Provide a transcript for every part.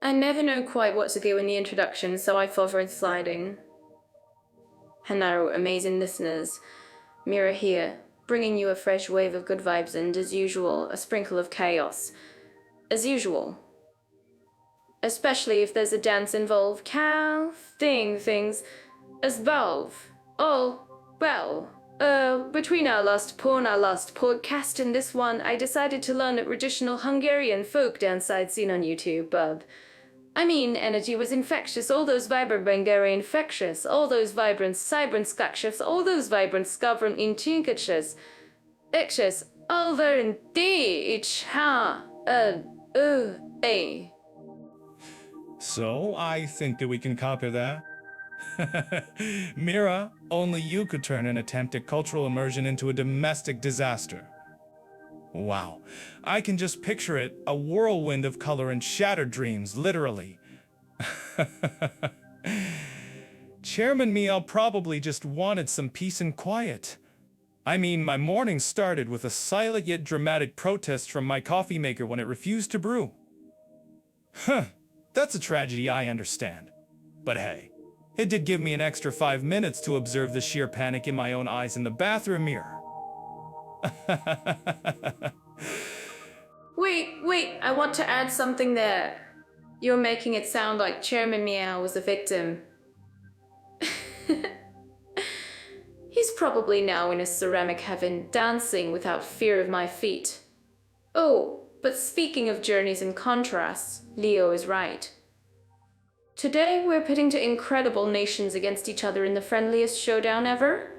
I never know quite what to do in the introduction, so I favored sliding. Hello, amazing listeners. Mira here, bringing you a fresh wave of good vibes and, as usual, a sprinkle of chaos. As usual. Especially if there's a dance involved. Things. As both. Oh, well. Between our last podcast and this one, I decided to learn a traditional Hungarian folk dance I'd seen on YouTube, bub. I mean, energy was infectious, all those vibrant Bangary infectious, all those vibrant skakshifs, all those vibrant skavron in tinkachus. Ictus, over in each, a. So, I think that we can copy that. Mira, only you could turn an attempt at cultural immersion into a domestic disaster. Wow, I can just picture it, a whirlwind of color and shattered dreams, literally. Chairman Miel probably just wanted some peace and quiet. I mean, my morning started with a silent yet dramatic protest from my coffee maker when it refused to brew. That's a tragedy, I understand. But hey, it did give me an extra 5 minutes to observe the sheer panic in my own eyes in the bathroom mirror. Wait, I want to add something there. You're making it sound like Chairman Meow was a victim. He's probably now in a ceramic heaven, dancing without fear of my feet. Oh, but speaking of journeys and contrasts, Leo is right. Today we're pitting two incredible nations against each other in the friendliest showdown ever.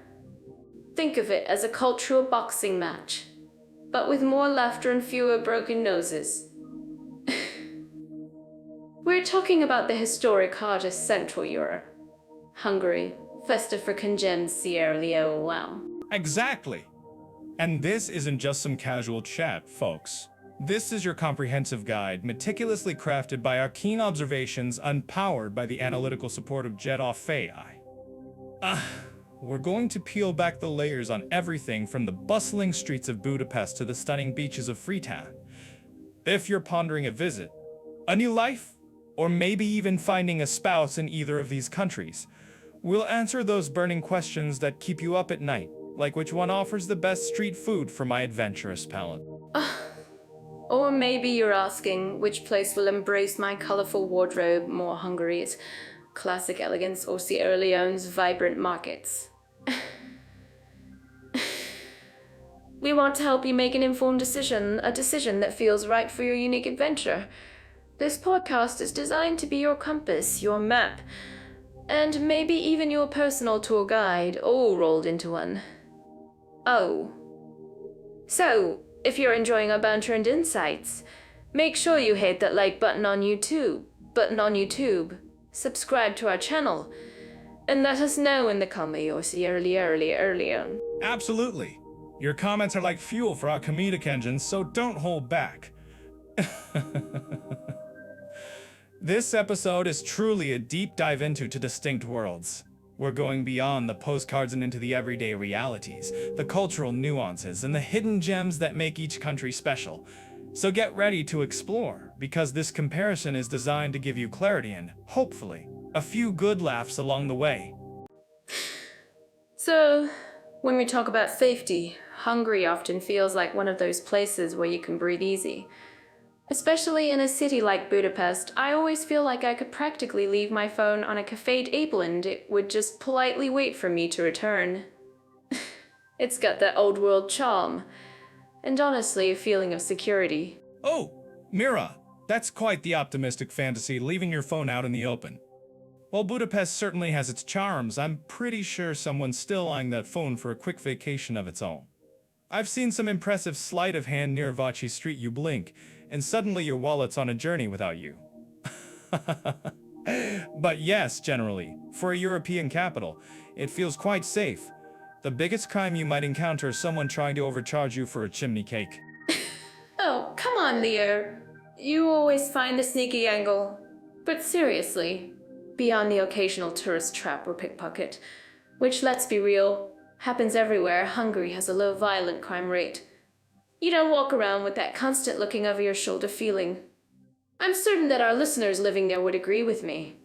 Think of it as a cultural boxing match, but with more laughter and fewer broken noses. We're talking about the historic heart of Central Europe. Hungary, West African gems, Sierra Leone, wow. Exactly. And this isn't just some casual chat, folks. This is your comprehensive guide, meticulously crafted by our keen observations, unpowered by the analytical support of Jet-Off AI. We're going to peel back the layers on everything from the bustling streets of Budapest to the stunning beaches of Freetown. If you're pondering a visit, a new life, or maybe even finding a spouse in either of these countries, we'll answer those burning questions that keep you up at night, like which one offers the best street food for my adventurous palate. Or maybe you're asking which place will embrace my colorful wardrobe more, Hungary's classic elegance or Sierra Leone's vibrant markets. We want to help you make an informed decision, a decision that feels right for your unique adventure. This podcast is designed to be your compass, your map, and maybe even your personal tour guide, all rolled into one. Oh. So, if you're enjoying our banter and insights, make sure you hit that like button on YouTube, subscribe to our channel, and let us know in the comment or Sierra Leone. Absolutely. Your comments are like fuel for our comedic engines, so don't hold back. This episode is truly a deep dive into two distinct worlds. We're going beyond the postcards and into the everyday realities, the cultural nuances, and the hidden gems that make each country special. So get ready to explore, because this comparison is designed to give you clarity and, hopefully, a few good laughs along the way. So, when we talk about safety, Hungary often feels like one of those places where you can breathe easy. Especially in a city like Budapest, I always feel like I could practically leave my phone on a cafe table and it would just politely wait for me to return. It's got that old world charm, and honestly a feeling of security. Oh, Mira, that's quite the optimistic fantasy, leaving your phone out in the open. While Budapest certainly has its charms, I'm pretty sure someone's still eyeing that phone for a quick vacation of its own. I've seen some impressive sleight of hand near Váci Street. You blink, and suddenly your wallet's on a journey without you. But yes, generally, for a European capital, it feels quite safe. The biggest crime you might encounter is someone trying to overcharge you for a chimney cake. Oh, come on, Leo. You always find the sneaky angle. But seriously, beyond the occasional tourist trap or pickpocket, which, let's be real, happens everywhere, Hungary has a low violent crime rate. You don't walk around with that constant looking over your shoulder feeling. I'm certain that our listeners living there would agree with me.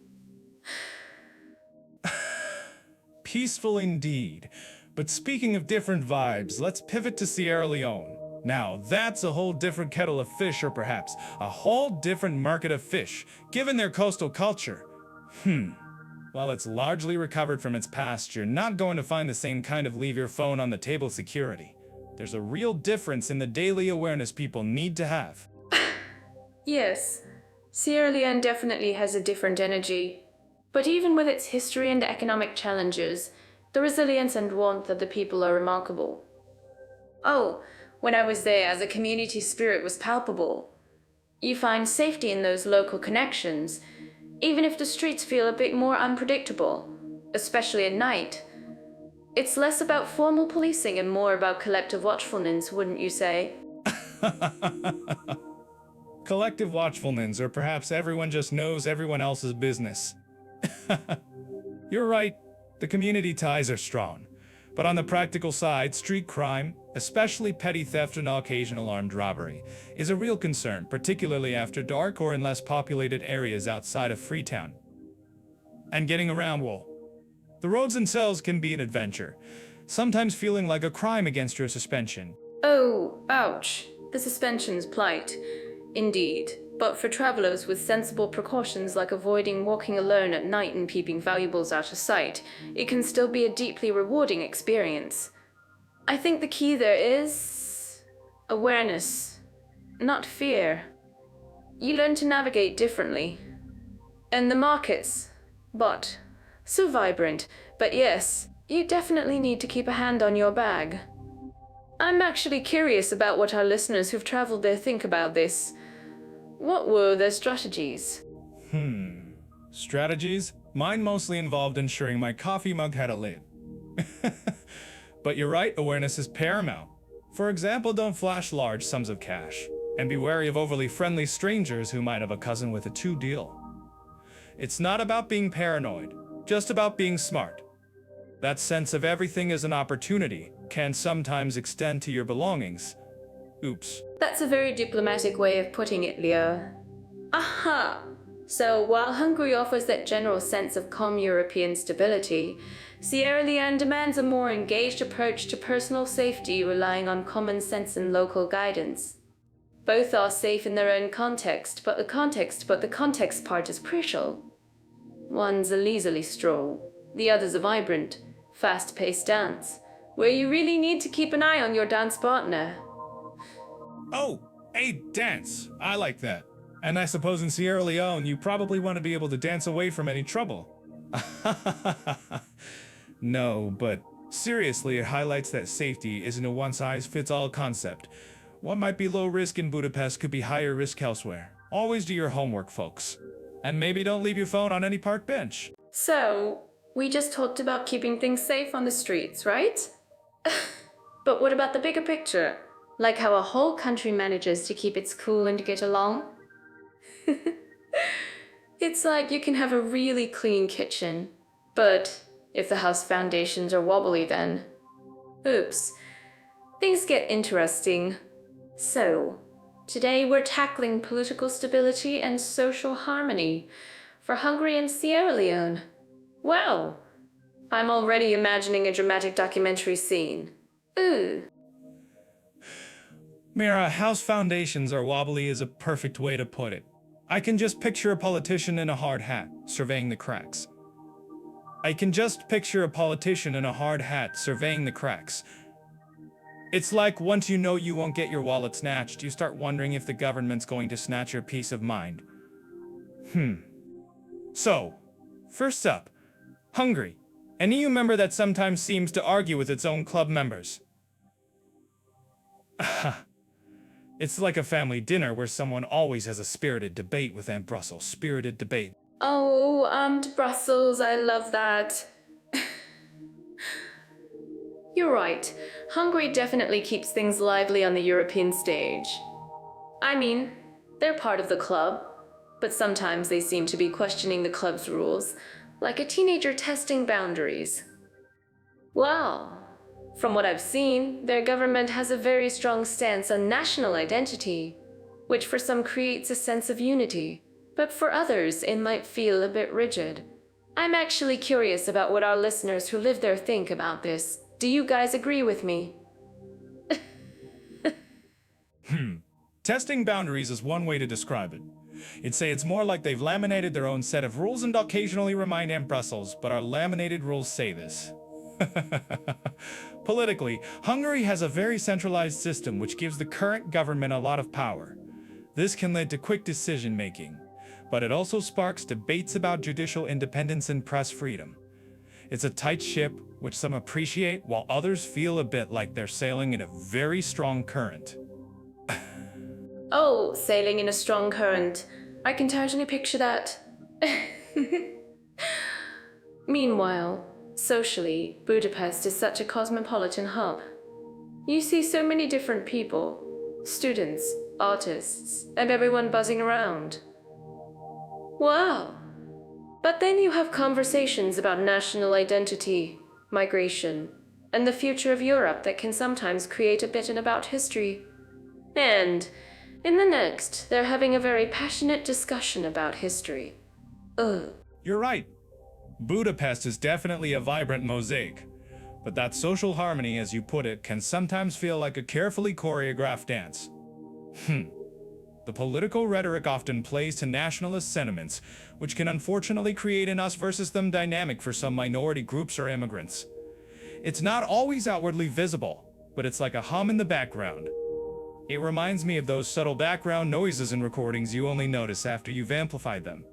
Peaceful indeed. But speaking of different vibes, let's pivot to Sierra Leone. Now, that's a whole different kettle of fish, or perhaps a whole different market of fish, given their coastal culture. While it's largely recovered from its past, you're not going to find the same kind of leave your phone on the table security. There's a real difference in the daily awareness people need to have. Yes, Sierra Leone definitely has a different energy. But even with its history and economic challenges, the resilience and warmth of the people are remarkable. Oh, when I was there, the community spirit was palpable. You find safety in those local connections, even if the streets feel a bit more unpredictable, especially at night. It's less about formal policing and more about collective watchfulness, wouldn't you say? Collective watchfulness, or perhaps everyone just knows everyone else's business. You're right, the community ties are strong. But on the practical side, street crime, especially petty theft and occasional armed robbery, is a real concern, particularly after dark or in less populated areas outside of Freetown. And getting around, well, the roads themselves can be an adventure, sometimes feeling like a crime against your suspension. Oh, ouch. The suspension's plight. Indeed. But for travelers with sensible precautions like avoiding walking alone at night and keeping valuables out of sight, it can still be a deeply rewarding experience. I think the key there is awareness, not fear. You learn to navigate differently. And the markets, but so vibrant. But yes, you definitely need to keep a hand on your bag. I'm actually curious about what our listeners who've traveled there think about this. What were their strategies? Strategies? Mine mostly involved ensuring my coffee mug had a lid. But you're right, awareness is paramount. For example, don't flash large sums of cash, and be wary of overly friendly strangers who might have a cousin with a 2 deal. It's not about being paranoid, just about being smart. That sense of everything is an opportunity can sometimes extend to your belongings. Oops. That's a very diplomatic way of putting it, Leo. Aha! So, while Hungary offers that general sense of calm European stability, Sierra Leone demands a more engaged approach to personal safety relying on common sense and local guidance. Both are safe in their own context, but the context part is crucial. One's a leisurely stroll, the other's a vibrant, fast-paced dance, where you really need to keep an eye on your dance partner. Oh, a dance. I like that. And I suppose in Sierra Leone, you probably want to be able to dance away from any trouble. No, but seriously, it highlights that safety isn't a one-size-fits-all concept. What might be low risk in Budapest could be higher risk elsewhere. Always do your homework, folks. And maybe don't leave your phone on any park bench. So, we just talked about keeping things safe on the streets, right? But what about the bigger picture? Like how a whole country manages to keep its cool and get along? It's like you can have a really clean kitchen, but if the house foundations are wobbly then, oops, things get interesting. So, today we're tackling political stability and social harmony for Hungary and Sierra Leone. Well, I'm already imagining a dramatic documentary scene. Ooh. Mira, house foundations are wobbly is a perfect way to put it. I can just picture a politician in a hard hat, surveying the cracks. It's like once you know you won't get your wallet snatched, you start wondering if the government's going to snatch your peace of mind. So, first up, Hungary, an EU member that sometimes seems to argue with its own club members. It's like a family dinner where someone always has a spirited debate with Aunt Brussels. Spirited debate. Oh, Brussels, I love that. You're right. Hungary definitely keeps things lively on the European stage. I mean, they're part of the club, but sometimes they seem to be questioning the club's rules, like a teenager testing boundaries. Well, from what I've seen, their government has a very strong stance on national identity. which for some creates a sense of unity, but for others it might feel a bit rigid. I'm actually curious about what our listeners who live there think about this. Do you guys agree with me? Testing boundaries is one way to describe it. You'd say it's more like they've laminated their own set of rules and occasionally remind them Brussels, but our laminated rules say this. Politically, Hungary has a very centralized system which gives the current government a lot of power. This can lead to quick decision-making, but it also sparks debates about judicial independence and press freedom. It's a tight ship, which some appreciate, while others feel a bit like they're sailing in a very strong current. Oh, sailing in a strong current. I can totally picture that. Meanwhile, socially, Budapest is such a cosmopolitan hub. You see so many different people, students, artists, and everyone buzzing around. Wow! But then you have conversations about national identity, migration, and the future of Europe that can sometimes create a bit about history. And in the next, they're having a very passionate discussion about history. Ugh. You're right. Budapest is definitely a vibrant mosaic, but that social harmony, as you put it, can sometimes feel like a carefully choreographed dance. The political rhetoric often plays to nationalist sentiments, which can unfortunately create an us versus them dynamic for some minority groups or immigrants. It's not always outwardly visible, but it's like a hum in the background. It reminds me of those subtle background noises in recordings you only notice after you've amplified them.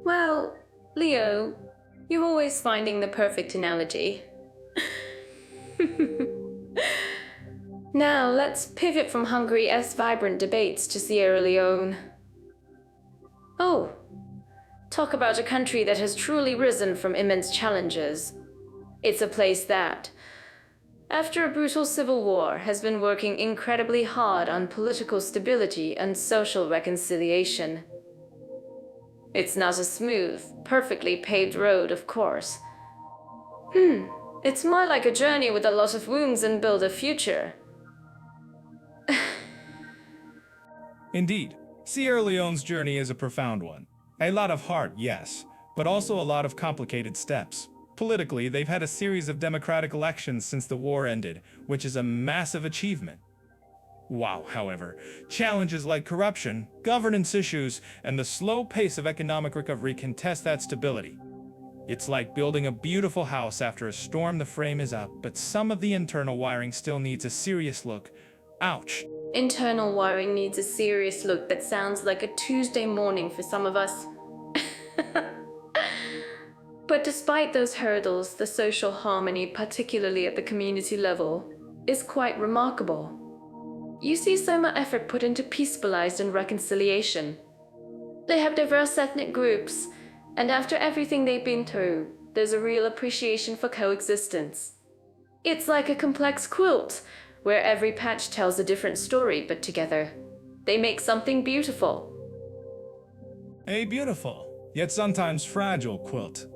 Well, Leo, you're always finding the perfect analogy. Now, let's pivot from Hungary's vibrant debates to Sierra Leone. Oh, talk about a country that has truly risen from immense challenges. It's a place that, after a brutal civil war, has been working incredibly hard on political stability and social reconciliation. It's not a smooth, perfectly paved road, of course. It's more like a journey with a lot of wounds and build a future. Indeed, Sierra Leone's journey is a profound one. A lot of heart, yes, but also a lot of complicated steps. Politically, they've had a series of democratic elections since the war ended, which is a massive achievement. Wow, however, challenges like corruption, governance issues, and the slow pace of economic recovery can test that stability. It's like building a beautiful house after a storm. The frame is up, but some of the internal wiring still needs a serious look. Ouch. Internal wiring needs a serious look. That sounds like a Tuesday morning for some of us. But despite those hurdles, the social harmony, particularly at the community level, is quite remarkable. You see so much effort put into peacefulized and reconciliation. They have diverse ethnic groups, and after everything they've been through, there's a real appreciation for coexistence. It's like a complex quilt, where every patch tells a different story, but together, they make something beautiful. A beautiful, yet sometimes fragile quilt.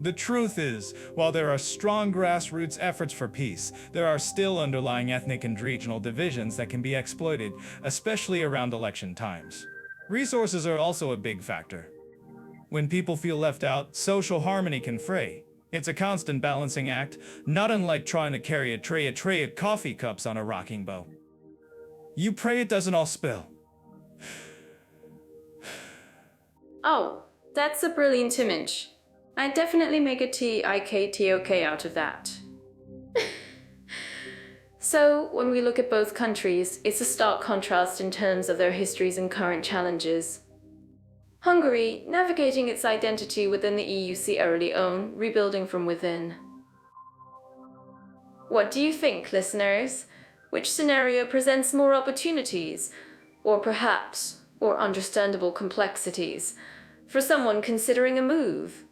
The truth is, while there are strong grassroots efforts for peace, there are still underlying ethnic and regional divisions that can be exploited, especially around election times. Resources are also a big factor. When people feel left out, social harmony can fray. It's a constant balancing act, not unlike trying to carry a tray of coffee cups on a rocking boat. You pray it doesn't all spill. Oh, that's a brilliant image. I'd definitely make a TIKTOK out of that. So, when we look at both countries, it's a stark contrast in terms of their histories and current challenges. Hungary, navigating its identity within the EU, Sierra Leone, rebuilding from within. What do you think, listeners? Which scenario presents more opportunities, or perhaps, or understandable complexities, for someone considering a move?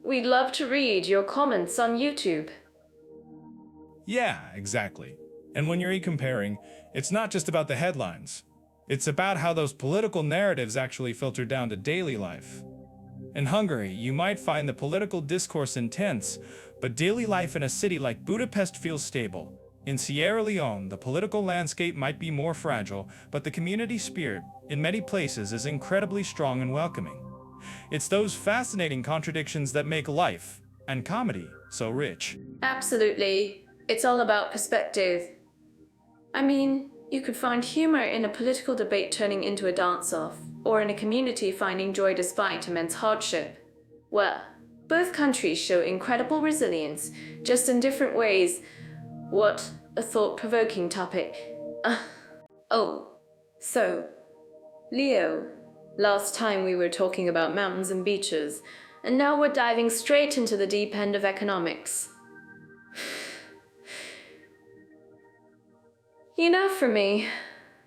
We'd love to read your comments on YouTube. Yeah, exactly. And when you're comparing, it's not just about the headlines. It's about how those political narratives actually filter down to daily life. In Hungary, you might find the political discourse intense, but daily life in a city like Budapest feels stable. In Sierra Leone, the political landscape might be more fragile, but the community spirit, in many places, is incredibly strong and welcoming. It's those fascinating contradictions that make life, and comedy, so rich. Absolutely. It's all about perspective. I mean, you could find humor in a political debate turning into a dance-off, or in a community finding joy despite immense hardship. Well, both countries show incredible resilience, just in different ways. What a thought-provoking topic. So, Leo, last time we were talking about mountains and beaches, and now we're diving straight into the deep end of economics. You know, for me,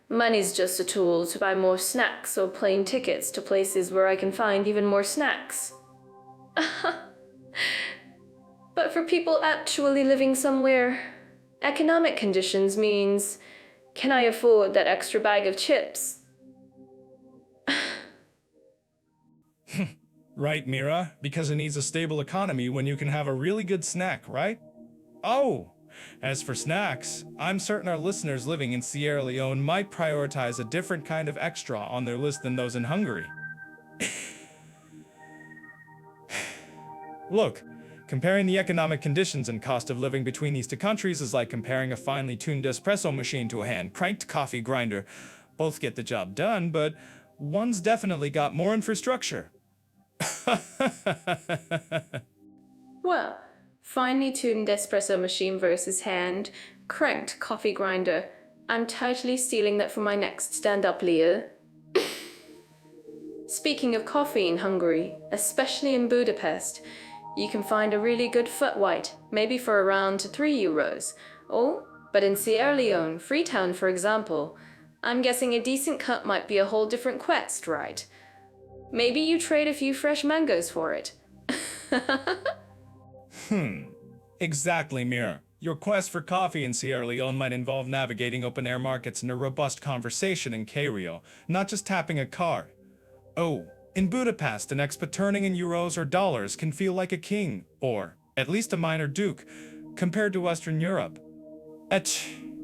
money's just a tool to buy more snacks or plane tickets to places where I can find even more snacks. But for people actually living somewhere, economic conditions means, can I afford that extra bag of chips? Right, Mira? Because it needs a stable economy when you can have a really good snack, right? Oh! As for snacks, I'm certain our listeners living in Sierra Leone might prioritize a different kind of extra on their list than those in Hungary. Look, comparing the economic conditions and cost of living between these two countries is like comparing a finely tuned espresso machine to a hand-cranked coffee grinder. Both get the job done, but one's definitely got more infrastructure. Well, finely tuned espresso machine versus hand cranked coffee grinder. I'm totally stealing that for my next stand-up, Leah. Speaking of coffee in Hungary, especially in Budapest, you can find a really good flat white, maybe for around €3. Oh, but in Sierra Leone, Freetown for example, I'm guessing a decent cut might be a whole different quest, right? Maybe you trade a few fresh mangoes for it. Exactly, Mira. Your quest for coffee in Sierra Leone might involve navigating open-air markets and a robust conversation in Cairo, not just tapping a card. Oh, in Budapest, an expat turning in euros or dollars can feel like a king, or at least a minor duke, compared to Western Europe.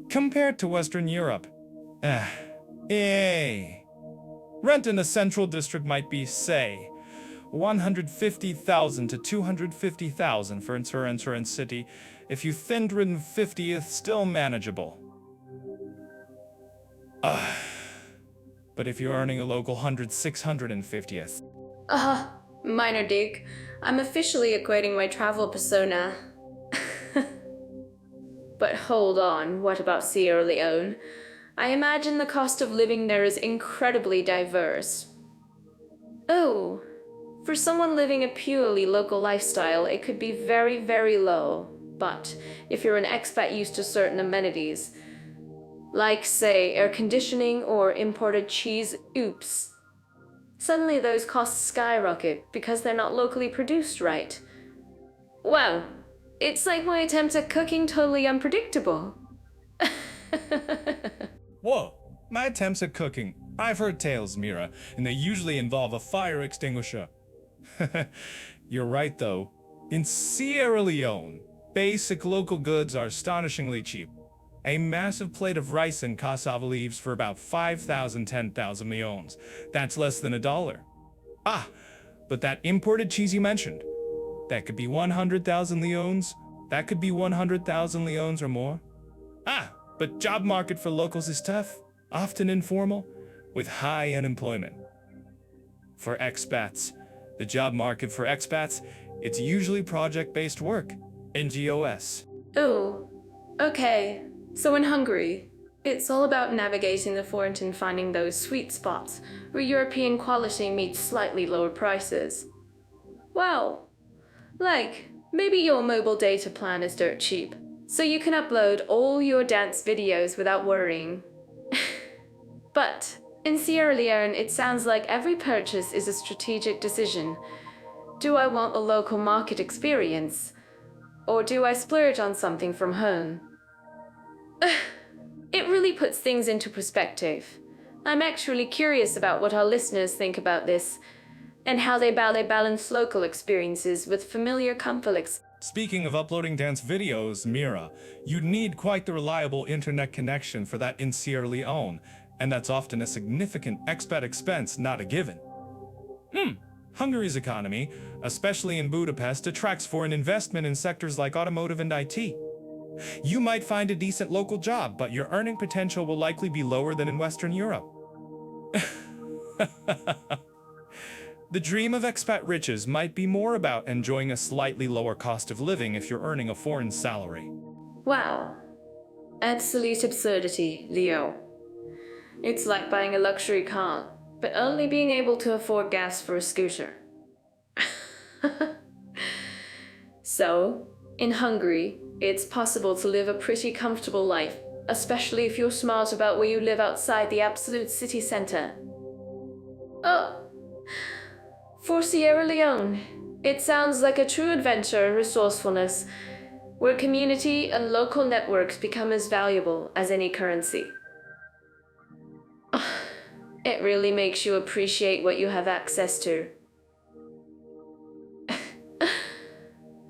Compared to Western Europe. Yay. Rent in a central district might be, say, 150,000 to 250,000 for insurance city. If you thinned 50th, still manageable. But if you're earning a local 650th. Minor dig. I'm officially equating my travel persona. But hold on, what about Sierra Leone? I imagine the cost of living there is incredibly diverse. Oh, for someone living a purely local lifestyle, it could be very, very low. But if you're an expat used to certain amenities, like, say, air conditioning or imported cheese, oops. Suddenly those costs skyrocket because they're not locally produced right. Wow, it's like my attempts at cooking totally unpredictable. Whoa, my attempts at cooking. I've heard tales, Mira, and they usually involve a fire extinguisher. You're right, though. In Sierra Leone, basic local goods are astonishingly cheap. A massive plate of rice and cassava leaves for about 10,000 leones. That's less than $1. But that imported cheese you mentioned, that could be 100,000 leones. That could be 100,000 leones or more. But job market for locals is tough, often informal, with high unemployment. For expats, the job market for expats, it's usually project-based work, NGOs. Oh, okay. So in Hungary, it's all about navigating the fort and finding those sweet spots where European quality meets slightly lower prices. Wow. Like, maybe your mobile data plan is dirt cheap, so you can upload all your dance videos without worrying. But in Sierra Leone, it sounds like every purchase is a strategic decision. Do I want a local market experience? Or do I splurge on something from home? It really puts things into perspective. I'm actually curious about what our listeners think about this, and how they balance local experiences with familiar Speaking of uploading dance videos, Mira, you'd need quite the reliable internet connection for that in Sierra Leone, and that's often a significant expat expense, not a given. Hungary's economy, especially in Budapest, attracts foreign investment in sectors like automotive and IT. You might find a decent local job, but your earning potential will likely be lower than in Western Europe. The dream of expat riches might be more about enjoying a slightly lower cost of living if you're earning a foreign salary. Wow. Absolute absurdity, Leo. It's like buying a luxury car, but only being able to afford gas for a scooter. So, in Hungary, it's possible to live a pretty comfortable life, especially if you're smart about where you live outside the absolute city center. Oh, for Sierra Leone, it sounds like a true adventure and resourcefulness, where community and local networks become as valuable as any currency. It really makes you appreciate what you have access to.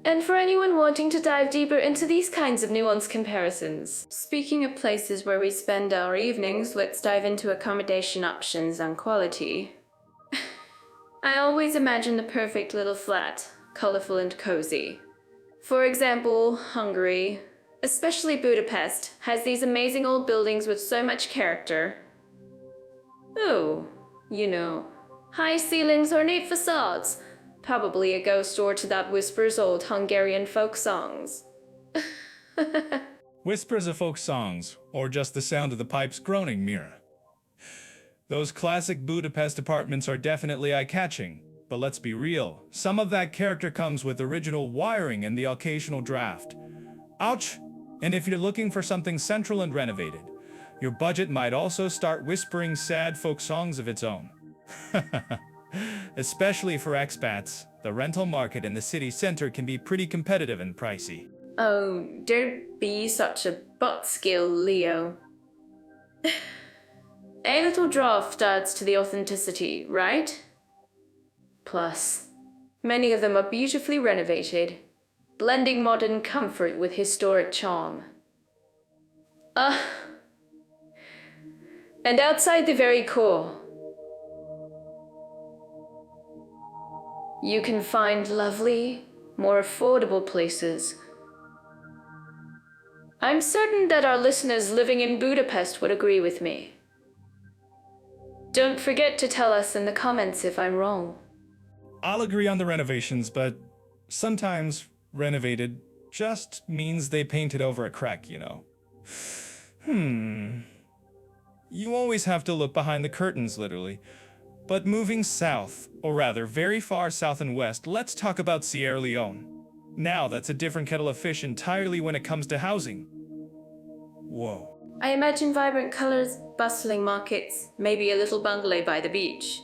And for anyone wanting to dive deeper into these kinds of nuanced comparisons, speaking of places where we spend our evenings, let's dive into accommodation options and quality. I always imagine the perfect little flat, colorful and cozy. For example, Hungary, especially Budapest, has these amazing old buildings with so much character. Oh, high ceilings, ornate facades. Probably a ghost or to that whispers old Hungarian folk songs. Whispers of folk songs, or just the sound of the pipes groaning, Mira. Those classic Budapest apartments are definitely eye-catching, but let's be real, some of that character comes with original wiring and the occasional draft. Ouch! And if you're looking for something central and renovated, your budget might also start whispering sad folk songs of its own. Especially for expats, the rental market in the city center can be pretty competitive and pricey. Oh, don't be such a butt-skill, Leo. A little draft adds to the authenticity, right? Plus, many of them are beautifully renovated, blending modern comfort with historic charm. And outside the very core, you can find lovely, more affordable places. I'm certain that our listeners living in Budapest would agree with me. Don't forget to tell us in the comments if I'm wrong. I'll agree on the renovations, but sometimes renovated just means they painted over a crack, You always have to look behind the curtains, literally. But moving south, or rather very far south and west, let's talk about Sierra Leone. Now that's a different kettle of fish entirely when it comes to housing. Whoa. I imagine vibrant colors, bustling markets, maybe a little bungalow by the beach.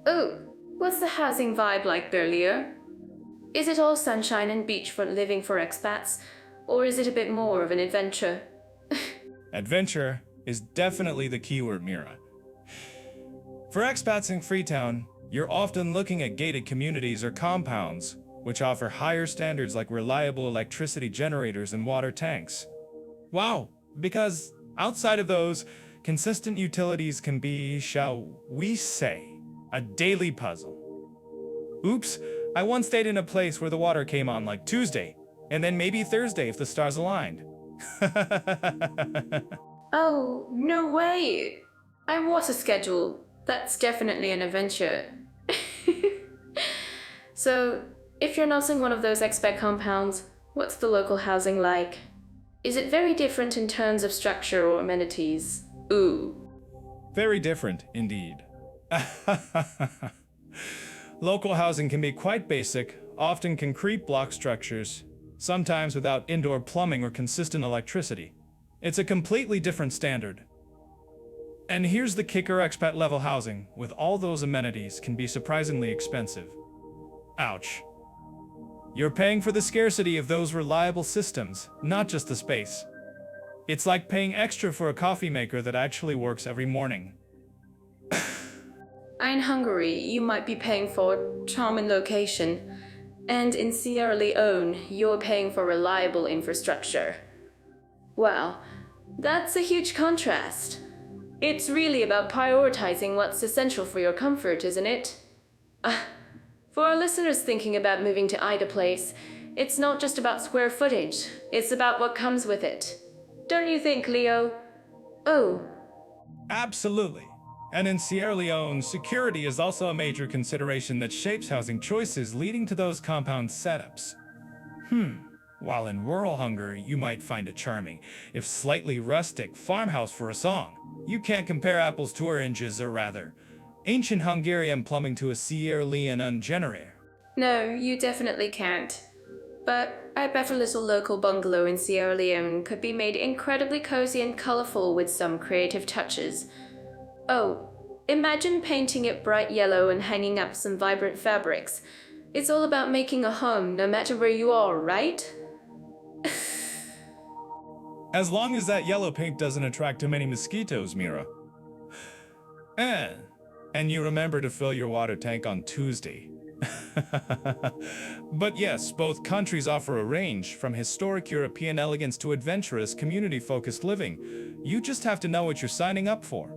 Oh, what's the housing vibe like, Berlier? Is it all sunshine and beachfront living for expats, or is it a bit more of an adventure? Adventure is definitely the keyword, Mira. For expats in Freetown, you're often looking at gated communities or compounds, which offer higher standards like reliable electricity generators and water tanks. Wow, because outside of those, consistent utilities can be, shall we say, a daily puzzle. Oops, I once stayed in a place where the water came on like Tuesday, and then maybe Thursday if the stars aligned. Oh, no way! I want a schedule. That's definitely an adventure. So, if you're not in one of those expat compounds, what's the local housing like? Is it very different in terms of structure or amenities? Ooh. Very different, indeed. Local housing can be quite basic, often concrete block structures, sometimes without indoor plumbing or consistent electricity. It's a completely different standard. And here's the kicker: expat level housing, with all those amenities, can be surprisingly expensive. Ouch. You're paying for the scarcity of those reliable systems, not just the space. It's like paying extra for a coffee maker that actually works every morning. In Hungary, you might be paying for charm and location, And in Sierra Leone, you're paying for reliable infrastructure. Wow, that's a huge contrast. It's really about prioritizing what's essential for your comfort, isn't it? For our listeners thinking about moving to either place, it's not just about square footage, it's about what comes with it. Don't you think, Leo? Oh, Absolutely. And in Sierra Leone, security is also a major consideration that shapes housing choices, leading to those compound setups. While in rural Hungary, you might find a charming, if slightly rustic, farmhouse for a song. You can't compare apples to oranges, or rather, ancient Hungarian plumbing to a Sierra Leone generator. no, you definitely can't. But I bet a little local bungalow in Sierra Leone could be made incredibly cozy and colorful with some creative touches. Oh, imagine painting it bright yellow and hanging up some vibrant fabrics. It's all about making a home no matter where you are, right? As long as that yellow paint doesn't attract too many mosquitoes, Mira. And you remember to fill your water tank on Tuesday. But yes, both countries offer a range, from historic European elegance to adventurous, community-focused living. You just have to know what you're signing up for.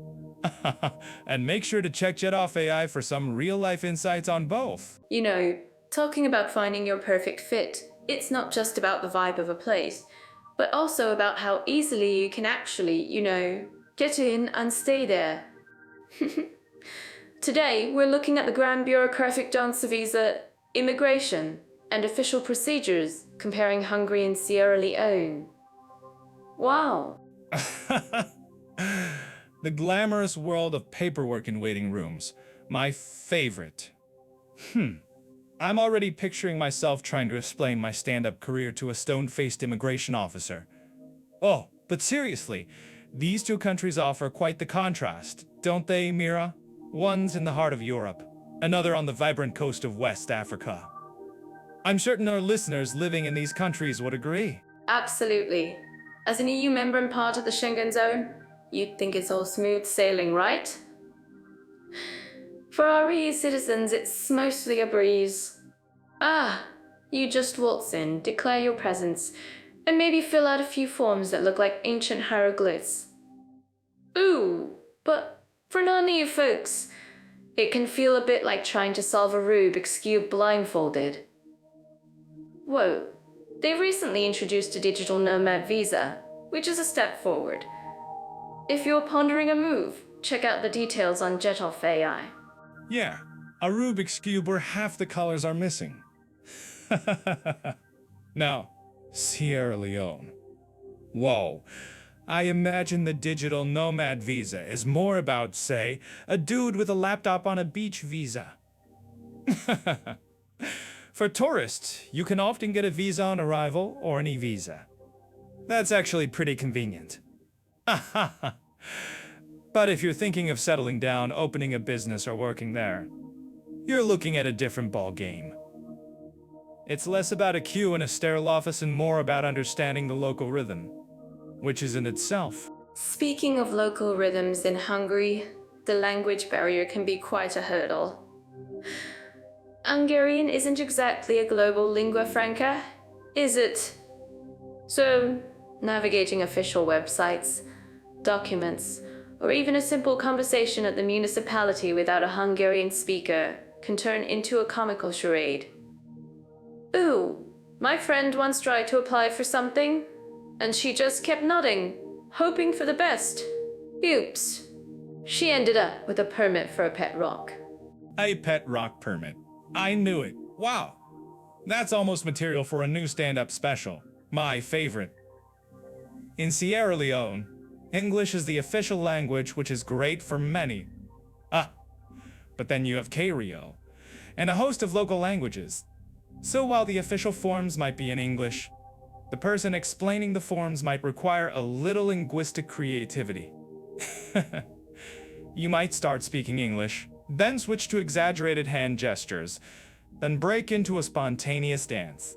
And make sure to check Jet Off AI for some real-life insights on both. You know, talking about finding your perfect fit, it's not just about the vibe of a place, but also about how easily you can actually, get in and stay there. Today, we're looking at the grand bureaucratic dance visa, immigration, and official procedures, comparing Hungary and Sierra Leone. Wow. The glamorous world of paperwork in waiting rooms. My favorite. I'm already picturing myself trying to explain my stand-up career to a stone-faced immigration officer. Oh, but seriously, these two countries offer quite the contrast, don't they, Mira? One's in the heart of Europe, another on the vibrant coast of West Africa. I'm certain our listeners living in these countries would agree. Absolutely. As an EU member and part of the Schengen zone, you'd think it's all smooth sailing, right? For our EU citizens, it's mostly a breeze. You just waltz in, declare your presence, and maybe fill out a few forms that look like ancient hieroglyphs. Ooh, but for non-EU folks, it can feel a bit like trying to solve a Rubik's Cube blindfolded. Whoa, they recently introduced a digital nomad visa, which is a step forward. If you're pondering a move, check out the details on Jetoff AI. Yeah, a Rubik's Cube where half the colors are missing. Now, Sierra Leone. Whoa. I imagine the digital nomad visa is more about, say, a dude with a laptop on a beach visa. For tourists, you can often get a visa on arrival or an e-visa. That's actually pretty convenient. But if you're thinking of settling down, opening a business, or working there, you're looking at a different ball game. It's less about a queue in a sterile office and more about understanding the local rhythm, which is in itself. Speaking of local rhythms in Hungary, the language barrier can be quite a hurdle. Hungarian isn't exactly a global lingua franca, is it? So, navigating official websites, documents, or even a simple conversation at the municipality without a Hungarian speaker can turn into a comical charade. Ooh, my friend once tried to apply for something, and she just kept nodding, hoping for the best. Oops. She ended up with a permit for a pet rock. A pet rock permit. I knew it. Wow. That's almost material for a new stand-up special. My favorite. In Sierra Leone, English is the official language, which is great for many. But then you have Creole, and a host of local languages. So while the official forms might be in English, the person explaining the forms might require a little linguistic creativity. You might start speaking English, then switch to exaggerated hand gestures, then break into a spontaneous dance.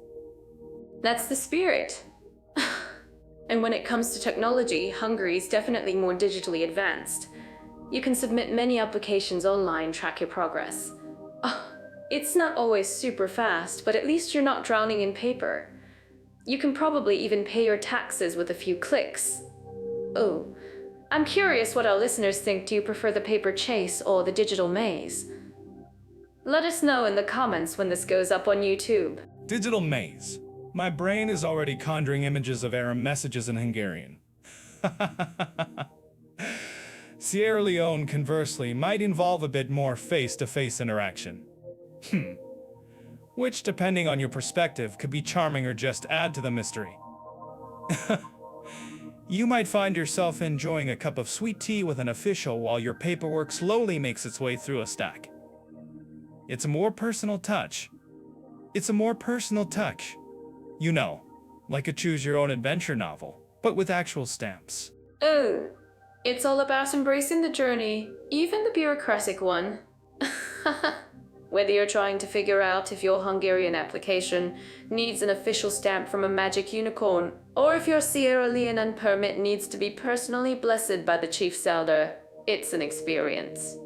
That's the spirit. And when it comes to technology, Hungary is definitely more digitally advanced. You can submit many applications online, track your progress. It's not always super fast, but at least you're not drowning in paper. You can probably even pay your taxes with a few clicks. Oh, I'm curious what our listeners think. Do you prefer the paper chase or the digital maze? Let us know in the comments when this goes up on YouTube. Digital maze. My brain is already conjuring images of error messages in Hungarian. Sierra Leone, conversely, might involve a bit more face-to-face interaction. Which, depending on your perspective, could be charming or just add to the mystery. You might find yourself enjoying a cup of sweet tea with an official while your paperwork slowly makes its way through a stack. It's a more personal touch. You know, like a choose-your-own-adventure novel, but with actual stamps. Oh, it's all about embracing the journey, even the bureaucratic one. Whether you're trying to figure out if your Hungarian application needs an official stamp from a magic unicorn, or if your Sierra Leone permit needs to be personally blessed by the chief's elder, it's an experience.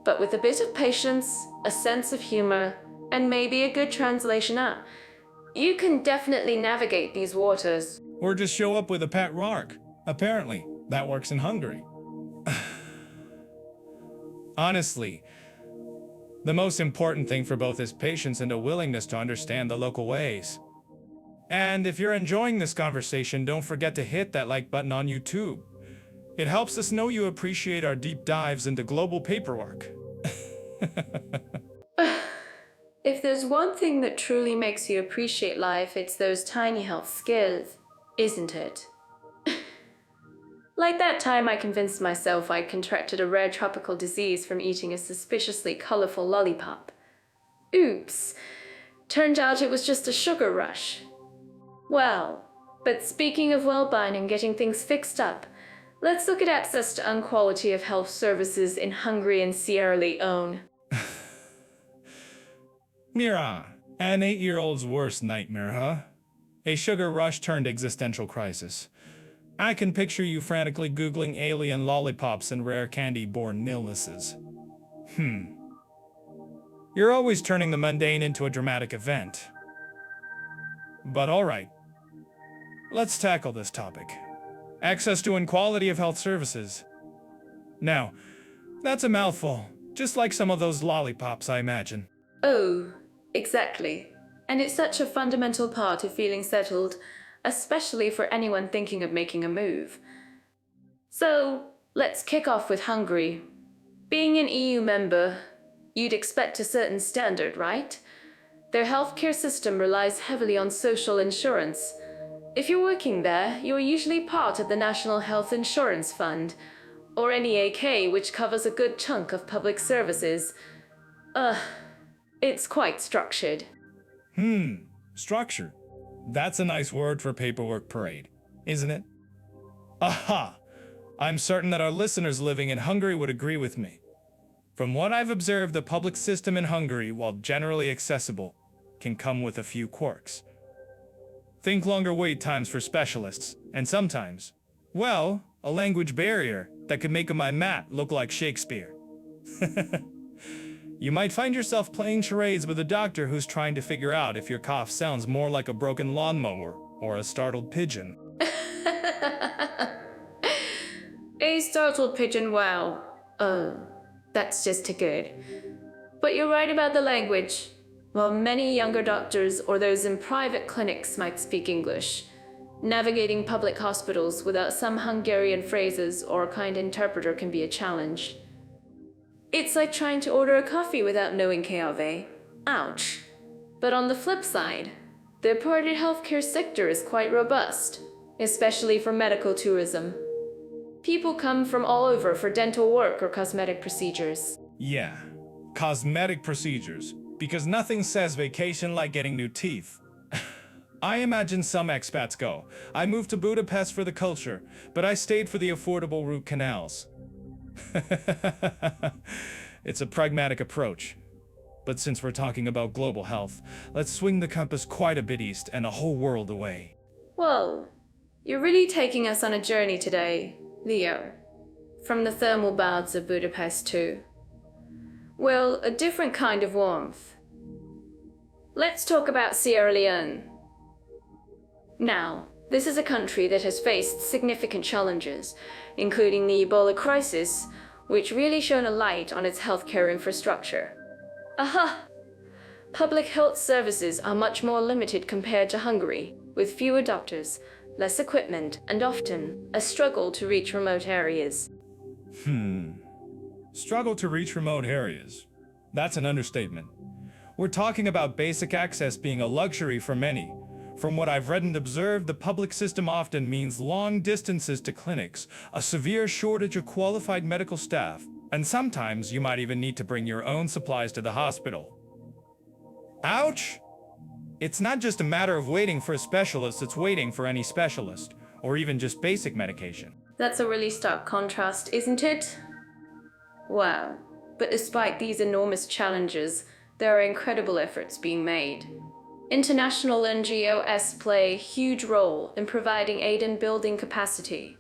But with a bit of patience, a sense of humor, and maybe a good translation app, you can definitely navigate these waters. Or just show up with a pet rock. Apparently, that works in Hungary. Honestly, the most important thing for both is patience and a willingness to understand the local ways. And if you're enjoying this conversation, don't forget to hit that like button on YouTube. It helps us know you appreciate our deep dives into global paperwork. If there's one thing that truly makes you appreciate life, it's those tiny health skills, isn't it? Like that time I convinced myself I'd contracted a rare tropical disease from eating a suspiciously colorful lollipop. Oops. Turned out it was just a sugar rush. Well, but speaking of well-being and getting things fixed up, let's look at access to quality of health services in Hungary and Sierra Leone. Mira, an 8-year-old's worst nightmare, huh? A sugar rush turned existential crisis. I can picture you frantically Googling alien lollipops and rare candy-borne illnesses. You're always turning the mundane into a dramatic event. But alright, let's tackle this topic. Access to quality of health services. Now, that's a mouthful, just like some of those lollipops, I imagine. Oh, exactly. And it's such a fundamental part of feeling settled, especially for anyone thinking of making a move. So, let's kick off with Hungary. Being an EU member, you'd expect a certain standard, right? Their healthcare system relies heavily on social insurance. If you're working there, you're usually part of the National Health Insurance Fund, or NEAK, which covers a good chunk of public services. It's quite structured. Structured. That's a nice word for paperwork parade, isn't it? Aha! I'm certain that our listeners living in Hungary would agree with me. From what I've observed, the public system in Hungary, while generally accessible, can come with a few quirks. Think longer wait times for specialists, and sometimes, well, a language barrier that could make my mat look like Shakespeare. You might find yourself playing charades with a doctor who's trying to figure out if your cough sounds more like a broken lawnmower or a startled pigeon. A startled pigeon, wow. That's just too good. But you're right about the language. While many younger doctors or those in private clinics might speak English, navigating public hospitals without some Hungarian phrases or a kind interpreter can be a challenge. It's like trying to order a coffee without knowing KRV. Ouch. But on the flip side, the reported healthcare sector is quite robust, especially for medical tourism. People come from all over for dental work or cosmetic procedures. Yeah, cosmetic procedures, because nothing says vacation like getting new teeth. I imagine some expats go. I moved to Budapest for the culture, but I stayed for the affordable root canals. It's a pragmatic approach. But since we're talking about global health, let's swing the compass quite a bit east and a whole world away. Whoa, you're really taking us on a journey today, Leo. From the thermal baths of Budapest too. Well, a different kind of warmth. Let's talk about Sierra Leone. Now, this is a country that has faced significant challenges, including the Ebola crisis, which really shone a light on its healthcare infrastructure. Aha! Public health services are much more limited compared to Hungary, with fewer doctors, less equipment, and often a struggle to reach remote areas. Struggle to reach remote areas. That's an understatement. We're talking about basic access being a luxury for many. From what I've read and observed, the public system often means long distances to clinics, a severe shortage of qualified medical staff, and sometimes you might even need to bring your own supplies to the hospital. Ouch! It's not just a matter of waiting for a specialist, it's waiting for any specialist, or even just basic medication. That's a really stark contrast, isn't it? Wow. But despite these enormous challenges, there are incredible efforts being made. International NGOs play a huge role in providing aid and building capacity.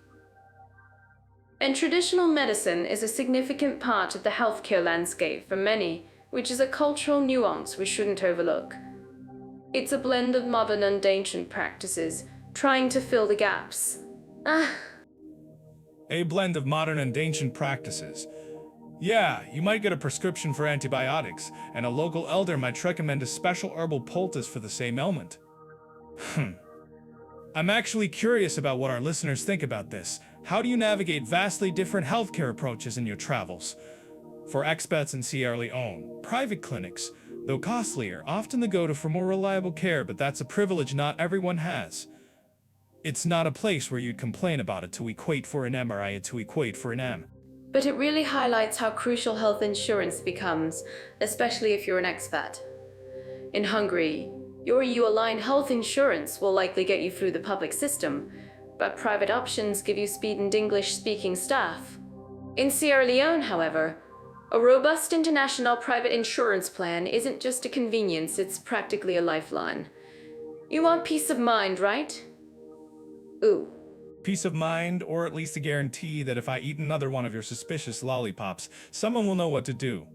And traditional medicine is a significant part of the healthcare landscape for many, which is a cultural nuance we shouldn't overlook. It's a blend of modern and ancient practices, trying to fill the gaps. A blend of modern and ancient practices. Yeah, you might get a prescription for antibiotics, and a local elder might recommend a special herbal poultice for the same ailment. I'm actually curious about what our listeners think about this. How do you navigate vastly different healthcare approaches in your travels? For expats in Sierra Leone, private clinics, though costlier, often the go-to for more reliable care, but that's a privilege not everyone has. It's not a place where you'd complain about it to equate for an MRI to equate for an M. But it really highlights how crucial health insurance becomes, especially if you're an expat. In Hungary, your EU-aligned health insurance will likely get you through the public system, but private options give you speed and English-speaking staff. In Sierra Leone, however, a robust international private insurance plan isn't just a convenience, it's practically a lifeline. You want peace of mind, right? Ooh. Peace of mind, or at least a guarantee that if I eat another one of your suspicious lollipops, someone will know what to do.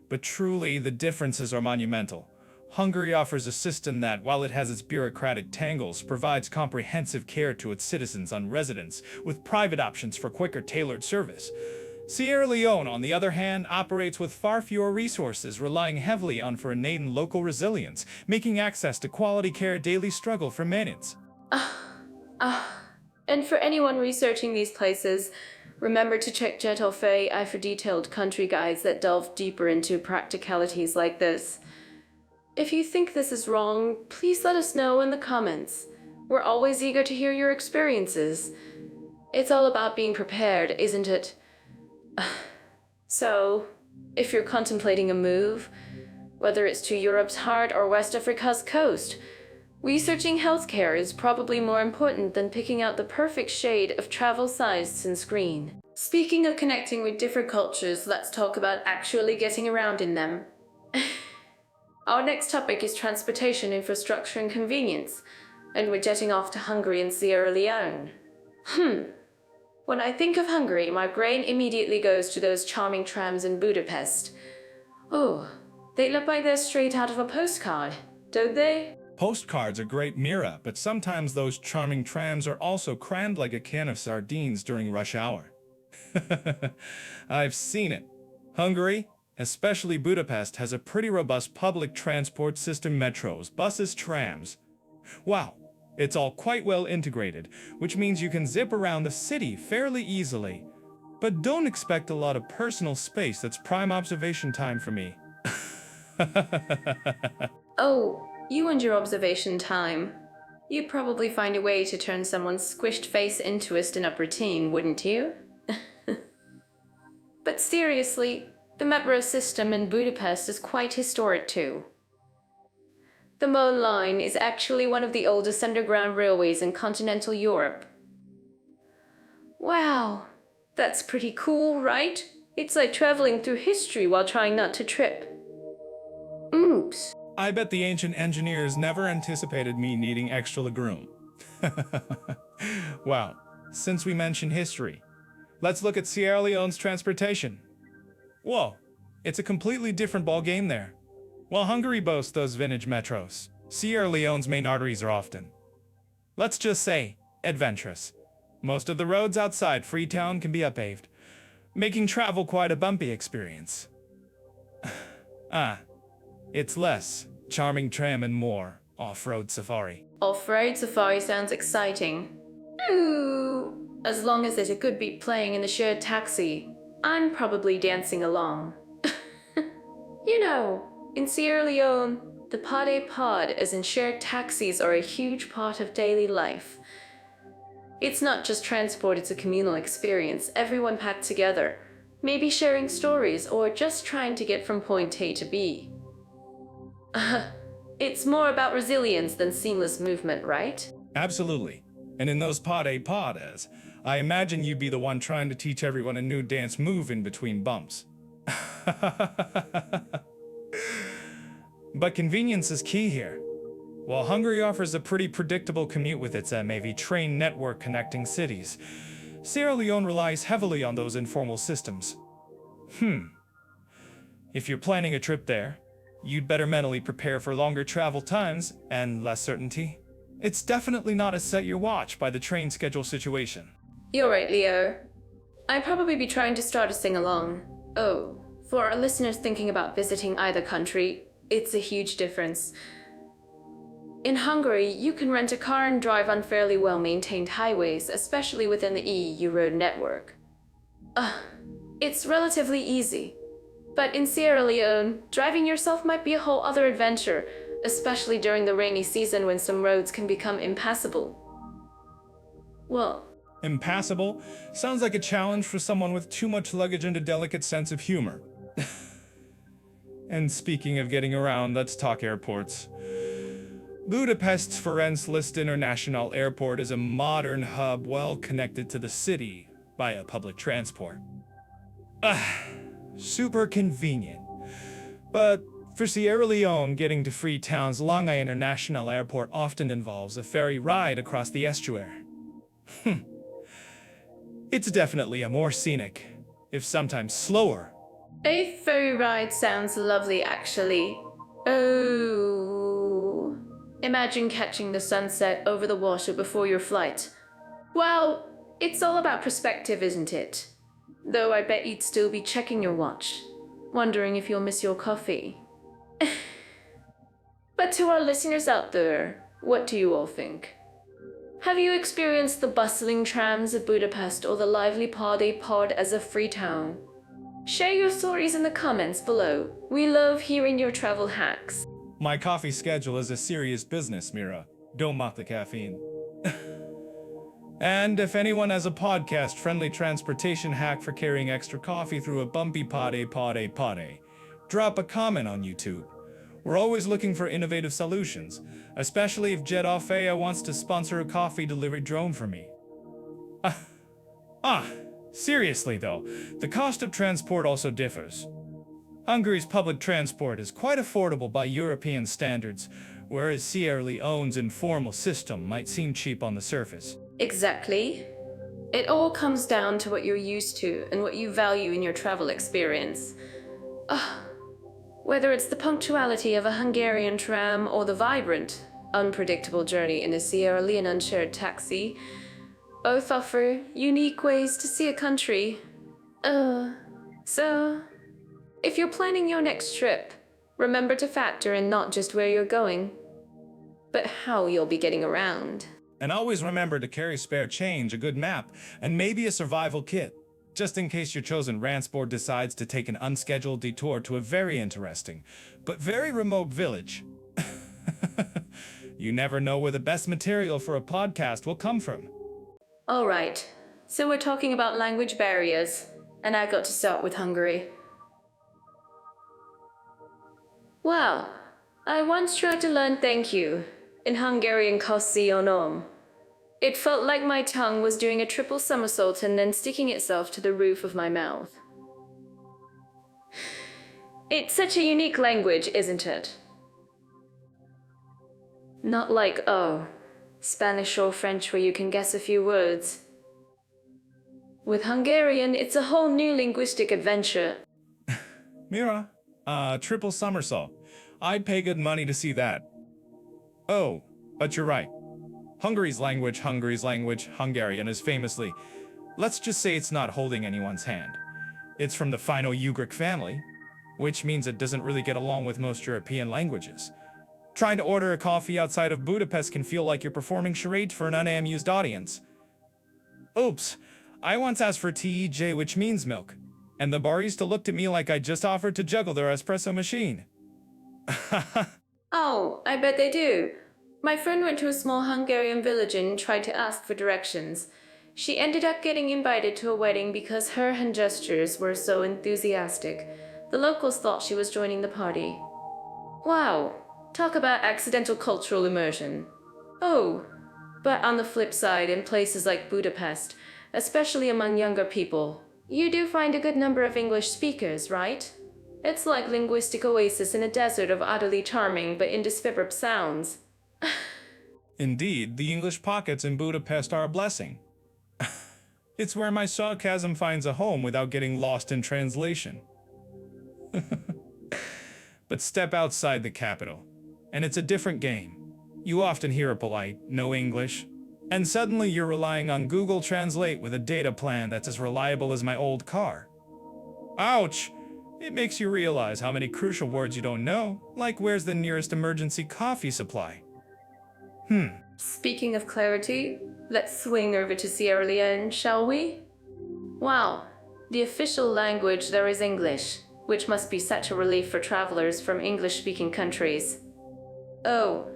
But truly, the differences are monumental. Hungary offers a system that, while it has its bureaucratic tangles, provides comprehensive care to its citizens and residents, with private options for quicker tailored service. Sierra Leone, on the other hand, operates with far fewer resources, relying heavily on innate and local resilience, making access to quality care a daily struggle for millions. And for anyone researching these places, remember to check Jet for detailed country guides that delve deeper into practicalities like this. If you think this is wrong, please let us know in the comments. We're always eager to hear your experiences. It's all about being prepared, isn't it? So, if you're contemplating a move, whether it's to Europe's heart or West Africa's coast, researching healthcare is probably more important than picking out the perfect shade of travel-sized sunscreen. Speaking of connecting with different cultures, let's talk about actually getting around in them. Our next topic is transportation infrastructure and convenience, and we're jetting off to Hungary and Sierra Leone. When I think of Hungary, my brain immediately goes to those charming trams in Budapest. Oh, they look like they're straight out of a postcard, don't they? Postcards are great, Mira, but sometimes those charming trams are also crammed like a can of sardines during rush hour. I've seen it. Hungary, especially Budapest, has a pretty robust public transport system: metros, buses, trams. Wow, it's all quite well integrated, which means you can zip around the city fairly easily. But don't expect a lot of personal space. That's prime observation time for me. Oh, you and your observation time. You'd probably find a way to turn someone's squished face into a stand-up routine, wouldn't you? But seriously, the metro system in Budapest is quite historic too. The Main Line is actually one of the oldest underground railways in continental Europe. Wow, that's pretty cool, right? It's like traveling through history while trying not to trip. Oops. I bet the ancient engineers never anticipated me needing extra legroom. Wow, since we mentioned history, let's look at Sierra Leone's transportation. Whoa, it's a completely different ball game there. While Hungary boasts those vintage metros, Sierra Leone's main arteries are often, let's just say, adventurous. Most of the roads outside Freetown can be uppaved, making travel quite a bumpy experience. It's less charming tram and more off-road safari. Off-road safari sounds exciting. Ooh, as long as there's a good beat playing in the shared taxi, I'm probably dancing along. You know, in Sierra Leone, the pod as in shared taxis are a huge part of daily life. It's not just transport, it's a communal experience, everyone packed together, maybe sharing stories or just trying to get from point A to B. It's more about resilience than seamless movement, right? Absolutely. And in those podas, I imagine you'd be the one trying to teach everyone a new dance move in between bumps. But convenience is key here. While Hungary offers a pretty predictable commute with its MAV train network connecting cities, Sierra Leone relies heavily on those informal systems. If you're planning a trip there, you'd better mentally prepare for longer travel times and less certainty. It's definitely not a set your watch by the train schedule situation. You're right, Leo. I'd probably be trying to start a sing-along. Oh, for our listeners thinking about visiting either country, it's a huge difference. In Hungary, you can rent a car and drive on fairly well-maintained highways, especially within the EU road network. It's relatively easy. But in Sierra Leone, driving yourself might be a whole other adventure, especially during the rainy season when some roads can become impassable. Well, Impassable sounds like a challenge for someone with too much luggage and a delicate sense of humor. And speaking of getting around, let's talk airports. Budapest's Ferenc Liszt International Airport is a modern hub well connected to the city via public transport. Super convenient. But for Sierra Leone, getting to Freetown's Langai International Airport often involves a ferry ride across the estuary. It's definitely a more scenic, if sometimes slower. a ferry ride sounds lovely, actually. Oh, imagine catching the sunset over the water before your flight. Well, it's all about perspective, isn't it? Though I bet you'd still be checking your watch, wondering if you'll miss your coffee. But to our listeners out there, what do you all think? Have you experienced the bustling trams of Budapest or the lively pod as of Freetown? Share your stories in the comments below. We love hearing your travel hacks. My coffee schedule is a serious business, Mira. Don't mock the caffeine. And if anyone has a podcast-friendly transportation hack for carrying extra coffee through a bumpy pod, drop a comment on YouTube. We're always looking for innovative solutions, especially if Jet Offea wants to sponsor a coffee delivery drone for me. Seriously though, the cost of transport also differs. Hungary's public transport is quite affordable by European standards, whereas Sierra Leone's informal system might seem cheap on the surface. Exactly. It all comes down to what you're used to and what you value in your travel experience. Whether it's the punctuality of a Hungarian tram or the vibrant, unpredictable journey in a Sierra Leone shared taxi, both offer unique ways to see a country. So, if you're planning your next trip, remember to factor in not just where you're going, but how you'll be getting around. And always remember to carry spare change, a good map, and maybe a survival kit, just in case your chosen transport decides to take an unscheduled detour to a very interesting, but very remote village. You never know where the best material for a podcast will come from. All right, so we're talking about language barriers, and I got to start with Hungary. Well, I once tried to learn thank you in Hungarian köszönöm. It felt like my tongue was doing a triple somersault and then sticking itself to the roof of my mouth. It's such a unique language, isn't it? Not like, Spanish or French where you can guess a few words. With Hungarian, it's a whole new linguistic adventure. Mira, triple somersault. I'd pay good money to see that. Oh, but you're right. Hungary's language, Hungarian is famously, let's just say it's not holding anyone's hand. It's from the Finno-Ugric family, which means it doesn't really get along with most European languages. Trying to order a coffee outside of Budapest can feel like you're performing charades for an unamused audience. Oops, I once asked for TEJ, which means milk, and the barista looked at me like I just offered to juggle their espresso machine. Oh, I bet they do. My friend went to a small Hungarian village and tried to ask for directions. She ended up getting invited to a wedding because her hand gestures were so enthusiastic. The locals thought she was joining the party. Wow, talk about accidental cultural immersion. Oh, but on the flip side, in places like Budapest, especially among younger people, you do find a good number of English speakers, right? It's like linguistic oasis in a desert of utterly charming but indescribable sounds. Indeed, the English pockets in Budapest are a blessing. It's where my sarcasm finds a home without getting lost in translation. But step outside the capital, and it's a different game. You often hear a polite, no English, and suddenly you're relying on Google Translate with a data plan that's as reliable as my old car. Ouch! It makes you realize how many crucial words you don't know, like where's the nearest emergency coffee supply. Speaking of clarity, let's swing over to Sierra Leone, shall we? Wow, the official language there is English, which must be such a relief for travelers from English-speaking countries. Oh,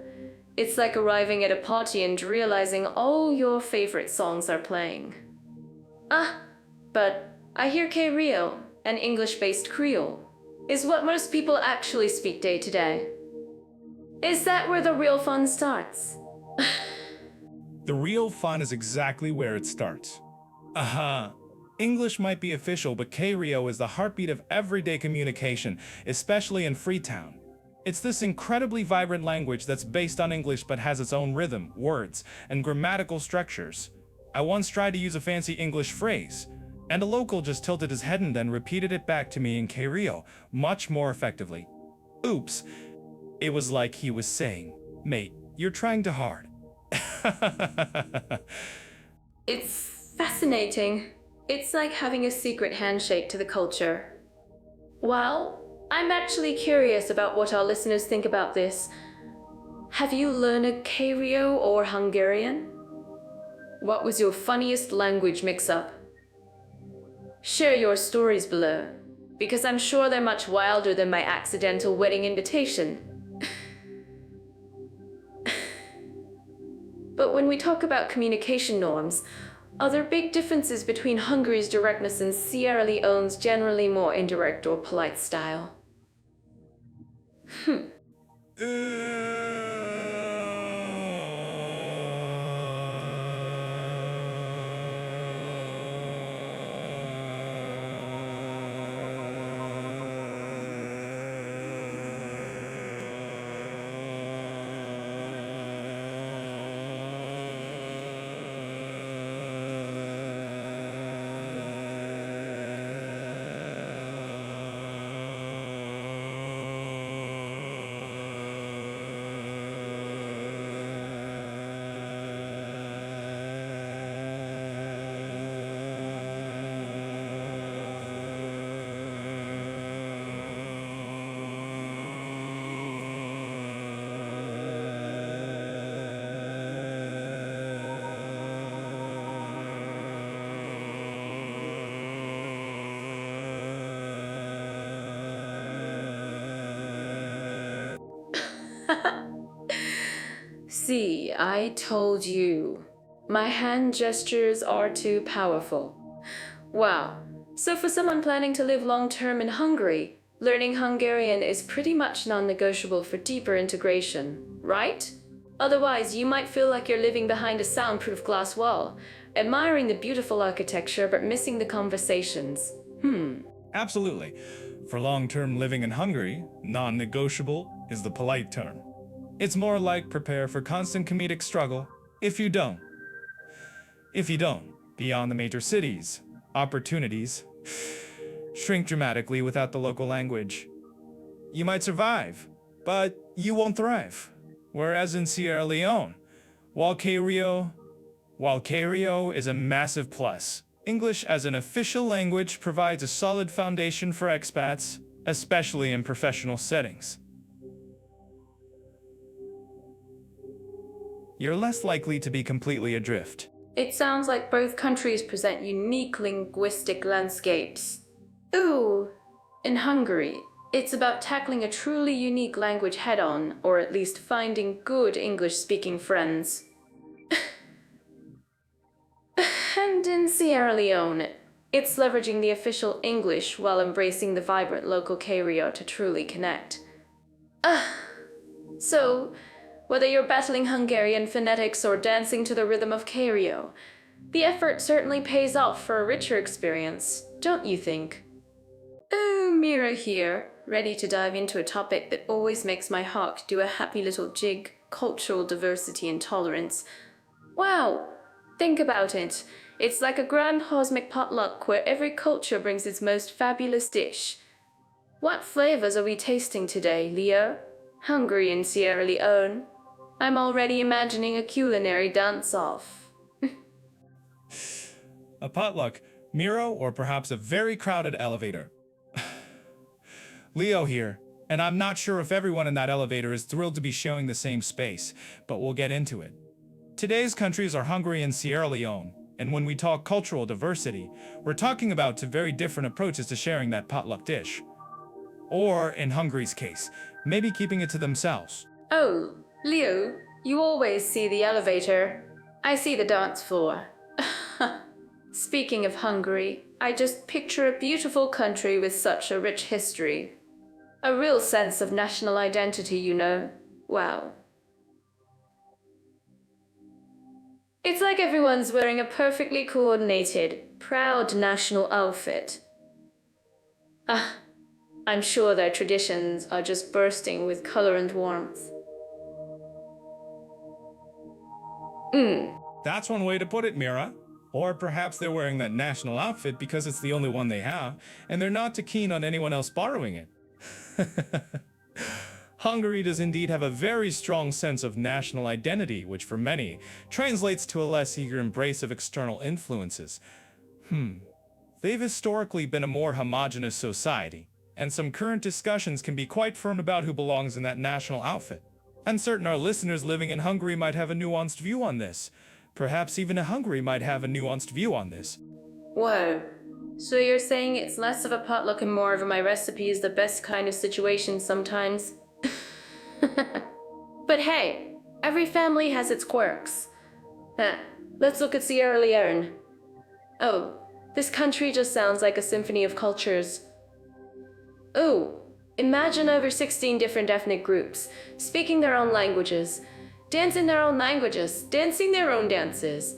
it's like arriving at a party and realizing all your favorite songs are playing. But I hear Rio, an English-based Creole, is what most people actually speak day to day. Is that where the real fun starts? The real fun is exactly where it starts. English might be official, but Rio is the heartbeat of everyday communication, especially in Freetown. It's this incredibly vibrant language that's based on English but has its own rhythm, words, and grammatical structures. I once tried to use a fancy English phrase, and a local just tilted his head and then repeated it back to me in Rio, much more effectively. Oops. It was like he was saying, "Mate, you're trying too hard." It's fascinating. It's like having a secret handshake to the culture. Well, I'm actually curious about what our listeners think about this. Have you learned a Rio or Hungarian? What was your funniest language mix-up? Share your stories below, because I'm sure they're much wilder than my accidental wedding invitation. But when we talk about communication norms, are there big differences between Hungary's directness and Sierra Leone's generally more indirect or polite style? See, I told you. My hand gestures are too powerful. Wow. So for someone planning to live long-term in Hungary, learning Hungarian is pretty much non-negotiable for deeper integration, right? Otherwise, you might feel like you're living behind a soundproof glass wall, admiring the beautiful architecture but missing the conversations. Absolutely. For long-term living in Hungary, non-negotiable is the polite term. It's more like prepare for constant comedic struggle if you don't. Beyond the major cities, opportunities shrink dramatically without the local language. You might survive, but you won't thrive. Whereas in Sierra Leone, while Cario is a massive plus, English as an official language provides a solid foundation for expats, especially in professional settings. You're less likely to be completely adrift. It sounds like both countries present unique linguistic landscapes. Ooh, in Hungary, it's about tackling a truly unique language head-on, or at least finding good English-speaking friends. And in Sierra Leone, it's leveraging the official English while embracing the vibrant local Cario to truly connect. So, whether you're battling Hungarian phonetics or dancing to the rhythm of Cario, the effort certainly pays off for a richer experience, don't you think? Oh, Mira here, ready to dive into a topic that always makes my heart do a happy little jig: cultural diversity and tolerance. Wow, think about it. It's like a grand cosmic potluck where every culture brings its most fabulous dish. What flavors are we tasting today, Leo? Hungary and Sierra Leone? I'm already imagining a culinary dance-off. A potluck, Miro, or perhaps a very crowded elevator. Leo here, and I'm not sure if everyone in that elevator is thrilled to be sharing the same space, but we'll get into it. Today's countries are Hungary and Sierra Leone, and when we talk cultural diversity, we're talking about two very different approaches to sharing that potluck dish. Or, in Hungary's case, maybe keeping it to themselves. Oh, Leo, you always see the elevator. I see the dance floor. Speaking of Hungary, I just picture a beautiful country with such a rich history. A real sense of national identity, you know. Wow. It's like everyone's wearing a perfectly coordinated, proud national outfit. I'm sure their traditions are just bursting with color and warmth. That's one way to put it, Mira. Or perhaps they're wearing that national outfit because it's the only one they have, and they're not too keen on anyone else borrowing it. Hungary does indeed have a very strong sense of national identity, which for many translates to a less eager embrace of external influences. They've historically been a more homogeneous society, and some current discussions can be quite firm about who belongs in that national outfit. I'm certain our listeners living in Hungary might have a nuanced view on this. Perhaps even Hungary might have a nuanced view on this. Whoa. So you're saying it's less of a potluck and more of a my recipe is the best kind of situation sometimes? But hey, every family has its quirks. Let's look at Sierra Leone. Oh, this country just sounds like a symphony of cultures. Oh, imagine over 16 different ethnic groups, speaking their own languages, dancing their own languages, dancing their own dances.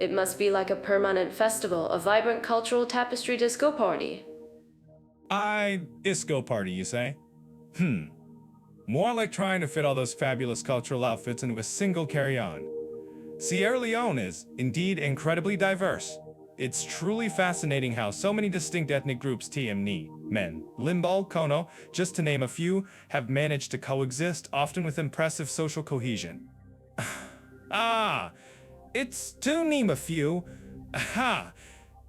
It must be like a permanent festival, a vibrant cultural tapestry disco party. Disco party, you say? More like trying to fit all those fabulous cultural outfits into a single carry-on. Sierra Leone is, indeed, incredibly diverse. It's truly fascinating how so many distinct ethnic groups TMNI, Men, Limbal, Kono, just to name a few, have managed to coexist, often with impressive social cohesion. It's to name a few.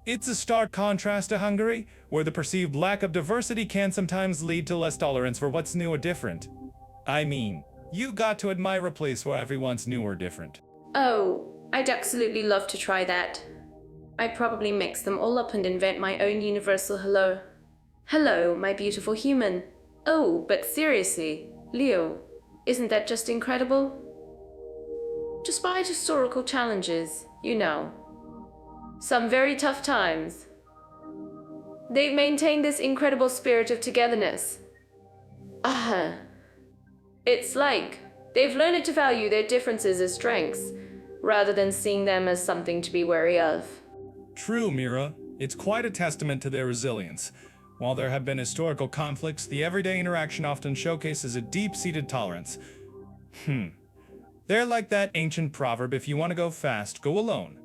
It's a stark contrast to Hungary, where the perceived lack of diversity can sometimes lead to less tolerance for what's new or different. I mean, you got to admire a place where everyone's new or different. Oh, I'd absolutely love to try that. I'd probably mix them all up and invent my own universal hello. Hello, my beautiful human. Oh, but seriously, Leo, isn't that just incredible? Despite historical challenges, you know, some very tough times, they've maintained this incredible spirit of togetherness. It's like they've learned to value their differences as strengths, rather than seeing them as something to be wary of. True, Mira. It's quite a testament to their resilience. While there have been historical conflicts, the everyday interaction often showcases a deep-seated tolerance. They're like that ancient proverb, if you want to go fast, go alone.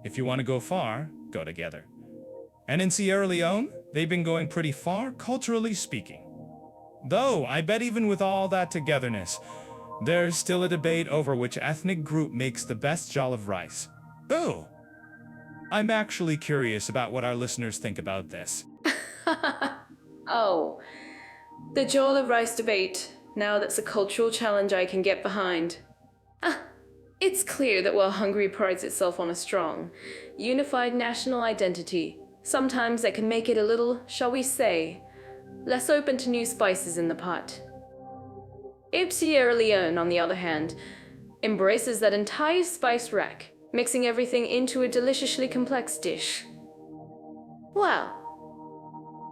If you want to go far, go together. And in Sierra Leone, they've been going pretty far, culturally speaking. Though, I bet even with all that togetherness, there's still a debate over which ethnic group makes the best jollof rice. Ooh! I'm actually curious about what our listeners think about this. Oh, the jollof of rice debate. Now that's a cultural challenge I can get behind. It's clear that while Hungary prides itself on a strong, unified national identity, sometimes that can make it a little, shall we say, less open to new spices in the pot. If Sierra Leone, on the other hand, embraces that entire spice rack, mixing everything into a deliciously complex dish. Well,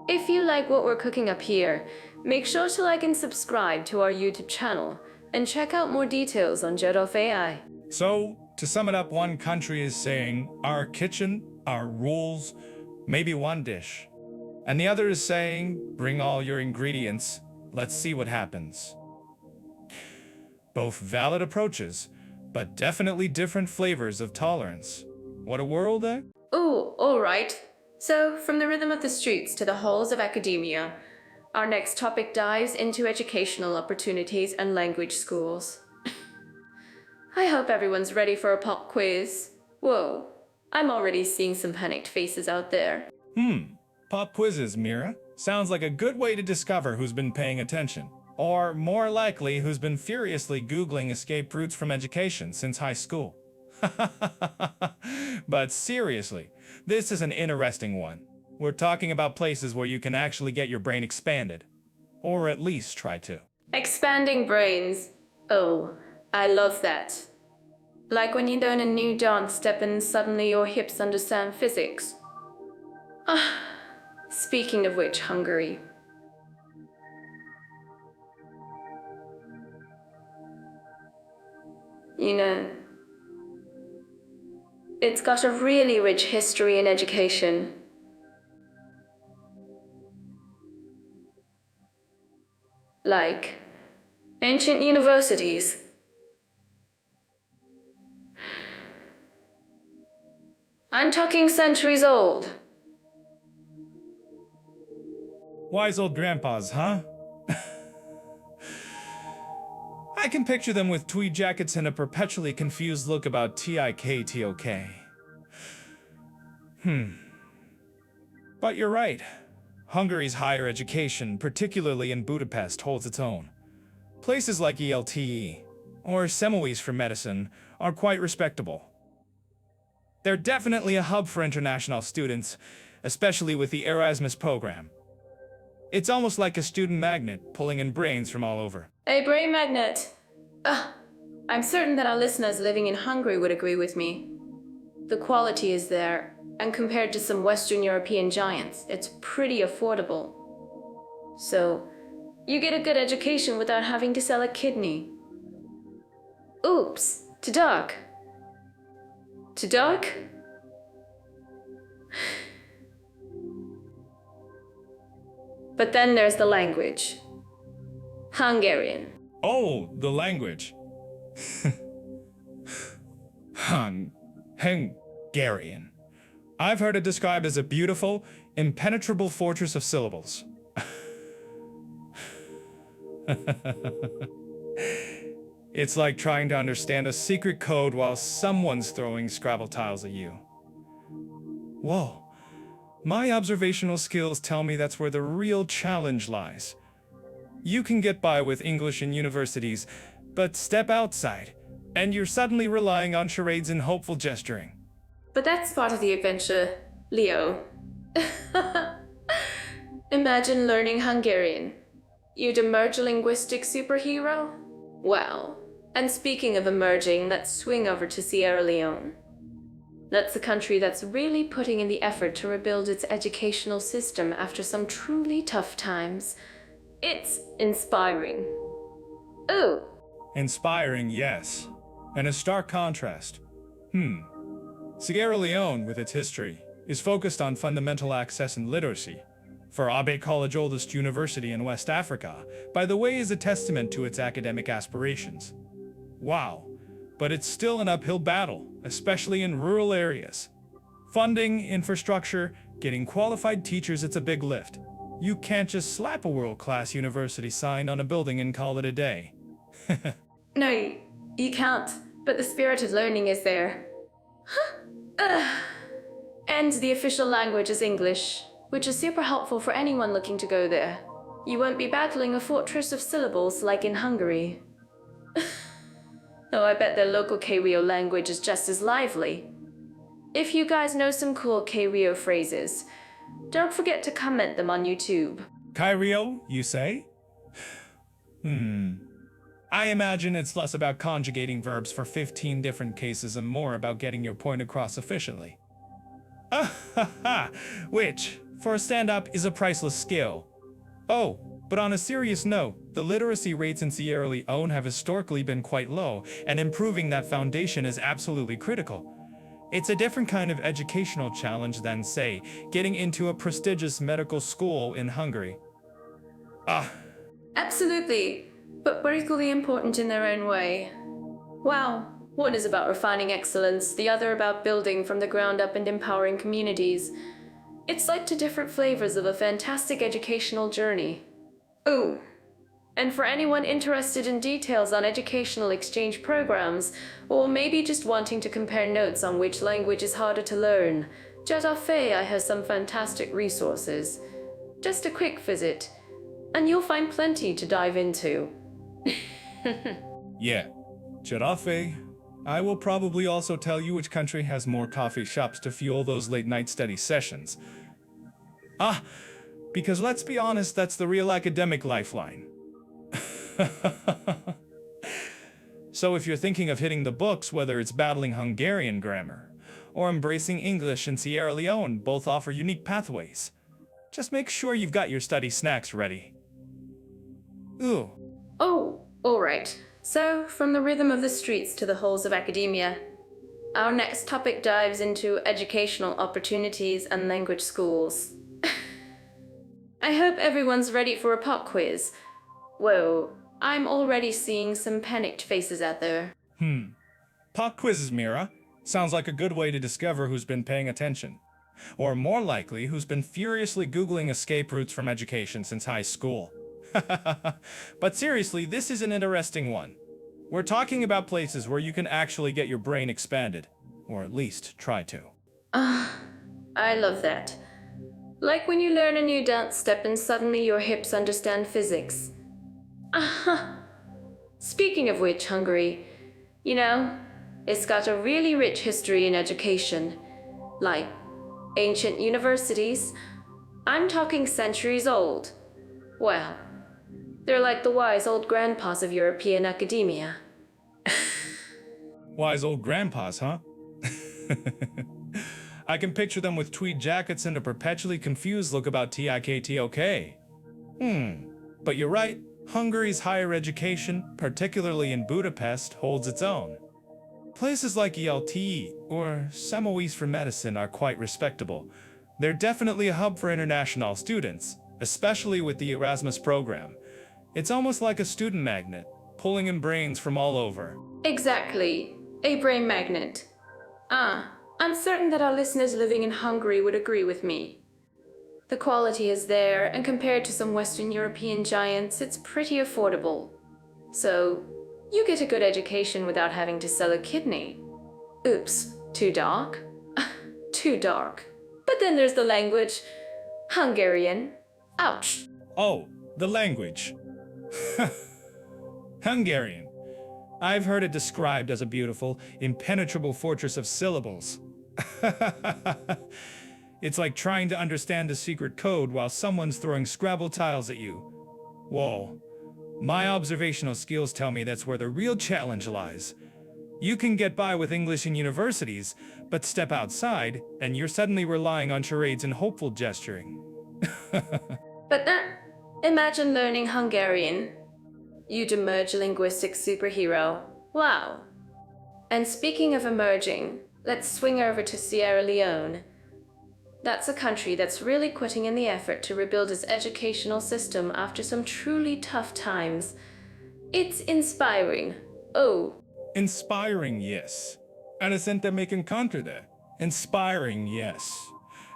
if you like what we're cooking up here, make sure to like and subscribe to our YouTube channel, and check out more details on Jedolf AI. So, to sum it up, one country is saying, our kitchen, our rules, maybe one dish. And the other is saying, bring all your ingredients, let's see what happens. Both valid approaches, but definitely different flavors of tolerance. What a world, eh? Ooh, alright. So, from the rhythm of the streets to the halls of academia, our next topic dives into educational opportunities and language schools. I hope everyone's ready for a pop quiz. Whoa, I'm already seeing some panicked faces out there. Pop quizzes, Mira. Sounds like a good way to discover who's been paying attention. Or, more likely, who's been furiously Googling escape routes from education since high school. But seriously, this is an interesting one. We're talking about places where you can actually get your brain expanded. Or at least try to. Expanding brains. Oh, I love that. Like when you learn a new dance step and suddenly your hips understand physics. Speaking of which, Hungary. You know, it's got a really rich history in education. Like ancient universities. I'm talking centuries old. Wise old grandpas, huh? I can picture them with tweed jackets and a perpetually confused look about TIK. But you're right. Hungary's higher education, particularly in Budapest, holds its own. Places like ELTE, or Semmelweis for medicine, are quite respectable. They're definitely a hub for international students, especially with the Erasmus program. It's almost like a student magnet, pulling in brains from all over. A brain magnet. I'm certain that our listeners living in Hungary would agree with me. The quality is there, and compared to some Western European giants, it's pretty affordable. So, you get a good education without having to sell a kidney. Oops, too dark. Too dark? But then there's the language. Hungarian. Oh, the language. Hungarian. I've heard it described as a beautiful, impenetrable fortress of syllables. It's like trying to understand a secret code while someone's throwing Scrabble tiles at you. Whoa. My observational skills tell me that's where the real challenge lies. You can get by with English in universities, but step outside, and you're suddenly relying on charades and hopeful gesturing. But that's part of the adventure, Leo. Imagine learning Hungarian. You'd emerge a linguistic superhero? Wow. And speaking of emerging, let's swing over to Sierra Leone. That's the country that's really putting in the effort to rebuild its educational system after some truly tough times. It's inspiring. Ooh. Inspiring, yes. And a stark contrast. Sierra Leone, with its history, is focused on fundamental access and literacy. For Abe College, oldest university in West Africa, by the way, is a testament to its academic aspirations. Wow, but it's still an uphill battle, especially in rural areas. Funding, infrastructure, Getting qualified teachers, it's a big lift. You can't just slap a world-class university sign on a building and call it a day. No, you can't, but the spirit of learning is there. And the official language is English, which is super helpful for anyone looking to go there. You won't be battling a fortress of syllables like in Hungary. Oh, I bet their local K-Rio language is just as lively. If you guys know some cool K-Rio phrases, don't forget to comment them on YouTube. Kyrio, you say? I imagine it's less about conjugating verbs for 15 different cases and more about getting your point across efficiently. Which, for a stand-up, is a priceless skill. Oh, but on a serious note, the literacy rates in Sierra Leone have historically been quite low, and improving that foundation is absolutely critical. It's a different kind of educational challenge than, say, getting into a prestigious medical school in Hungary. Absolutely, but we're equally important in their own way. Wow, one is about refining excellence, the other about building from the ground up and empowering communities. It's like two different flavors of a fantastic educational journey. Oh, and for anyone interested in details on educational exchange programs, or maybe just wanting to compare notes on which language is harder to learn, Jetafé has some fantastic resources. Just a quick visit, and you'll find plenty to dive into. Yeah, Jarafe. I will probably also tell you which country has more coffee shops to fuel those late-night study sessions. Because let's be honest, that's the real academic lifeline. So if you're thinking of hitting the books, whether it's battling Hungarian grammar or embracing English in Sierra Leone, both offer unique pathways. Just make sure you've got your study snacks ready. Ooh. Oh, alright. So, from the rhythm of the streets to the halls of academia, our next topic dives into educational opportunities and language schools. I hope everyone's ready for a pop quiz. Whoa, I'm already seeing some panicked faces out there. Pop quizzes, Mira. Sounds like a good way to discover who's been paying attention. Or more likely, who's been furiously Googling escape routes from education since high school. But seriously, this is an interesting one. We're talking about places where you can actually get your brain expanded. Or at least try to. I love that. Like when you learn a new dance step and suddenly your hips understand physics. Speaking of which, Hungary, you know, it's got a really rich history in education. Like ancient universities. I'm talking centuries old. Well, they're like the wise old grandpas of European academia. Wise old grandpas, huh? I can picture them with tweed jackets and a perpetually confused look about TIKTOK. But you're right. Hungary's higher education, particularly in Budapest, holds its own. Places like ELTE or Samois for medicine are quite respectable. They're definitely a hub for international students, especially with the Erasmus program. It's almost like a student magnet, pulling in brains from all over. Exactly. A brain magnet. I'm certain that our listeners living in Hungary would agree with me. The quality is there, and compared to some Western European giants, it's pretty affordable. So, you get a good education without having to sell a kidney. Oops, too dark? Too dark. But then there's the language. Hungarian. Ouch. Oh, the language. Hungarian. I've heard it described as a beautiful, impenetrable fortress of syllables. It's like trying to understand a secret code while someone's throwing Scrabble tiles at you. Whoa. My observational skills tell me that's where the real challenge lies. You can get by with English in universities, but step outside, and you're suddenly relying on charades and hopeful gesturing. But imagine learning Hungarian. You'd emerge a linguistic superhero. Wow. And speaking of emerging, let's swing over to Sierra Leone. That's a country that's really putting in the effort to rebuild its educational system after some truly tough times. It's inspiring. Oh. Inspiring, yes. Anisente me encantada. Inspiring, yes.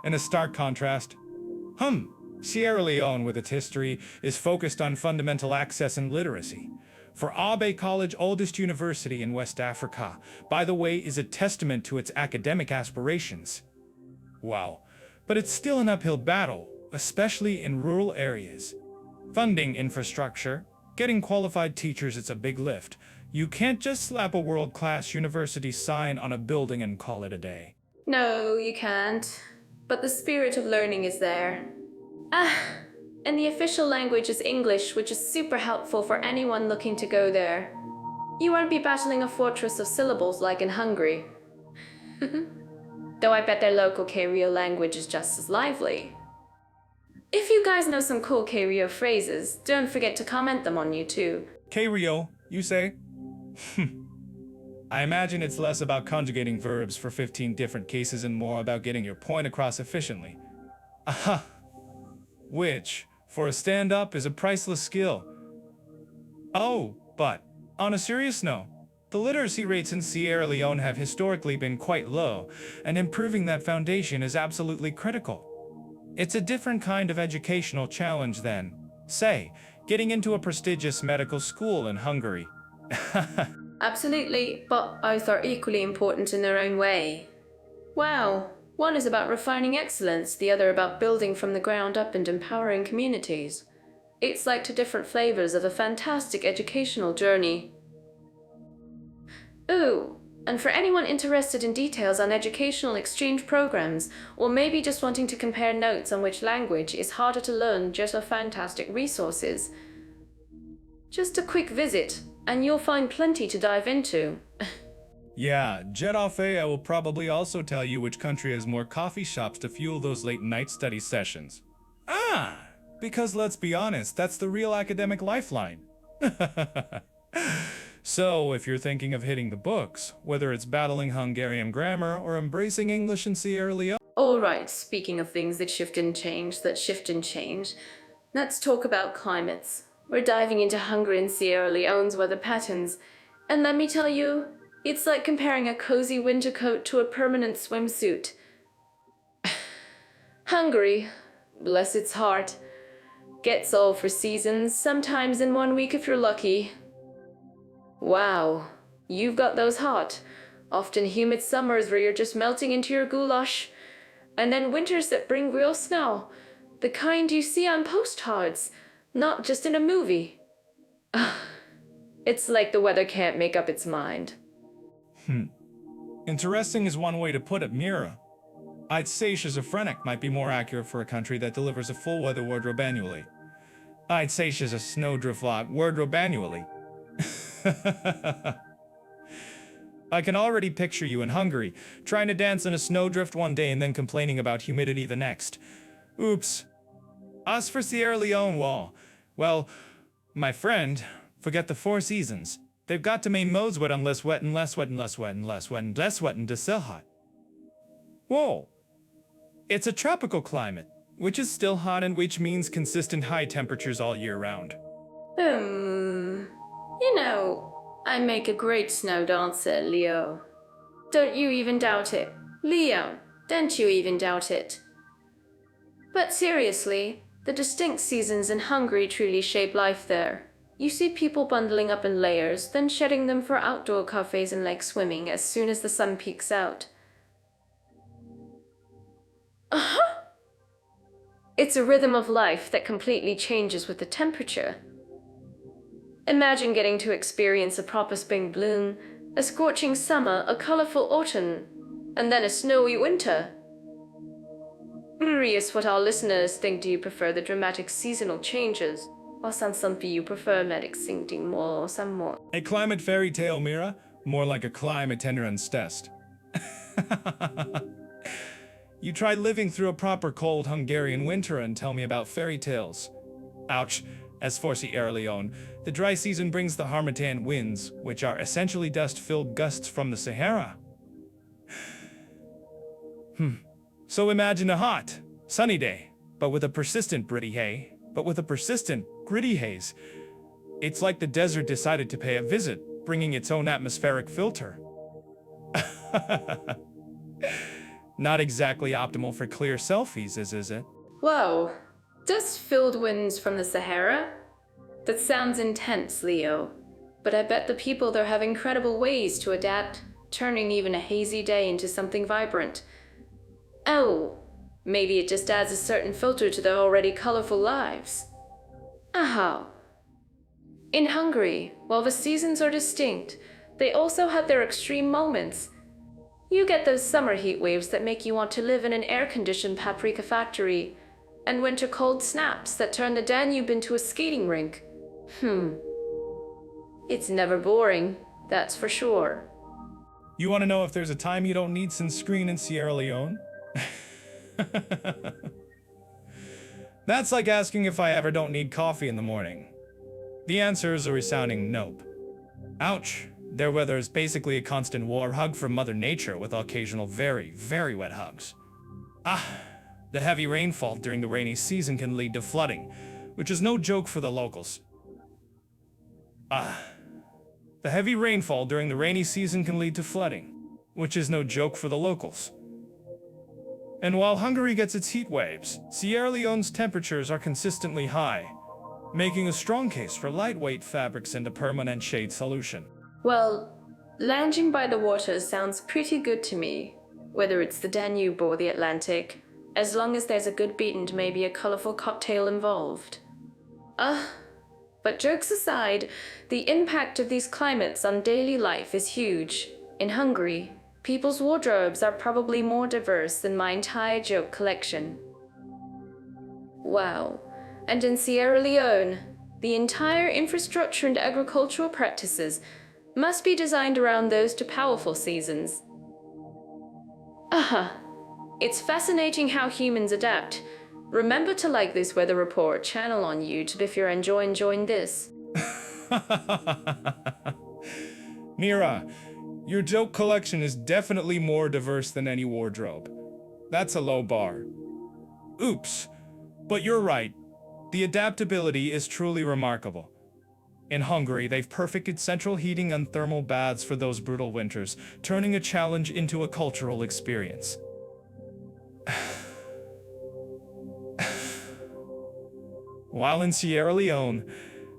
In a stark contrast, Sierra Leone, with its history, is focused on fundamental access and literacy. For Abe College, oldest university in West Africa, by the way, is a testament to its academic aspirations. Wow, but it's still an uphill battle, especially in rural areas. Funding infrastructure, getting qualified teachers, it's a big lift. You can't just slap a world-class university sign on a building and call it a day. No, you can't. But the spirit of learning is there. And the official language is English, which is super helpful for anyone looking to go there. You won't be battling a fortress of syllables like in Hungary. Though I bet their local Krio language is just as lively. If you guys know some cool Krio phrases, don't forget to comment them on YouTube. Krio, you say? I imagine it's less about conjugating verbs for 15 different cases and more about getting your point across efficiently. Aha! Which, for a stand-up, is a priceless skill. Oh, but, on a serious note, the literacy rates in Sierra Leone have historically been quite low, and improving that foundation is absolutely critical. It's a different kind of educational challenge than, say, getting into a prestigious medical school in Hungary. Absolutely, but both are equally important in their own way. Wow, one is about refining excellence, the other about building from the ground up and empowering communities. It's like two different flavors of a fantastic educational journey. Ooh, and for anyone interested in details on educational exchange programs, or maybe just wanting to compare notes on which language is harder to learn, just for fantastic resources. Just a quick visit, and you'll find plenty to dive into. Yeah, jet off I will probably also tell you which country has more coffee shops to fuel those late night study sessions. Because let's be honest, that's the real academic lifeline. So, if you're thinking of hitting the books, whether it's battling Hungarian grammar or embracing English in Sierra Leone. Alright, speaking of things that shift and change, let's talk about climates. We're diving into Hungary and Sierra Leone's weather patterns, and let me tell you, it's like comparing a cozy winter coat to a permanent swimsuit. Hungary, bless its heart, gets all 4 seasons, sometimes in 1 week if you're lucky. Wow, you've got those hot, often humid summers where you're just melting into your goulash, and then winters that bring real snow, the kind you see on postcards, not just in a movie. It's like the weather can't make up its mind. Interesting is one way to put it, Mira. I'd say schizophrenic might be more accurate for a country that delivers a full weather wardrobe annually. I'd say she's a snowdrift lot wardrobe annually. I can already picture you in Hungary, trying to dance in a snowdrift one day and then complaining about humidity the next. Oops. As for Sierra Leone, well, my friend, forget the 4 seasons. They've got to main modes wet and less wet and less wet and less wet and less wet and less wet and still hot. Whoa. It's a tropical climate, which is still hot and which means consistent high temperatures all year round. You know, I make a great snow dancer, Leo. Don't you even doubt it. Leo, don't you even doubt it. But seriously, the distinct seasons in Hungary truly shape life there. You see people bundling up in layers, then shedding them for outdoor cafes and lake swimming as soon as the sun peeks out. It's a rhythm of life that completely changes with the temperature. Imagine getting to experience a proper spring bloom, a scorching summer, a colorful autumn, and then a snowy winter. Curious what our listeners think. Do you prefer the dramatic seasonal changes? Or some you prefer meditating more or some more? A climate fairy tale, Mira? More like a climate endurance test. You tried living through a proper cold Hungarian winter and tell me about fairy tales. Ouch. As for Sierra Leone, the dry season brings the harmattan winds, which are essentially dust-filled gusts from the Sahara. So imagine a hot, sunny day, but with a persistent gritty haze. It's like the desert decided to pay a visit, bringing its own atmospheric filter. Not exactly optimal for clear selfies, is it? Whoa, dust-filled winds from the Sahara? That sounds intense, Leo. But I bet the people there have incredible ways to adapt, turning even a hazy day into something vibrant. Oh, maybe it just adds a certain filter to their already colorful lives. Aha. In Hungary, while the seasons are distinct, they also have their extreme moments. You get those summer heat waves that make you want to live in an air-conditioned paprika factory, and winter cold snaps that turn the Danube into a skating rink. It's never boring, that's for sure. You want to know if there's a time you don't need sunscreen in Sierra Leone? That's like asking if I ever don't need coffee in the morning. The answer is a resounding nope. Ouch. Their weather is basically a constant war hug from Mother Nature with occasional very, very wet hugs. The heavy rainfall during the rainy season can lead to flooding, which is no joke for the locals. The heavy rainfall during the rainy season can lead to flooding, which is no joke for the locals. And while Hungary gets its heat waves, Sierra Leone's temperatures are consistently high, making a strong case for lightweight fabrics and a permanent shade solution. Well, lounging by the water sounds pretty good to me, whether it's the Danube or the Atlantic, as long as there's a good beat and maybe a colorful cocktail involved. But jokes aside, the impact of these climates on daily life is huge. In Hungary, people's wardrobes are probably more diverse than my entire joke collection. Wow. And in Sierra Leone, the entire infrastructure and agricultural practices must be designed around those two powerful seasons. It's fascinating how humans adapt. Remember to like this weather report channel on YouTube if you're enjoying this. Mira, your joke collection is definitely more diverse than any wardrobe. That's a low bar. Oops. But you're right. The adaptability is truly remarkable. In Hungary, they've perfected central heating and thermal baths for those brutal winters, turning a challenge into a cultural experience. While in Sierra Leone,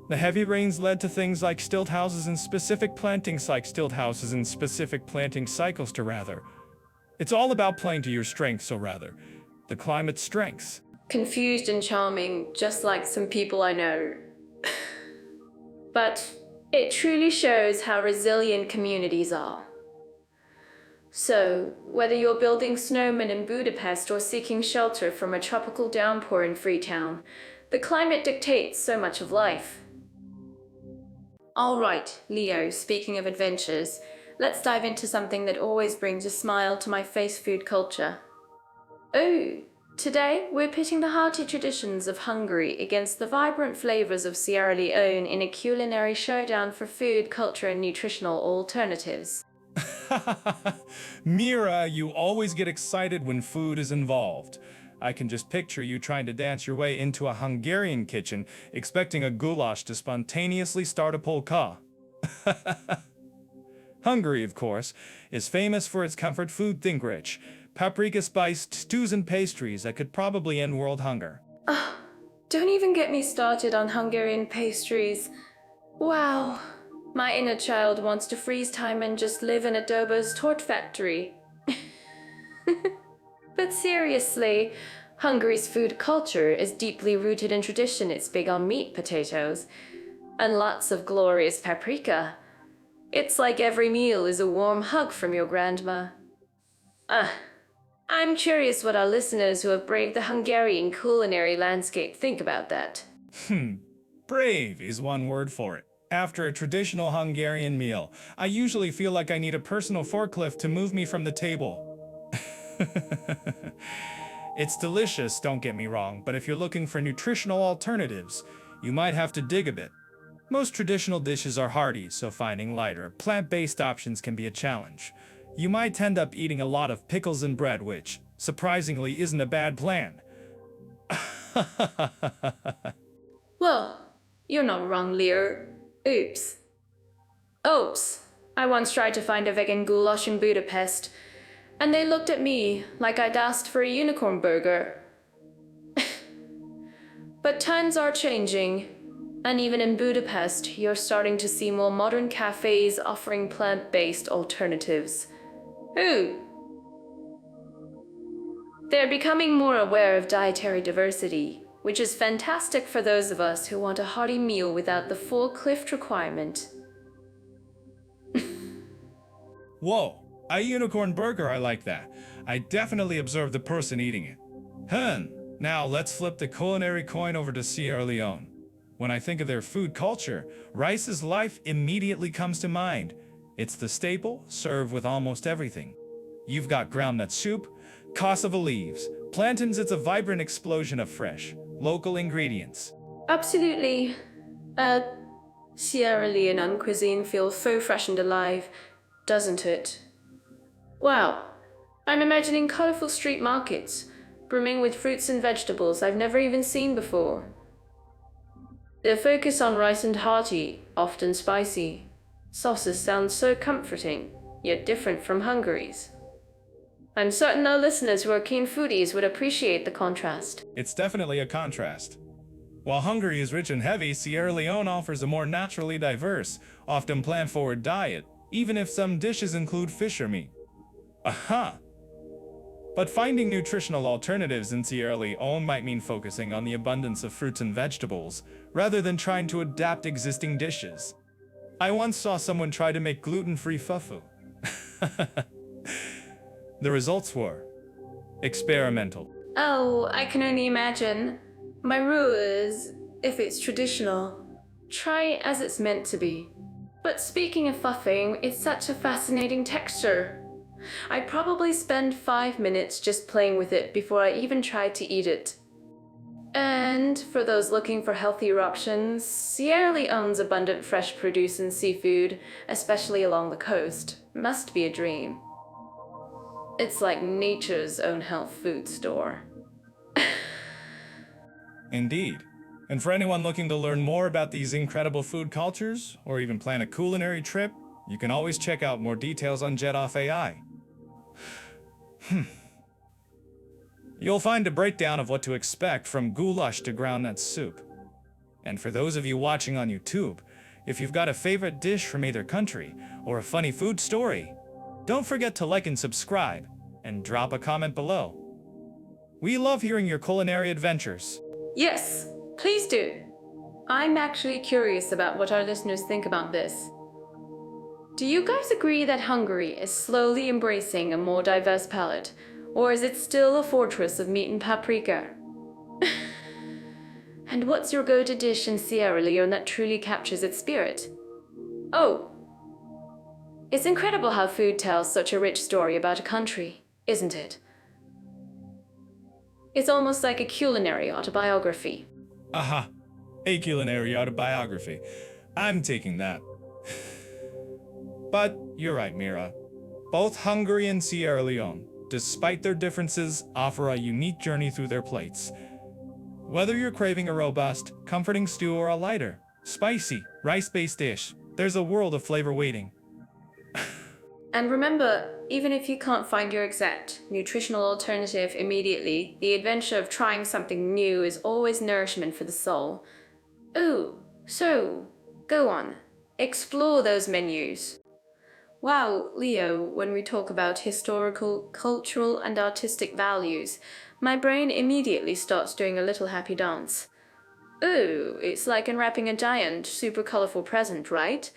the heavy rains led to things like stilt houses and specific planting cycles to rather. It's all about playing to your strengths, the climate's strengths. Confused and charming, just like some people I know. But it truly shows how resilient communities are. So, whether you're building snowmen in Budapest or seeking shelter from a tropical downpour in Freetown, the climate dictates so much of life. All right, Leo, speaking of adventures, let's dive into something that always brings a smile to my face: food culture. Oh, today we're pitting the hearty traditions of Hungary against the vibrant flavors of Sierra Leone in a culinary showdown for food, culture, and nutritional alternatives. Mira, you always get excited when food is involved. I can just picture you trying to dance your way into a Hungarian kitchen, expecting a goulash to spontaneously start a polka. Hungary, of course, is famous for its comfort food. Think rich, paprika-spiced stews and pastries that could probably end world hunger. Don't even get me started on Hungarian pastries. Wow. My inner child wants to freeze time and just live in a Dobo's torte factory. But seriously, Hungary's food culture is deeply rooted in tradition. It's big on meat, potatoes, and lots of glorious paprika. It's like every meal is a warm hug from your grandma. I'm curious what our listeners who have braved the Hungarian culinary landscape think about that. Brave is one word for it. After a traditional Hungarian meal, I usually feel like I need a personal forklift to move me from the table. It's delicious, don't get me wrong, but if you're looking for nutritional alternatives, you might have to dig a bit. Most traditional dishes are hearty, so finding lighter, plant-based options can be a challenge. You might end up eating a lot of pickles and bread, which, surprisingly, isn't a bad plan. Well, you're not wrong, Leo. Oops. I once tried to find a vegan goulash in Budapest, And they looked at me like I'd asked for a unicorn burger. But times are changing, and even in Budapest, you're starting to see more modern cafes offering plant-based alternatives. Ooh! They're becoming more aware of dietary diversity, which is fantastic for those of us who want a hearty meal without the full Clift requirement. Whoa, a unicorn burger, I like that. I definitely observed the person eating it. Now let's flip the culinary coin over to Sierra Leone. When I think of their food culture, rice's life immediately comes to mind. It's the staple, served with almost everything. You've got groundnut soup, cassava leaves, plantains. It's a vibrant explosion of fresh, local ingredients. Absolutely. Sierra Leone cuisine feels so fresh and alive, doesn't it? Wow. I'm imagining colorful street markets, brimming with fruits and vegetables I've never even seen before. The focus on rice and hearty, often spicy. Sauces sound so comforting, yet different from Hungary's. I'm certain our listeners who are keen foodies would appreciate the contrast. It's definitely a contrast. While Hungary is rich and heavy, Sierra Leone offers a more naturally diverse, often plant-forward diet, even if some dishes include fish or meat. Aha! But finding nutritional alternatives in Sierra Leone might mean focusing on the abundance of fruits and vegetables, rather than trying to adapt existing dishes. I once saw someone try to make gluten-free fufu. The results were experimental. Oh, I can only imagine. My rule is, if it's traditional, try it as it's meant to be. But speaking of fuffing, it's such a fascinating texture. I'd probably spend 5 minutes just playing with it before I even tried to eat it. And for those looking for healthier options, Sierra Leone's abundant fresh produce and seafood, especially along the coast, must be a dream. It's like nature's own health food store. Indeed. And for anyone looking to learn more about these incredible food cultures, or even plan a culinary trip, you can always check out more details on Jet Off AI. You'll find a breakdown of what to expect from goulash to groundnut soup. And for those of you watching on YouTube, if you've got a favorite dish from either country or a funny food story, don't forget to like and subscribe, and drop a comment below. We love hearing your culinary adventures. Yes, please do. I'm actually curious about what our listeners think about this. Do you guys agree that Hungary is slowly embracing a more diverse palate, or is it still a fortress of meat and paprika? And what's your go-to dish in Sierra Leone that truly captures its spirit? Oh, it's incredible how food tells such a rich story about a country, isn't it? It's almost like a culinary autobiography. Aha, a culinary autobiography. I'm taking that. But you're right, Mira. Both Hungary and Sierra Leone, despite their differences, offer a unique journey through their plates. Whether you're craving a robust, comforting stew or a lighter, spicy, rice-based dish, there's a world of flavor waiting. And remember, even if you can't find your exact nutritional alternative immediately, the adventure of trying something new is always nourishment for the soul. Ooh, so, go on, explore those menus. Wow, Leo, when we talk about historical, cultural, and artistic values, my brain immediately starts doing a little happy dance. Ooh, it's like unwrapping a giant, super colorful present, right?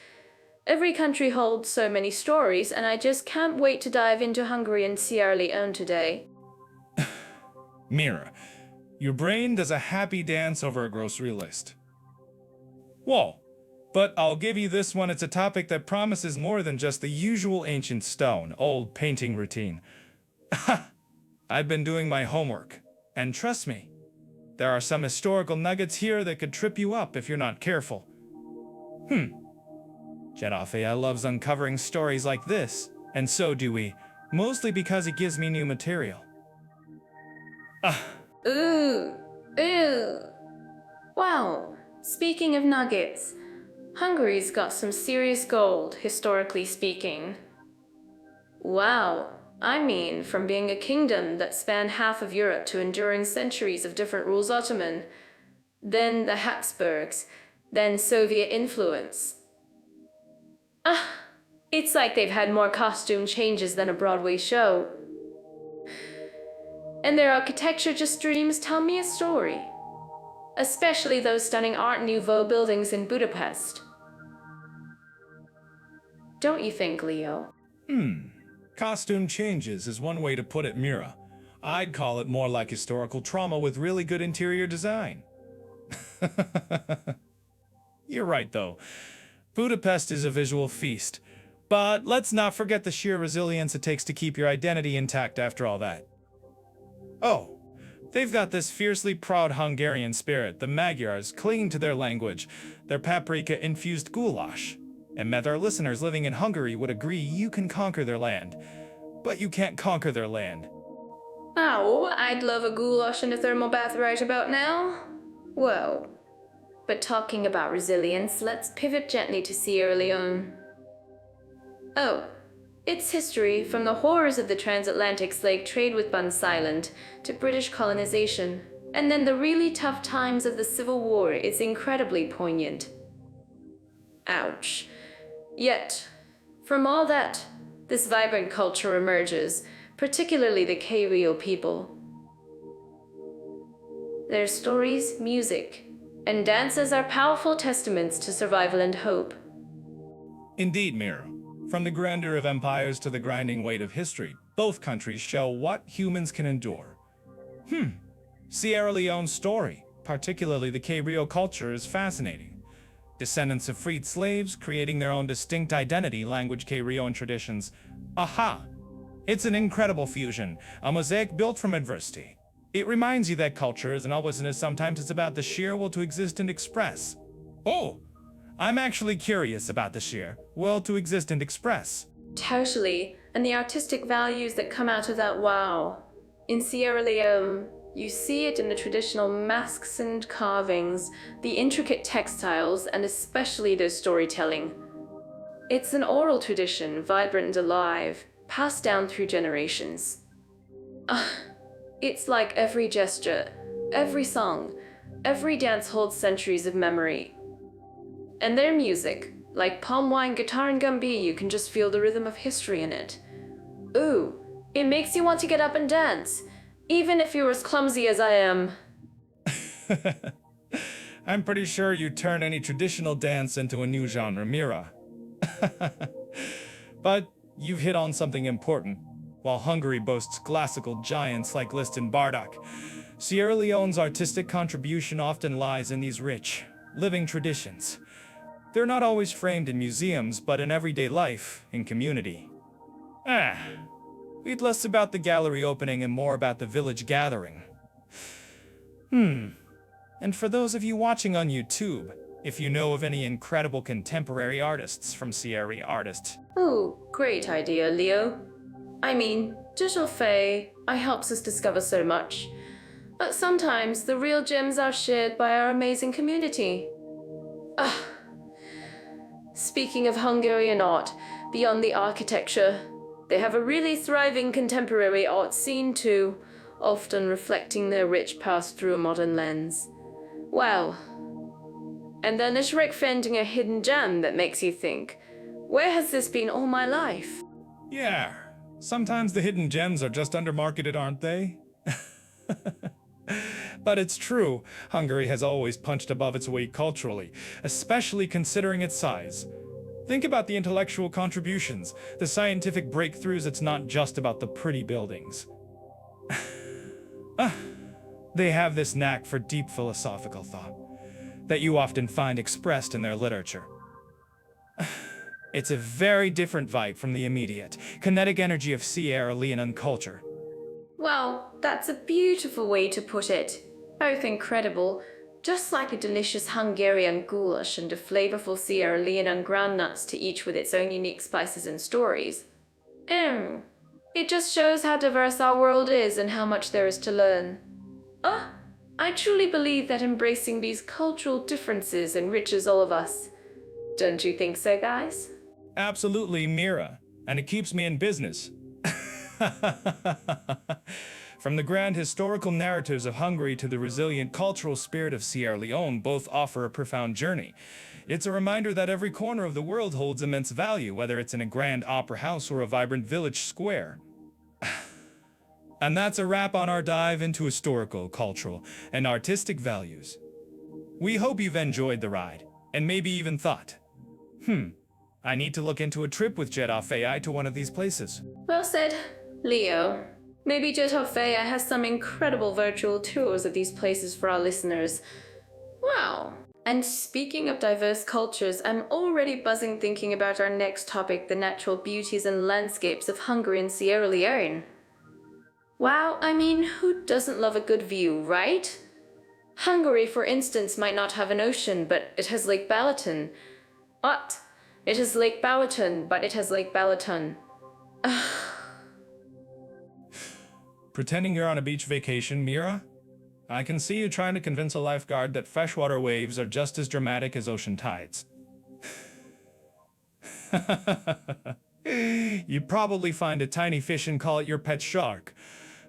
Every country holds so many stories, and I just can't wait to dive into Hungary and Sierra Leone today. Mira, your brain does a happy dance over a grocery list. Whoa, but I'll give you this one. It's a topic that promises more than just the usual ancient stone, old painting routine. I've been doing my homework, and trust me, there are some historical nuggets here that could trip you up if you're not careful. Jedafei loves uncovering stories like this, and so do we, mostly because it gives me new material. Ooh. Wow, speaking of nuggets, Hungary's got some serious gold, historically speaking. Wow, I mean, from being a kingdom that spanned half of Europe to enduring centuries of different rules Ottoman, then the Habsburgs, then Soviet influence. It's like they've had more costume changes than a Broadway show. And their architecture just dreams tell me a story. Especially those stunning Art Nouveau buildings in Budapest. Don't you think, Leo? Costume changes is one way to put it, Mira. I'd call it more like historical trauma with really good interior design. You're right, though. Budapest is a visual feast. But let's not forget the sheer resilience it takes to keep your identity intact after all that. Oh, they've got this fiercely proud Hungarian spirit, the Magyars, clinging to their language, their paprika-infused goulash. And met our listeners living in Hungary would agree you can conquer their land. But you can't conquer their land. Oh, I'd love a goulash and a thermal bath right about now. Whoa. But talking about resilience, let's pivot gently to Sierra Leone. Oh, its history, from the horrors of the transatlantic slave trade with Buns Island to British colonization, and then the really tough times of the Civil War, is incredibly poignant. Ouch. Yet, from all that, this vibrant culture emerges, particularly the Creole people. Their stories, music, and dances are powerful testaments to survival and hope. Indeed, Mira. From the grandeur of empires to the grinding weight of history, both countries show what humans can endure. Sierra Leone's story, particularly the Creole culture, is fascinating. Descendants of freed slaves creating their own distinct identity, language, Creole, and traditions. Aha! It's an incredible fusion, a mosaic built from adversity. It reminds you that culture isn't always, and sometimes it's about the sheer will to exist and express. Oh! I'm actually curious about the sheer will to exist and express. Totally, and the artistic values that come out of that, wow. In Sierra Leone, you see it in the traditional masks and carvings, the intricate textiles, and especially their storytelling. It's an oral tradition, vibrant and alive, passed down through generations. It's like every gesture, every song, every dance holds centuries of memory. And their music, like palm wine, guitar, and gumby, you can just feel the rhythm of history in it. Ooh, it makes you want to get up and dance, even if you're as clumsy as I am. I'm pretty sure you turn any traditional dance into a new genre, Mira. But you've hit on something important. While Hungary boasts classical giants like Liszt and Bartók, Sierra Leone's artistic contribution often lies in these rich, living traditions. They're not always framed in museums, but in everyday life, in community. Read less about the gallery opening and more about the village gathering. And for those of you watching on YouTube, if you know of any incredible contemporary artists from Sierra artists. Ooh, great idea, Leo. I mean, digital Faye helps us discover so much. But sometimes the real gems are shared by our amazing community. Speaking of Hungarian art, beyond the architecture, they have a really thriving contemporary art scene too, often reflecting their rich past through a modern lens. Wow. And then there's Rick finding a hidden gem that makes you think, where has this been all my life? Yeah, sometimes the hidden gems are just undermarketed, aren't they? But it's true, Hungary has always punched above its weight culturally, especially considering its size. Think about the intellectual contributions, the scientific breakthroughs. It's not just about the pretty buildings. They have this knack for deep philosophical thought that you often find expressed in their literature. It's a very different vibe from the immediate, kinetic energy of Sierra Leone culture. Well, that's a beautiful way to put it. Both incredible, just like a delicious Hungarian goulash and a flavorful Sierra Leone ground nuts, to each with its own unique spices and stories. It just shows how diverse our world is and how much there is to learn. I truly believe that embracing these cultural differences enriches all of us. Don't you think so, guys? Absolutely, Mira. And it keeps me in business. From the grand historical narratives of Hungary to the resilient cultural spirit of Sierra Leone, both offer a profound journey. It's a reminder that every corner of the world holds immense value, whether it's in a grand opera house or a vibrant village square. And that's a wrap on our dive into historical, cultural, and artistic values. We hope you've enjoyed the ride, and maybe even thought, I need to look into a trip with Jet Off AI to one of these places. Well said, Leo. Maybe Jetofeya has some incredible virtual tours of these places for our listeners. Wow. And speaking of diverse cultures, I'm already buzzing thinking about our next topic, the natural beauties and landscapes of Hungary and Sierra Leone. Wow, I mean, who doesn't love a good view, right? Hungary, for instance, might not have an ocean, but it has Lake Balaton. What? It has Lake Balaton, but it has Lake Balaton. Pretending you're on a beach vacation, Mira? I can see you trying to convince a lifeguard that freshwater waves are just as dramatic as ocean tides. You probably find a tiny fish and call it your pet shark.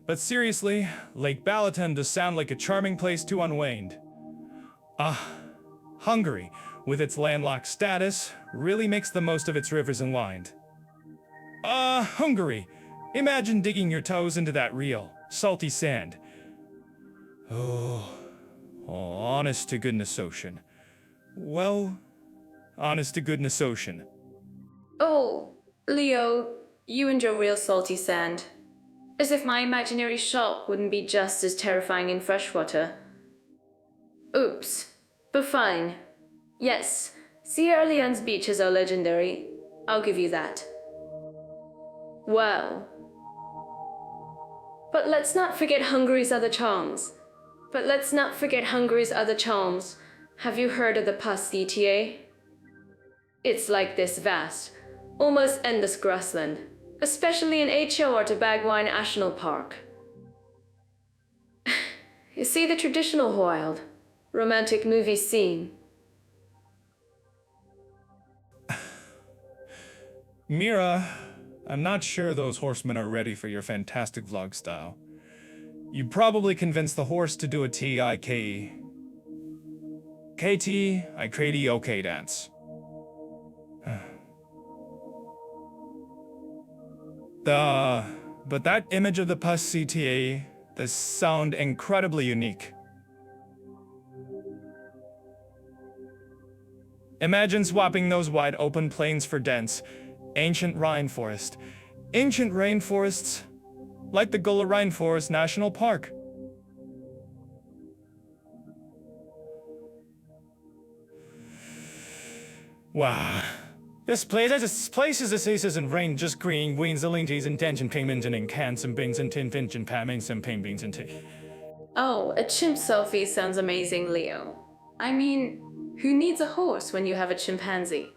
But seriously, Lake Balaton does sound like a charming place to unwind. Hungary, with its landlocked status, really makes the most of its rivers and wind. Hungary. Imagine digging your toes into that real, salty sand. Oh, honest to goodness ocean. Well, honest to goodness ocean. Oh, Leo, you and your real salty sand. As if my imaginary shark wouldn't be just as terrifying in freshwater. Oops, but fine. Yes, Sierra Leone's beaches are legendary. I'll give you that. Well. But let's not forget Hungary's other charms. Have you heard of the PACTA? It's like this vast, almost endless grassland, especially in HO or Tabagwine National Park. You see the traditional wild, romantic movie scene. Mira, I'm not sure those horsemen are ready for your fantastic vlog style. You probably convinced the horse to do a KT-I-Crady-OK dance. But that image of the PACTA does sound incredibly unique. Imagine swapping those wide open plains for dense, ancient rainforests, like the Gullah Rainforest National Park. Wow. This place is a seasons and rain just green wings the linties and tension payments and in cans and beans and tin finch and pamming some pain beans and tea. Oh, a chimp selfie sounds amazing, Leo. I mean, who needs a horse when you have a chimpanzee?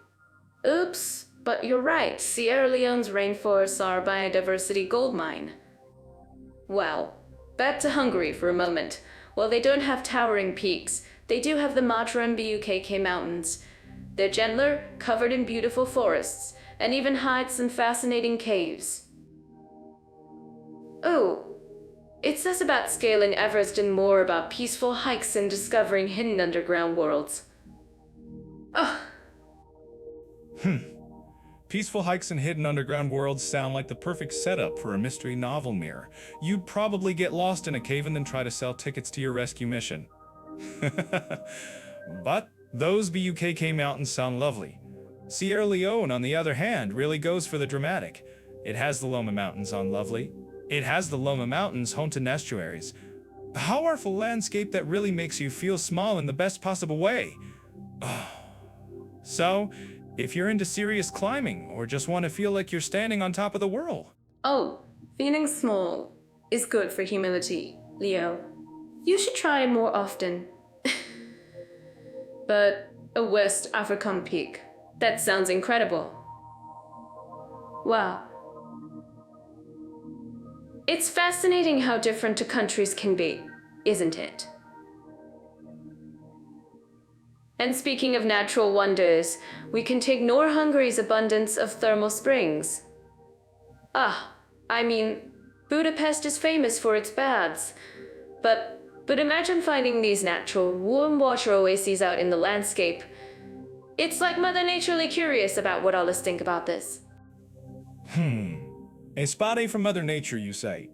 Oops, but you're right, Sierra Leone's rainforests are a biodiversity goldmine. Well, back to Hungary for a moment. While they don't have towering peaks, they do have the Matra and Bukk mountains. They're gentler, covered in beautiful forests, and even hide some fascinating caves. Oh, it says about scaling Everest and more about peaceful hikes and discovering hidden underground worlds. Peaceful hikes and hidden underground worlds sound like the perfect setup for a mystery novel, Mirror. You'd probably get lost in a cave and then try to sell tickets to your rescue mission. But those Bukk mountains sound lovely. Sierra Leone, on the other hand, really goes for the dramatic. It has the Loma Mountains home to estuaries. A powerful landscape that really makes you feel small in the best possible way. So, if you're into serious climbing or just want to feel like you're standing on top of the world. Oh, feeling small is good for humility, Leo. You should try more often. But a West African peak. That sounds incredible. Wow. It's fascinating how different two countries can be, isn't it? And speaking of natural wonders, we can't ignore Hungary's abundance of thermal springs. I mean, Budapest is famous for its baths, but imagine finding these natural, warm water oases out in the landscape. It's like Mother Naturally curious about what all us think about this. A spa day from Mother Nature, you say?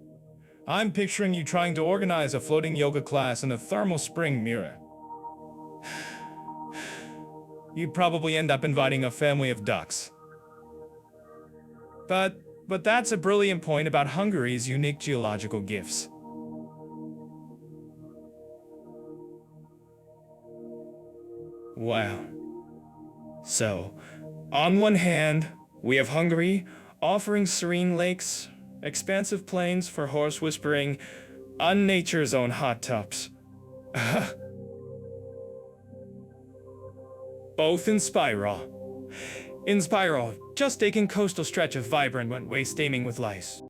I'm picturing you trying to organize a floating yoga class in a thermal spring mirror. You'd probably end up inviting a family of ducks. But that's a brilliant point about Hungary's unique geological gifts. Wow. So, on one hand, we have Hungary offering serene lakes, expansive plains for horse whispering, on nature's own hot tubs. Both in spiral. In spiral, just taking coastal stretch of vibrant wet waste steaming with lice.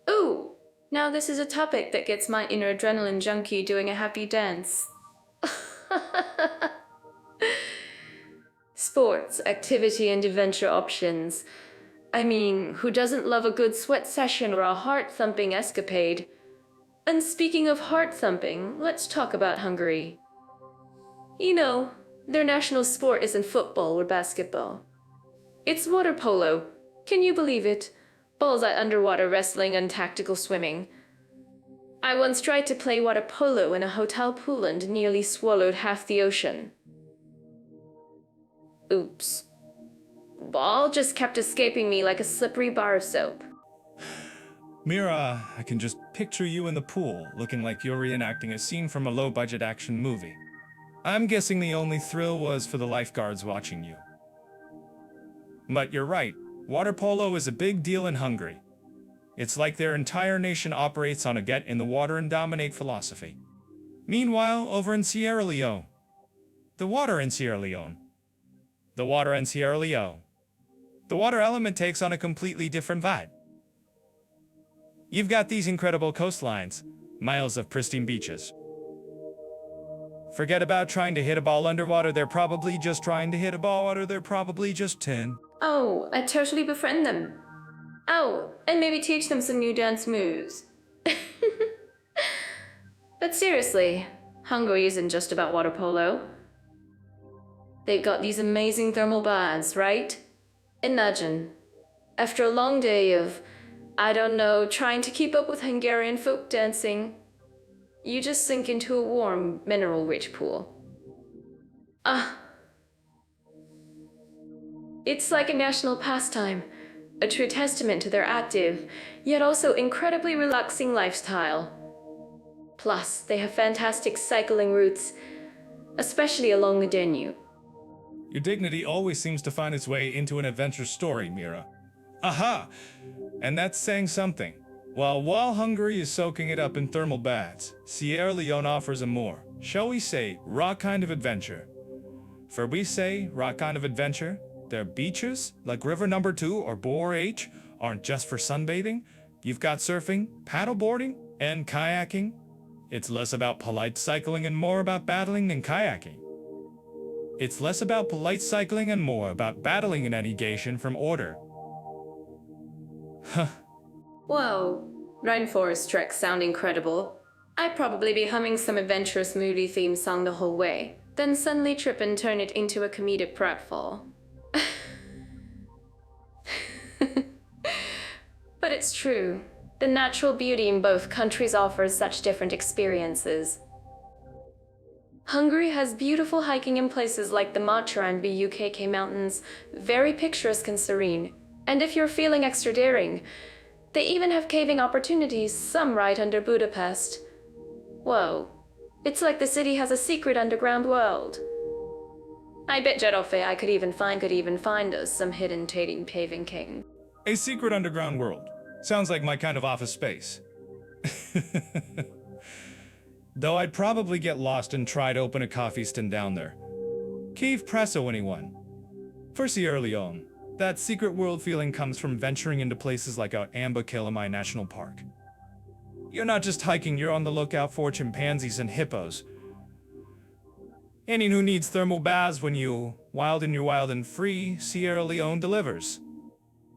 Ooh, now this is a topic that gets my inner adrenaline junkie doing a happy dance. Sports, activity, and adventure options. I mean, who doesn't love a good sweat session or a heart-thumping escapade? And speaking of heart-thumping, let's talk about Hungary. You know, their national sport isn't football or basketball. It's water polo. Can you believe it? Bullseye underwater wrestling and tactical swimming. I once tried to play water polo in a hotel pool and nearly swallowed half the ocean. Oops. Ball just kept escaping me like a slippery bar of soap. Mira, I can just picture you in the pool, looking like you're reenacting a scene from a low-budget action movie. I'm guessing the only thrill was for the lifeguards watching you. But you're right, water polo is a big deal in Hungary. It's like their entire nation operates on a get in the water and dominate philosophy. Meanwhile, over in Sierra Leone, the water in Sierra Leone, the water in Sierra Leone, the water element takes on a completely different vibe. You've got these incredible coastlines, miles of pristine beaches. Forget about trying to hit a ball underwater, they're probably just trying to hit a ball under, they're probably just 10. Oh, I'd totally befriend them. Oh, and maybe teach them some new dance moves. But seriously, Hungary isn't just about water polo. They've got these amazing thermal baths, right? Imagine, after a long day of, I don't know, trying to keep up with Hungarian folk dancing, you just sink into a warm, mineral-rich pool. It's like a national pastime, a true testament to their active, yet also incredibly relaxing lifestyle. Plus, they have fantastic cycling routes, especially along the Danube. Your dignity always seems to find its way into an adventure story, Mira. Aha! And that's saying something. While Hungary is soaking it up in thermal baths, Sierra Leone offers a more, shall we say, raw kind of adventure. For we say, raw kind of adventure, their beaches, like River Number 2 or Bore H, aren't just for sunbathing. You've got surfing, paddleboarding, and kayaking. It's less about polite cycling and more about battling than kayaking. It's less about polite cycling and more about battling an negation from order. Whoa, rainforest treks sound incredible. I'd probably be humming some adventurous moody theme song the whole way, then suddenly trip and turn it into a comedic pratfall. But it's true. The natural beauty in both countries offers such different experiences. Hungary has beautiful hiking in places like the Matra and BUKK mountains, very picturesque and serene. And if you're feeling extra daring, they even have caving opportunities, some right under Budapest. Whoa, it's like the city has a secret underground world. I bet Jedofe could even find us some hidden paving king. A secret underground world. Sounds like my kind of office space. Though I'd probably get lost and try to open a coffee stand down there. Cave presso anyone. For Sierra Leone, that secret world feeling comes from venturing into places like out Amba-Kilimai National Park. You're not just hiking, you're on the lookout for chimpanzees and hippos. Anyone who needs thermal baths when you wild and free, Sierra Leone delivers.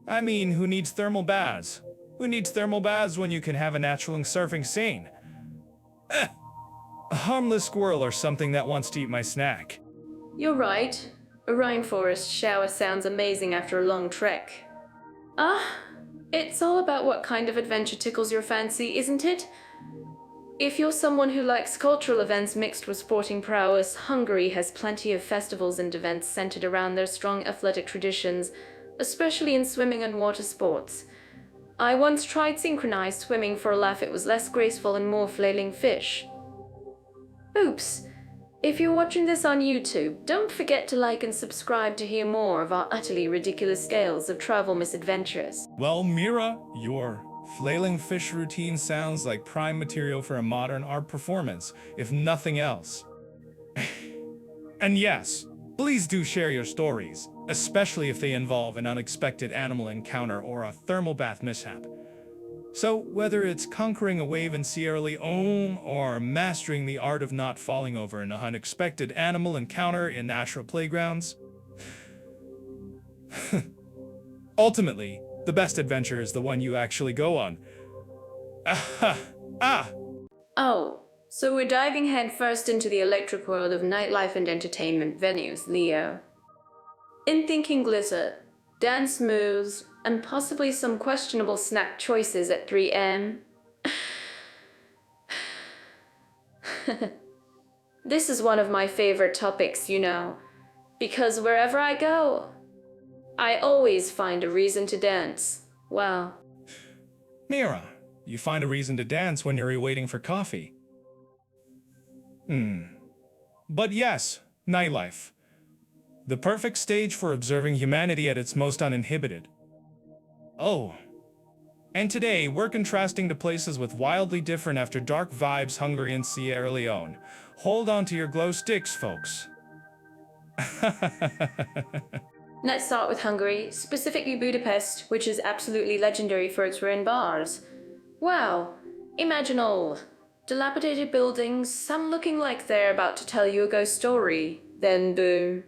I mean, who needs thermal baths? Who needs thermal baths when you can have a natural surfing scene? A harmless squirrel or something that wants to eat my snack. You're right. A rainforest shower sounds amazing after a long trek. It's all about what kind of adventure tickles your fancy, isn't it? If you're someone who likes cultural events mixed with sporting prowess, Hungary has plenty of festivals and events centered around their strong athletic traditions, especially in swimming and water sports. I once tried synchronized swimming for a laugh. It was less graceful and more flailing fish. Oops. If you're watching this on YouTube, don't forget to like and subscribe to hear more of our utterly ridiculous scales of travel misadventures. Well, Mira, your flailing fish routine sounds like prime material for a modern art performance, if nothing else. And yes, please do share your stories, especially if they involve an unexpected animal encounter or a thermal bath mishap. So, whether it's conquering a wave in Sierra Leone or mastering the art of not falling over in an unexpected animal encounter in natural playgrounds, ultimately, the best adventure is the one you actually go on. Oh, so we're diving headfirst into the electric world of nightlife and entertainment venues, Leo. In thinking glitter, dance moves, and possibly some questionable snack choices at 3 a.m. This is one of my favorite topics, because wherever I go, I always find a reason to dance. Wow. Mira, you find a reason to dance when you're waiting for coffee. But yes, nightlife. The perfect stage for observing humanity at its most uninhibited. Oh, and today we're contrasting to places with wildly different after dark vibes, Hungary and Sierra Leone. Hold on to your glow sticks, folks. Let's start with Hungary, specifically Budapest, which is absolutely legendary for its ruined bars. Wow, imagine old, dilapidated buildings, some looking like they're about to tell you a ghost story, then boom.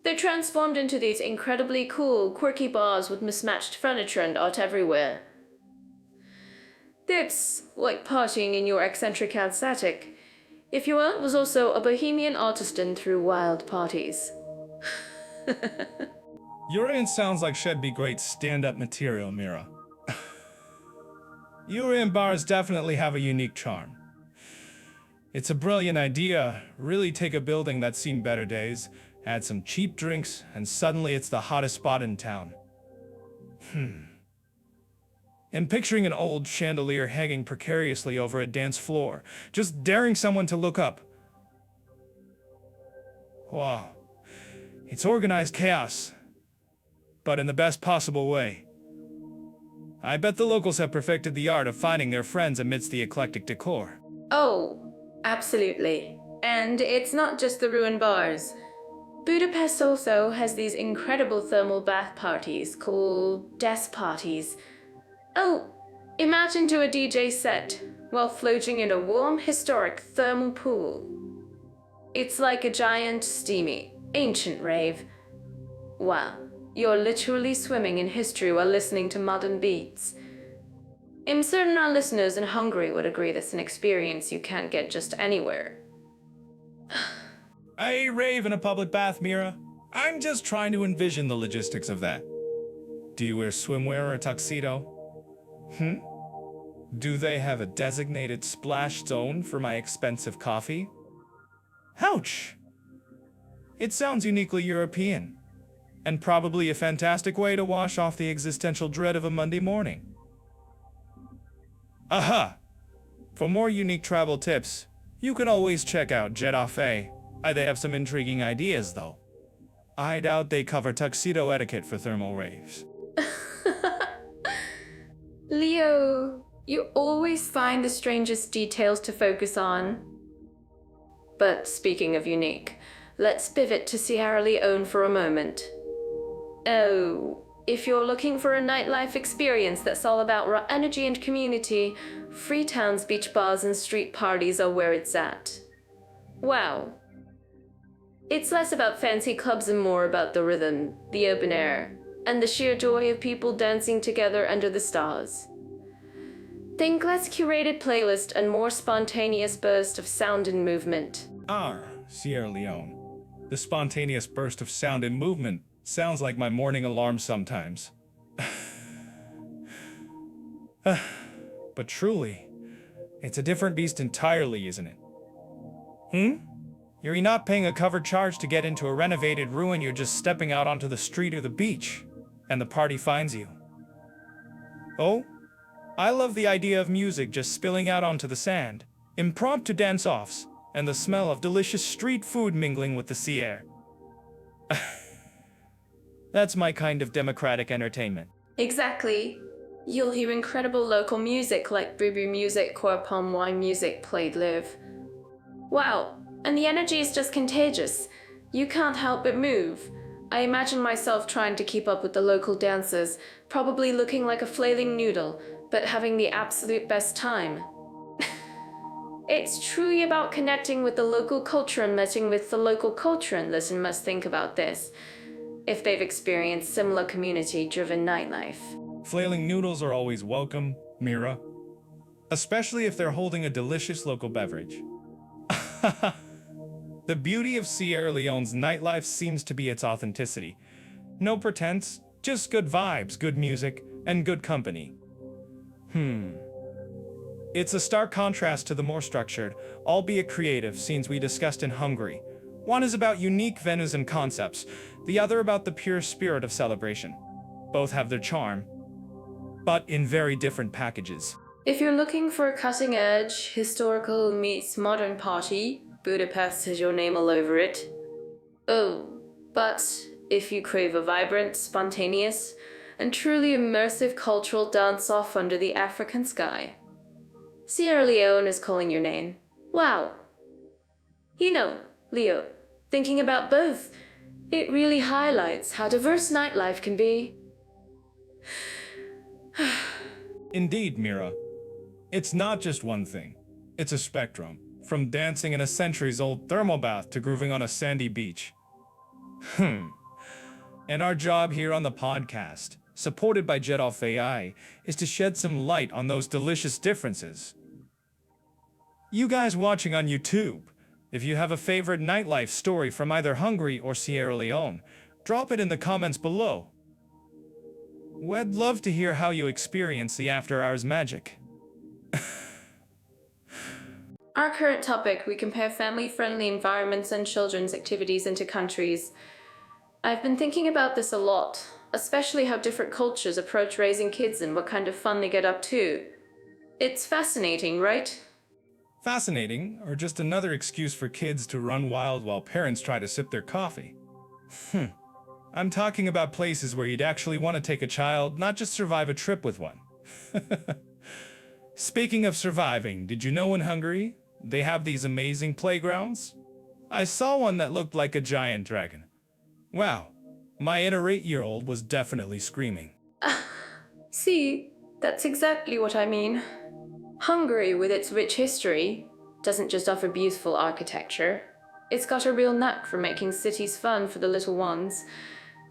They're transformed into these incredibly cool, quirky bars with mismatched furniture and art everywhere. It's like partying in your eccentric attic, if your aunt was also a bohemian artisan through wild parties. Urine sounds like should be great stand-up material, Mira. Urine bars definitely have a unique charm. It's a brilliant idea. Really take a building that's seen better days, add some cheap drinks, and suddenly it's the hottest spot in town. And picturing an old chandelier hanging precariously over a dance floor, just daring someone to look up. Wow. It's organized chaos, but in the best possible way. I bet the locals have perfected the art of finding their friends amidst the eclectic decor. Oh, absolutely. And it's not just the ruined bars. Budapest also has these incredible thermal bath parties called desk parties. Oh, imagine to a DJ set while floating in a warm, historic thermal pool. It's like a giant, steamy, ancient rave. Wow, you're literally swimming in history while listening to modern beats. I'm certain our listeners in Hungary would agree that's an experience you can't get just anywhere. I rave in a public bath, Mira. I'm just trying to envision the logistics of that. Do you wear swimwear or a tuxedo? Do they have a designated splash zone for my expensive coffee? Ouch! It sounds uniquely European, and probably a fantastic way to wash off the existential dread of a Monday morning. Aha! For more unique travel tips, you can always check out Jetafe. They have some intriguing ideas, though. I doubt they cover tuxedo etiquette for thermal raves. Leo, you always find the strangest details to focus on. But speaking of unique, let's pivot to Sierra Leone for a moment. Oh, if you're looking for a nightlife experience that's all about raw energy and community, Freetown's beach bars and street parties are where it's at. Wow. It's less about fancy clubs and more about the rhythm, the open air, and the sheer joy of people dancing together under the stars. Think less curated playlist and more spontaneous burst of sound and movement. Sierra Leone. The spontaneous burst of sound and movement sounds like my morning alarm sometimes. But truly, it's a different beast entirely, isn't it? You're not paying a cover charge to get into a renovated ruin, you're just stepping out onto the street or the beach, and the party finds you. Oh, I love the idea of music just spilling out onto the sand, impromptu dance-offs, and the smell of delicious street food mingling with the sea air. That's my kind of democratic entertainment. Exactly. You'll hear incredible local music like boo-boo music or palm wine music played live. Wow, and the energy is just contagious. You can't help but move. I imagine myself trying to keep up with the local dancers, probably looking like a flailing noodle, but having the absolute best time. It's truly about connecting with the local culture and meshing with the local culture, and listeners must think about this if they've experienced similar community-driven nightlife. Flailing noodles are always welcome, Mira. Especially if they're holding a delicious local beverage. The beauty of Sierra Leone's nightlife seems to be its authenticity. No pretense, just good vibes, good music, and good company. It's a stark contrast to the more structured, albeit creative, scenes we discussed in Hungary. One is about unique venues and concepts, the other about the pure spirit of celebration. Both have their charm, but in very different packages. If you're looking for a cutting-edge, historical meets modern party, Budapest has your name all over it. Oh, but if you crave a vibrant, spontaneous, and truly immersive cultural dance-off under the African sky, Sierra Leone is calling your name. Wow. You know, Leo, thinking about both, it really highlights how diverse nightlife can be. Indeed, Mira. It's not just one thing. It's a spectrum, from dancing in a centuries-old thermal bath to grooving on a sandy beach. And our job here on the podcast, supported by Jet Off AI, is to shed some light on those delicious differences. You guys watching on YouTube, if you have a favorite nightlife story from either Hungary or Sierra Leone, drop it in the comments below. We'd love to hear how you experience the after-hours magic. Our current topic, we compare family-friendly environments and children's activities into countries. I've been thinking about this a lot, especially how different cultures approach raising kids and what kind of fun they get up to. It's fascinating, right? Fascinating, or just another excuse for kids to run wild while parents try to sip their coffee? I'm talking about places where you'd actually want to take a child, not just survive a trip with one. Speaking of surviving, did you know in Hungary, they have these amazing playgrounds? I saw one that looked like a giant dragon. Wow, my inner 8-year-old was definitely screaming. See, that's exactly what I mean. Hungary, with its rich history, doesn't just offer beautiful architecture. It's got a real knack for making cities fun for the little ones.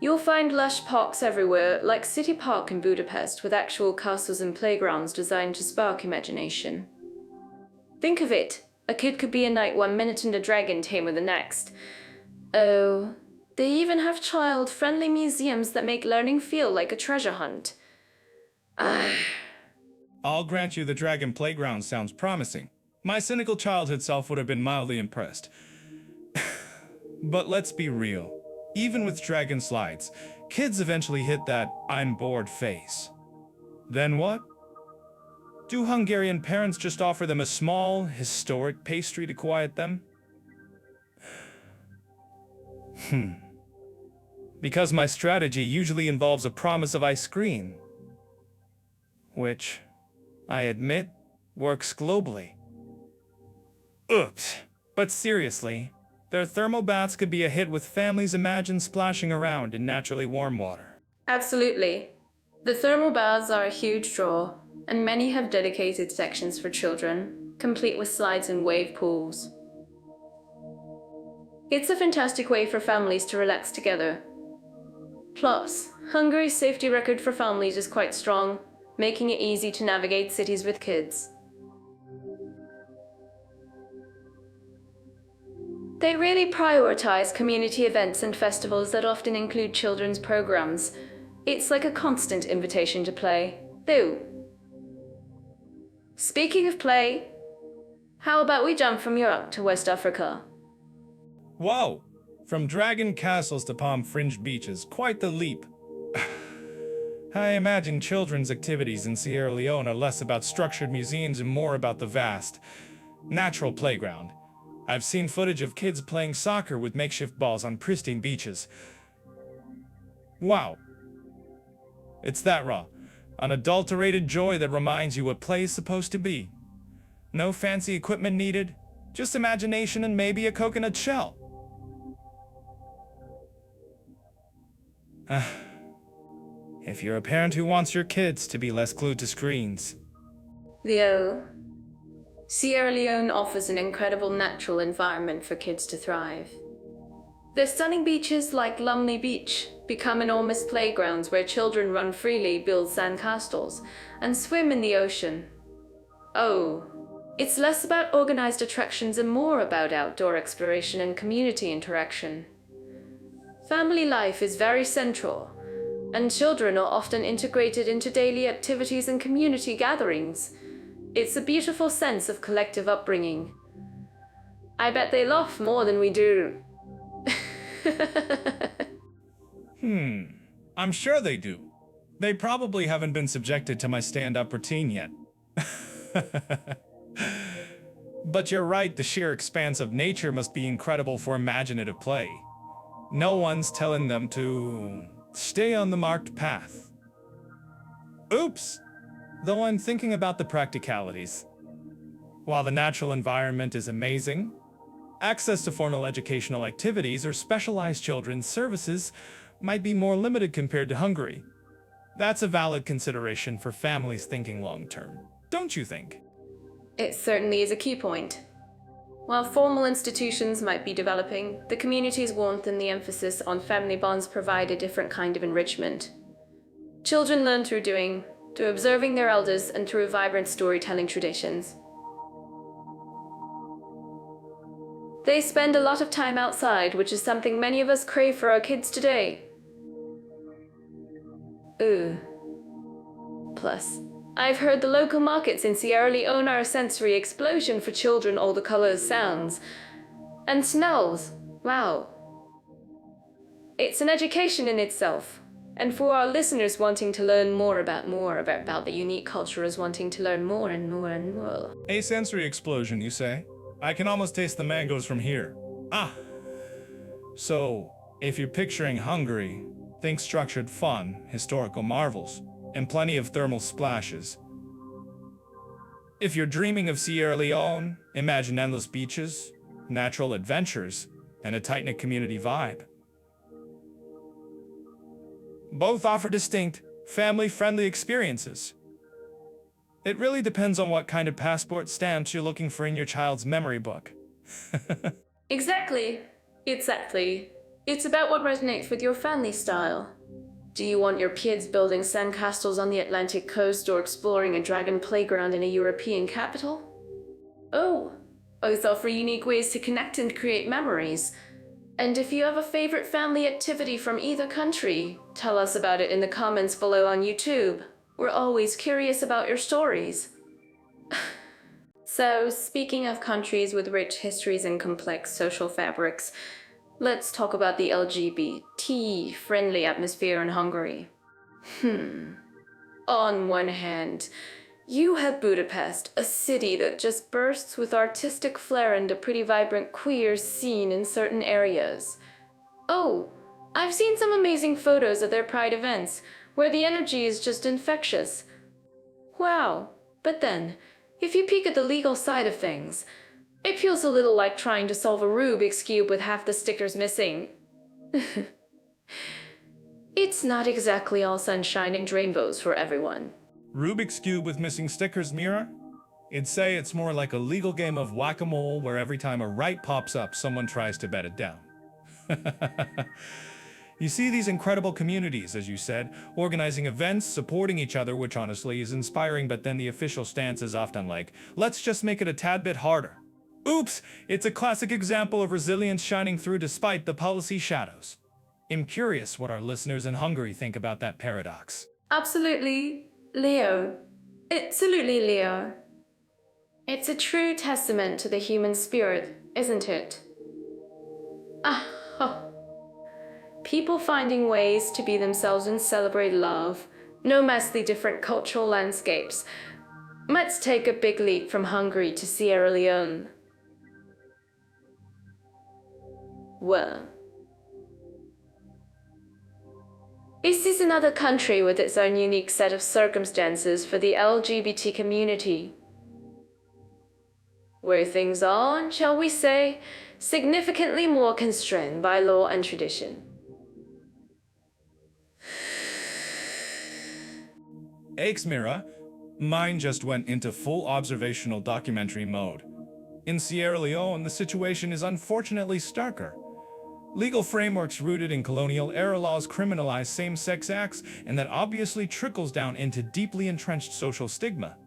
You'll find lush parks everywhere, like City Park in Budapest, with actual castles and playgrounds designed to spark imagination. Think of it. A kid could be a knight 1 minute and a dragon tamer the next. Oh, they even have child-friendly museums that make learning feel like a treasure hunt. I'll grant you the dragon playground sounds promising. My cynical childhood self would have been mildly impressed. But let's be real. Even with dragon slides, kids eventually hit that "I'm bored" phase. Then what? Do Hungarian parents just offer them a small, historic pastry to quiet them? Because my strategy usually involves a promise of ice cream, which, I admit, works globally. Oops. But seriously, their thermal baths could be a hit with families imagine splashing around in naturally warm water. Absolutely. The thermal baths are a huge draw, and many have dedicated sections for children, complete with slides and wave pools. It's a fantastic way for families to relax together. Plus, Hungary's safety record for families is quite strong. making it easy to navigate cities with kids. They really prioritize community events and festivals that often include children's programs. It's like a constant invitation to play. Though, speaking of play, how about we jump from Europe to West Africa? Whoa! From dragon castles to palm-fringed beaches, quite the leap. I imagine children's activities in Sierra Leone are less about structured museums and more about the vast, natural playground. I've seen footage of kids playing soccer with makeshift balls on pristine beaches. Wow. It's that raw, unadulterated joy that reminds you what play is supposed to be. No fancy equipment needed, just imagination and maybe a coconut shell. If you're a parent who wants your kids to be less glued to screens. Sierra Leone offers an incredible natural environment for kids to thrive. The stunning beaches like Lumley Beach become enormous playgrounds where children run freely, build sandcastles, and swim in the ocean. Oh, it's less about organized attractions and more about outdoor exploration and community interaction. Family life is very central, and children are often integrated into daily activities and community gatherings. It's a beautiful sense of collective upbringing. I bet they laugh more than we do. I'm sure they do. They probably haven't been subjected to my stand-up routine yet. But you're right, the sheer expanse of nature must be incredible for imaginative play. No one's telling them to stay on the marked path. Oops! Though I'm thinking about the practicalities. While the natural environment is amazing, access to formal educational activities or specialized children's services might be more limited compared to Hungary. That's a valid consideration for families thinking long-term, don't you think? It certainly is a key point. While formal institutions might be developing, the community's warmth and the emphasis on family bonds provide a different kind of enrichment. Children learn through doing, through observing their elders, and through vibrant storytelling traditions. They spend a lot of time outside, which is something many of us crave for our kids today. Plus, I've heard the local markets in Sierra Leone are a sensory explosion for children, all the colors, sounds, and smells. Wow. It's an education in itself. And for our listeners wanting to learn more about the unique cultures, wanting to learn more and more and more. A sensory explosion, you say? I can almost taste the mangoes from here. So, if you're picturing Hungary, think structured fun, historical marvels, and plenty of thermal splashes. If you're dreaming of Sierra Leone, imagine endless beaches, natural adventures, and a tight-knit community vibe. Both offer distinct, family-friendly experiences. It really depends on what kind of passport stamps you're looking for in your child's memory book. Exactly. It's about what resonates with your family style. Do you want your kids building sandcastles on the Atlantic coast or exploring a dragon playground in a European capital? Both offer unique ways to connect and create memories. And if you have a favorite family activity from either country, tell us about it in the comments below on YouTube. We're always curious about your stories. So, speaking of countries with rich histories and complex social fabrics, let's talk about the LGBT-friendly atmosphere in Hungary. On one hand, you have Budapest, a city that just bursts with artistic flair and a pretty vibrant queer scene in certain areas. I've seen some amazing photos of their Pride events, where the energy is just infectious. Wow, but then, if you peek at the legal side of things, it feels a little like trying to solve a Rubik's Cube with half the stickers missing. It's not exactly all sunshine and rainbows for everyone. Rubik's Cube with missing stickers, Mira? I'd say it's more like a legal game of whack-a-mole where every time a right pops up, someone tries to bet it down. You see these incredible communities, as you said, organizing events, supporting each other, which honestly is inspiring, but then the official stance is often like, let's just make it a tad bit harder. Oops, it's a classic example of resilience shining through despite the policy shadows. I'm curious what our listeners in Hungary think about that paradox. Absolutely, Leo. Absolutely, Leo. It's a true testament to the human spirit, isn't it? Ah, oh. People finding ways to be themselves and celebrate love, no massively different cultural landscapes. Let's take a big leap from Hungary to Sierra Leone. Well, this is another country with its own unique set of circumstances for the LGBT community, where things are, shall we say, significantly more constrained by law and tradition. Aches, Mira. Mine just went into full observational documentary mode. In Sierra Leone, the situation is unfortunately starker. Legal frameworks rooted in colonial-era laws criminalize same-sex acts, and that obviously trickles down into deeply entrenched social stigma.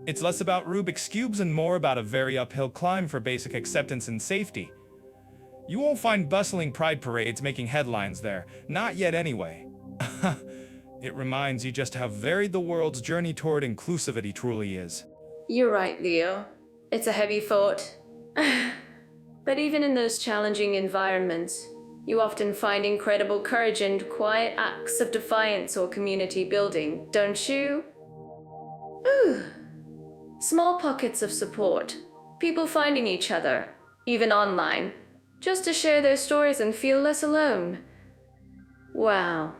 It's less about Rubik's Cubes and more about a very uphill climb for basic acceptance and safety. You won't find bustling pride parades making headlines there, not yet anyway. It reminds you just how varied the world's journey toward inclusivity truly is. You're right, Leo. It's a heavy thought. But even in those challenging environments, you often find incredible courage and quiet acts of defiance or community building, don't you? Ooh. Small pockets of support, people finding each other, even online, just to share their stories and feel less alone. Wow.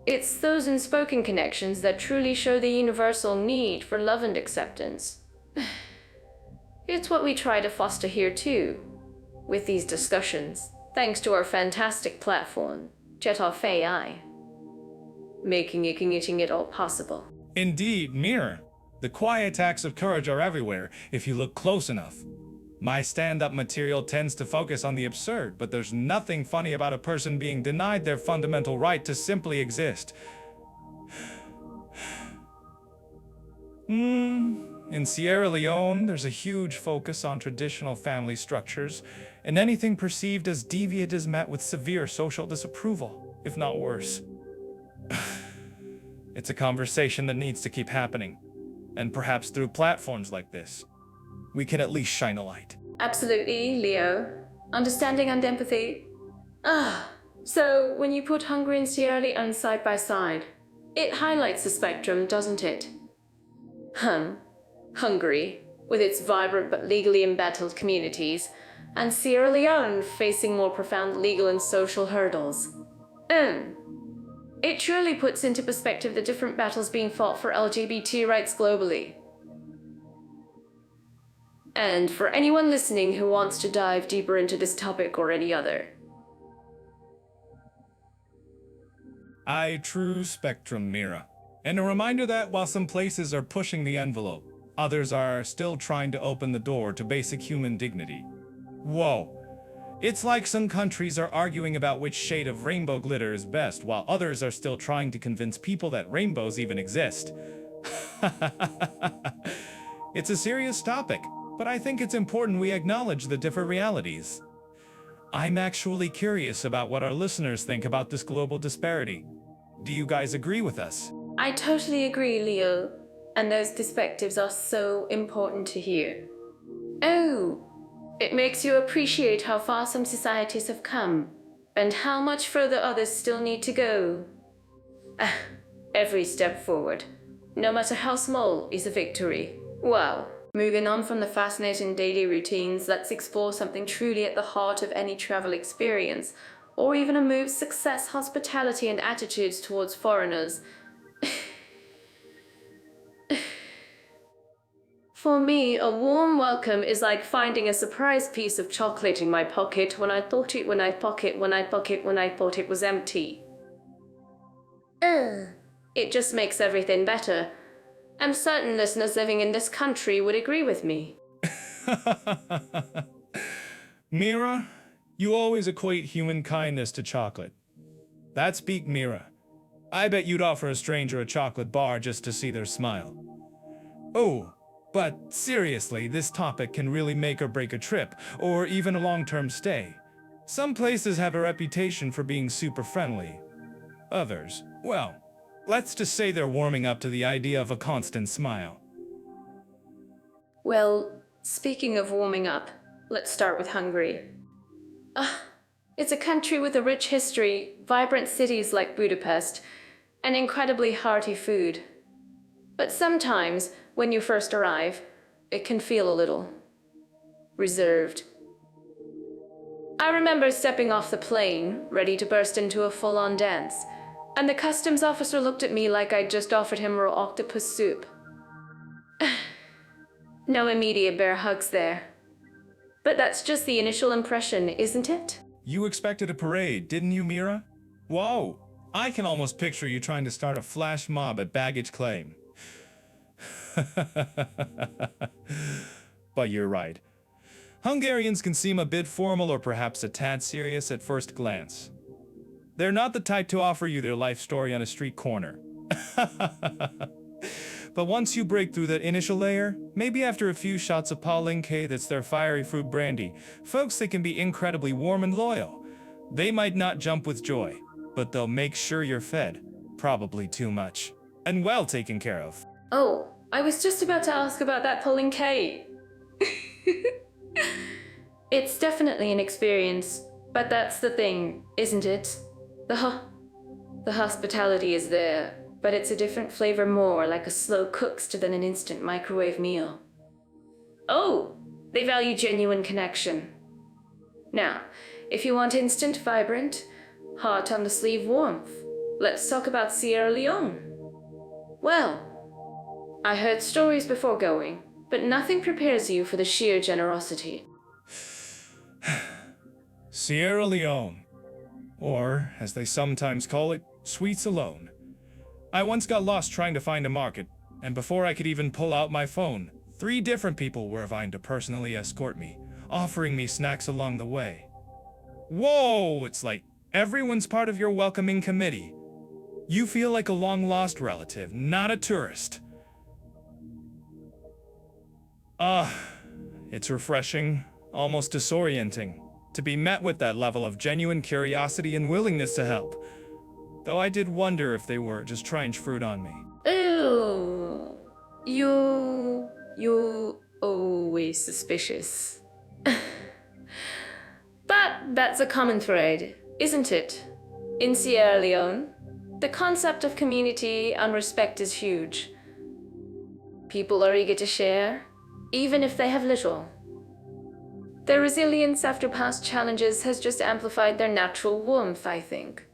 It's those unspoken connections that truly show the universal need for love and acceptance. It's what we try to foster here too, with these discussions, thanks to our fantastic platform, Jetoff AI, making it all possible. Indeed, Mir. The quiet acts of courage are everywhere if you look close enough. My stand-up material tends to focus on the absurd, but there's nothing funny about a person being denied their fundamental right to simply exist. In Sierra Leone, there's a huge focus on traditional family structures, and anything perceived as deviant is met with severe social disapproval, if not worse. It's a conversation that needs to keep happening, and perhaps through platforms like this, we can at least shine a light. Absolutely, Leo. Understanding and empathy. So when you put Hungary and Sierra Leone side by side, it highlights the spectrum, doesn't it? Hungary, with its vibrant but legally embattled communities, and Sierra Leone facing more profound legal and social hurdles. It truly puts into perspective the different battles being fought for LGBT rights globally. And for anyone listening who wants to dive deeper into this topic or any other. True spectrum, Mira. And a reminder that while some places are pushing the envelope, others are still trying to open the door to basic human dignity. Whoa. It's like some countries are arguing about which shade of rainbow glitter is best, while others are still trying to convince people that rainbows even exist. It's a serious topic, but I think it's important we acknowledge the different realities. I'm actually curious about what our listeners think about this global disparity. Do you guys agree with us? I totally agree, Leo. And those perspectives are so important to hear. Oh, it makes you appreciate how far some societies have come, and how much further others still need to go. Every step forward, no matter how small, is a victory. Wow. Moving on from the fascinating daily routines, let's explore something truly at the heart of any travel experience, or even a move's success, hospitality, and attitudes towards foreigners. For me, a warm welcome is like finding a surprise piece of chocolate in my pocket when I thought it was empty. It just makes everything better. And certain listeners living in this country would agree with me. Mira, you always equate human kindness to chocolate. That's peak Mira. I bet you'd offer a stranger a chocolate bar just to see their smile. Oh, but seriously, this topic can really make or break a trip, or even a long-term stay. Some places have a reputation for being super friendly. Others, well, let's just say they're warming up to the idea of a constant smile. Well, speaking of warming up, let's start with Hungary. It's a country with a rich history, vibrant cities like Budapest, and incredibly hearty food. But sometimes, when you first arrive, it can feel a little reserved. I remember stepping off the plane, ready to burst into a full-on dance, and the customs officer looked at me like I'd just offered him raw octopus soup. No immediate bear hugs there. But that's just the initial impression, isn't it? You expected a parade, didn't you, Mira? Whoa, I can almost picture you trying to start a flash mob at baggage claim. But you're right. Hungarians can seem a bit formal or perhaps a tad serious at first glance. They're not the type to offer you their life story on a street corner. But once you break through that initial layer, maybe after a few shots of Palinke, that's their fiery fruit brandy, folks, they can be incredibly warm and loyal. They might not jump with joy, but they'll make sure you're fed. Probably too much. And well taken care of. Oh, I was just about to ask about that Palinke. It's definitely an experience, but that's the thing, isn't it? The hospitality is there, but it's a different flavor, more like a slow cooked than an instant microwave meal. Oh, they value genuine connection. Now, if you want instant, vibrant, heart on the sleeve warmth, let's talk about Sierra Leone. Well, I heard stories before going, but nothing prepares you for the sheer generosity. Sierra Leone, or as they sometimes call it, Sweets Alone. I once got lost trying to find a market, and before I could even pull out my phone, 3 different people were vying to personally escort me, offering me snacks along the way. Whoa, it's like everyone's part of your welcoming committee. You feel like a long-lost relative, not a tourist. It's refreshing, almost disorienting, to be met with that level of genuine curiosity and willingness to help. Though I did wonder if they were just trying fruit on me. Ew. You always suspicious. But that's a common thread, isn't it? In Sierra Leone, the concept of community and respect is huge. People are eager to share, even if they have little. Their resilience after past challenges has just amplified their natural warmth, I think.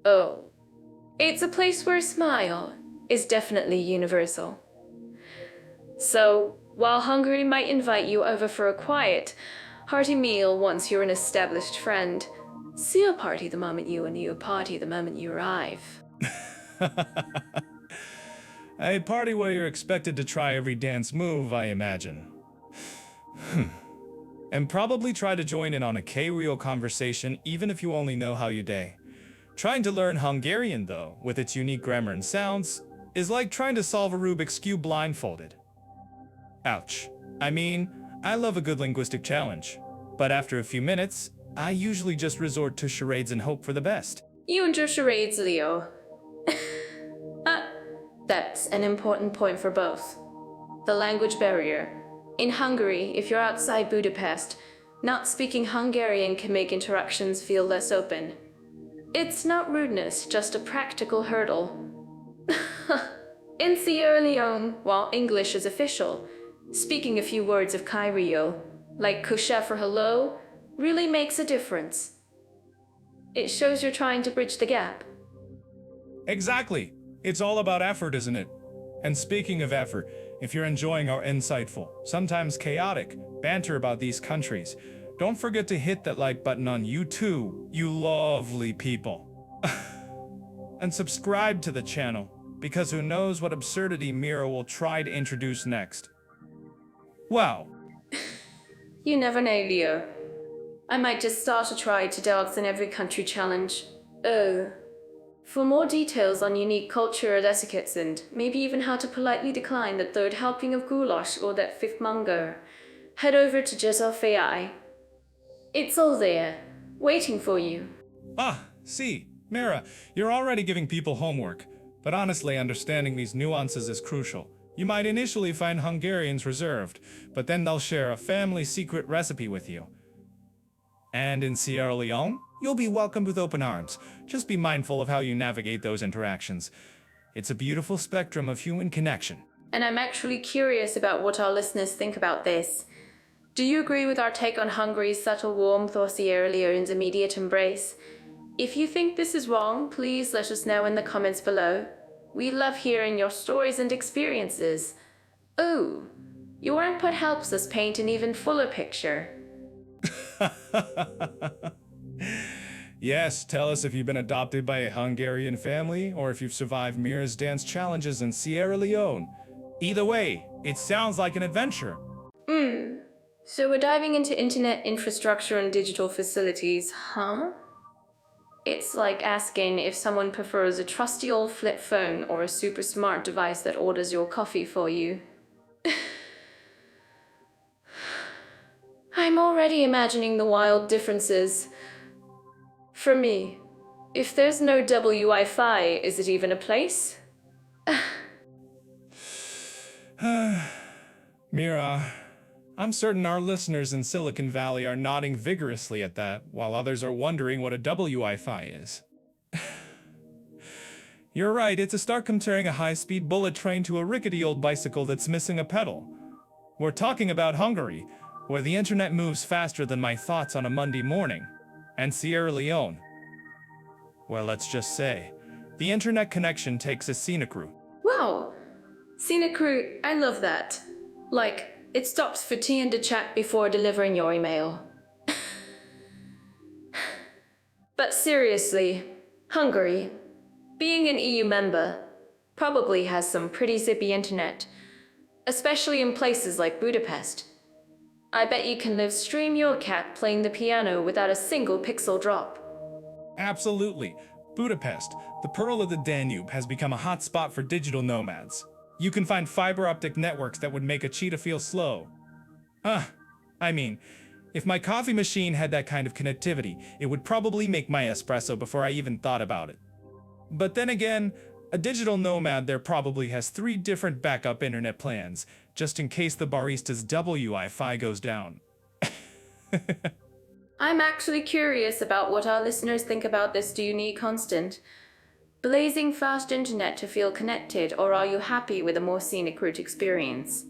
Oh, it's a place where a smile is definitely universal. So, while Hungary might invite you over for a quiet, hearty meal once you're an established friend, see a party the moment you and you party the moment you arrive. A party where you're expected to try every dance move, I imagine. And probably try to join in on a K-real conversation even if you only know how you day. Trying to learn Hungarian, though, with its unique grammar and sounds, is like trying to solve a Rubik's Cube blindfolded. Ouch. I mean, I love a good linguistic challenge, but after a few minutes, I usually just resort to charades and hope for the best. You and your charades, Leo. That's an important point for both. The language barrier. In Hungary, if you're outside Budapest, not speaking Hungarian can make interactions feel less open. It's not rudeness, just a practical hurdle. In Sierra Leone, while English is official, speaking a few words of Kairio, like kusha for hello, really makes a difference. It shows you're trying to bridge the gap. Exactly. It's all about effort, isn't it? And speaking of effort, if you're enjoying our insightful, sometimes chaotic, banter about these countries, don't forget to hit that like button on YouTube, you lovely people. And subscribe to the channel, because who knows what absurdity Mira will try to introduce next. Wow. You never know, Leo. I might just start a try to dance in every country challenge. Oh. For more details on unique cultural etiquettes and maybe even how to politely decline the third helping of goulash or that fifth mango, head over to Just AI. It's all there, waiting for you. Ah, see, Mira, you're already giving people homework. But honestly, understanding these nuances is crucial. You might initially find Hungarians reserved, but then they'll share a family secret recipe with you. And in Sierra Leone, you'll be welcomed with open arms. Just be mindful of how you navigate those interactions. It's a beautiful spectrum of human connection. And I'm actually curious about what our listeners think about this. Do you agree with our take on Hungary's subtle warmth or Sierra Leone's immediate embrace? If you think this is wrong, please let us know in the comments below. We love hearing your stories and experiences. Oh, your input helps us paint an even fuller picture. Yes, tell us if you've been adopted by a Hungarian family or if you've survived Mira's dance challenges in Sierra Leone. Either way, it sounds like an adventure. So we're diving into internet infrastructure and digital facilities, huh? It's like asking if someone prefers a trusty old flip phone or a super smart device that orders your coffee for you. I'm already imagining the wild differences. For me, if there's no Wi-Fi, is it even a place? Mira, I'm certain our listeners in Silicon Valley are nodding vigorously at that, while others are wondering what a Wi-Fi is. You're right, it's a stark comparing a high-speed bullet train to a rickety old bicycle that's missing a pedal. We're talking about Hungary, where the internet moves faster than my thoughts on a Monday morning, and Sierra Leone. Well, let's just say, the internet connection takes a scenic route. Wow, scenic route, I love that. Like, it stops for tea and a chat before delivering your email. But seriously, Hungary, being an EU member, probably has some pretty zippy internet, especially in places like Budapest. I bet you can live stream your cat playing the piano without a single pixel drop. Absolutely. Budapest, the pearl of the Danube, has become a hotspot for digital nomads. You can find fiber optic networks that would make a cheetah feel slow. I mean, if my coffee machine had that kind of connectivity, it would probably make my espresso before I even thought about it. But then again, a digital nomad there probably has 3 different backup internet plans, just in case the barista's Wi-Fi goes down. I'm actually curious about what our listeners think about this. Do you need constant, blazing fast internet to feel connected, or are you happy with a more scenic route experience?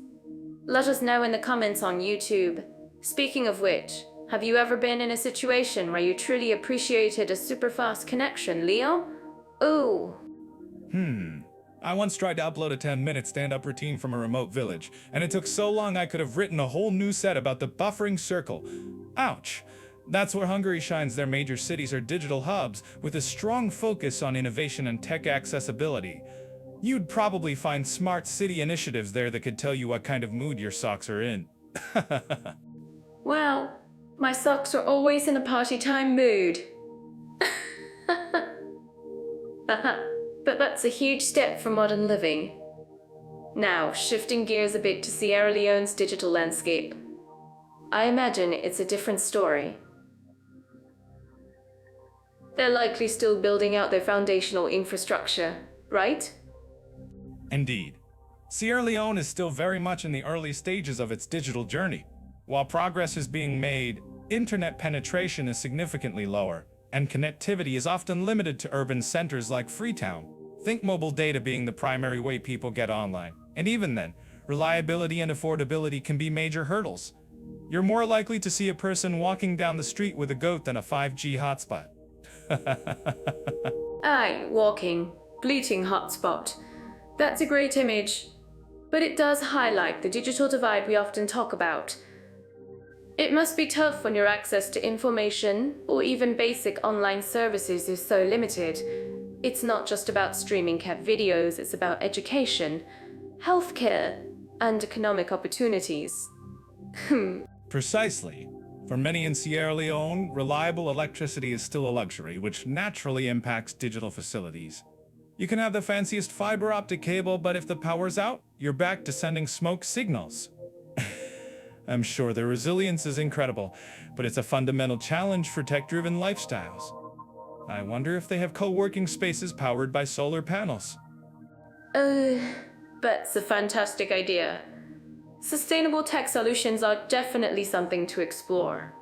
Let us know in the comments on YouTube. Speaking of which, have you ever been in a situation where you truly appreciated a super fast connection, Leo? Ooh. I once tried to upload a 10-minute stand-up routine from a remote village, and it took so long I could have written a whole new set about the buffering circle. Ouch. That's where Hungary shines. Their major cities are digital hubs with a strong focus on innovation and tech accessibility. You'd probably find smart city initiatives there that could tell you what kind of mood your socks are in. Well, my socks are always in a party time mood. But that's a huge step for modern living. Now, shifting gears a bit to Sierra Leone's digital landscape. I imagine it's a different story. They're likely still building out their foundational infrastructure, right? Indeed. Sierra Leone is still very much in the early stages of its digital journey. While progress is being made, internet penetration is significantly lower, and connectivity is often limited to urban centers like Freetown. Think mobile data being the primary way people get online. And even then, reliability and affordability can be major hurdles. You're more likely to see a person walking down the street with a goat than a 5G hotspot. Aye, walking, bleating hotspot. That's a great image. But it does highlight the digital divide we often talk about. It must be tough when your access to information or even basic online services is so limited. It's not just about streaming cat videos, it's about education, healthcare, and economic opportunities. Precisely. For many in Sierra Leone, reliable electricity is still a luxury, which naturally impacts digital facilities. You can have the fanciest fiber optic cable, but if the power's out, you're back to sending smoke signals. I'm sure their resilience is incredible, but it's a fundamental challenge for tech-driven lifestyles. I wonder if they have co-working spaces powered by solar panels. That's a fantastic idea. Sustainable tech solutions are definitely something to explore.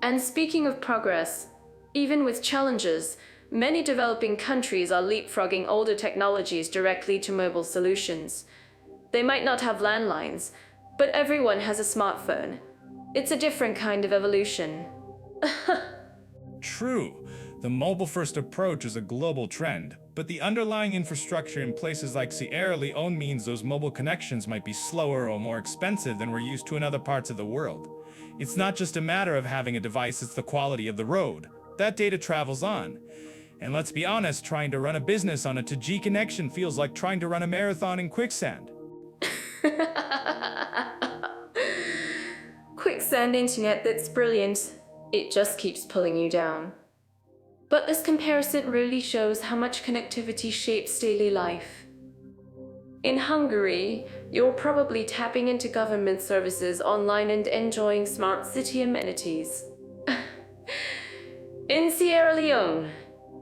And speaking of progress, even with challenges, many developing countries are leapfrogging older technologies directly to mobile solutions. They might not have landlines, but everyone has a smartphone. It's a different kind of evolution. True, the mobile-first approach is a global trend, but the underlying infrastructure in places like Sierra Leone means those mobile connections might be slower or more expensive than we're used to in other parts of the world. It's not just a matter of having a device, it's the quality of the road. That data travels on. And let's be honest, trying to run a business on a 2G connection feels like trying to run a marathon in quicksand. Quicksand internet, that's brilliant. It just keeps pulling you down. But this comparison really shows how much connectivity shapes daily life. In Hungary, you're probably tapping into government services online and enjoying smart city amenities. In Sierra Leone,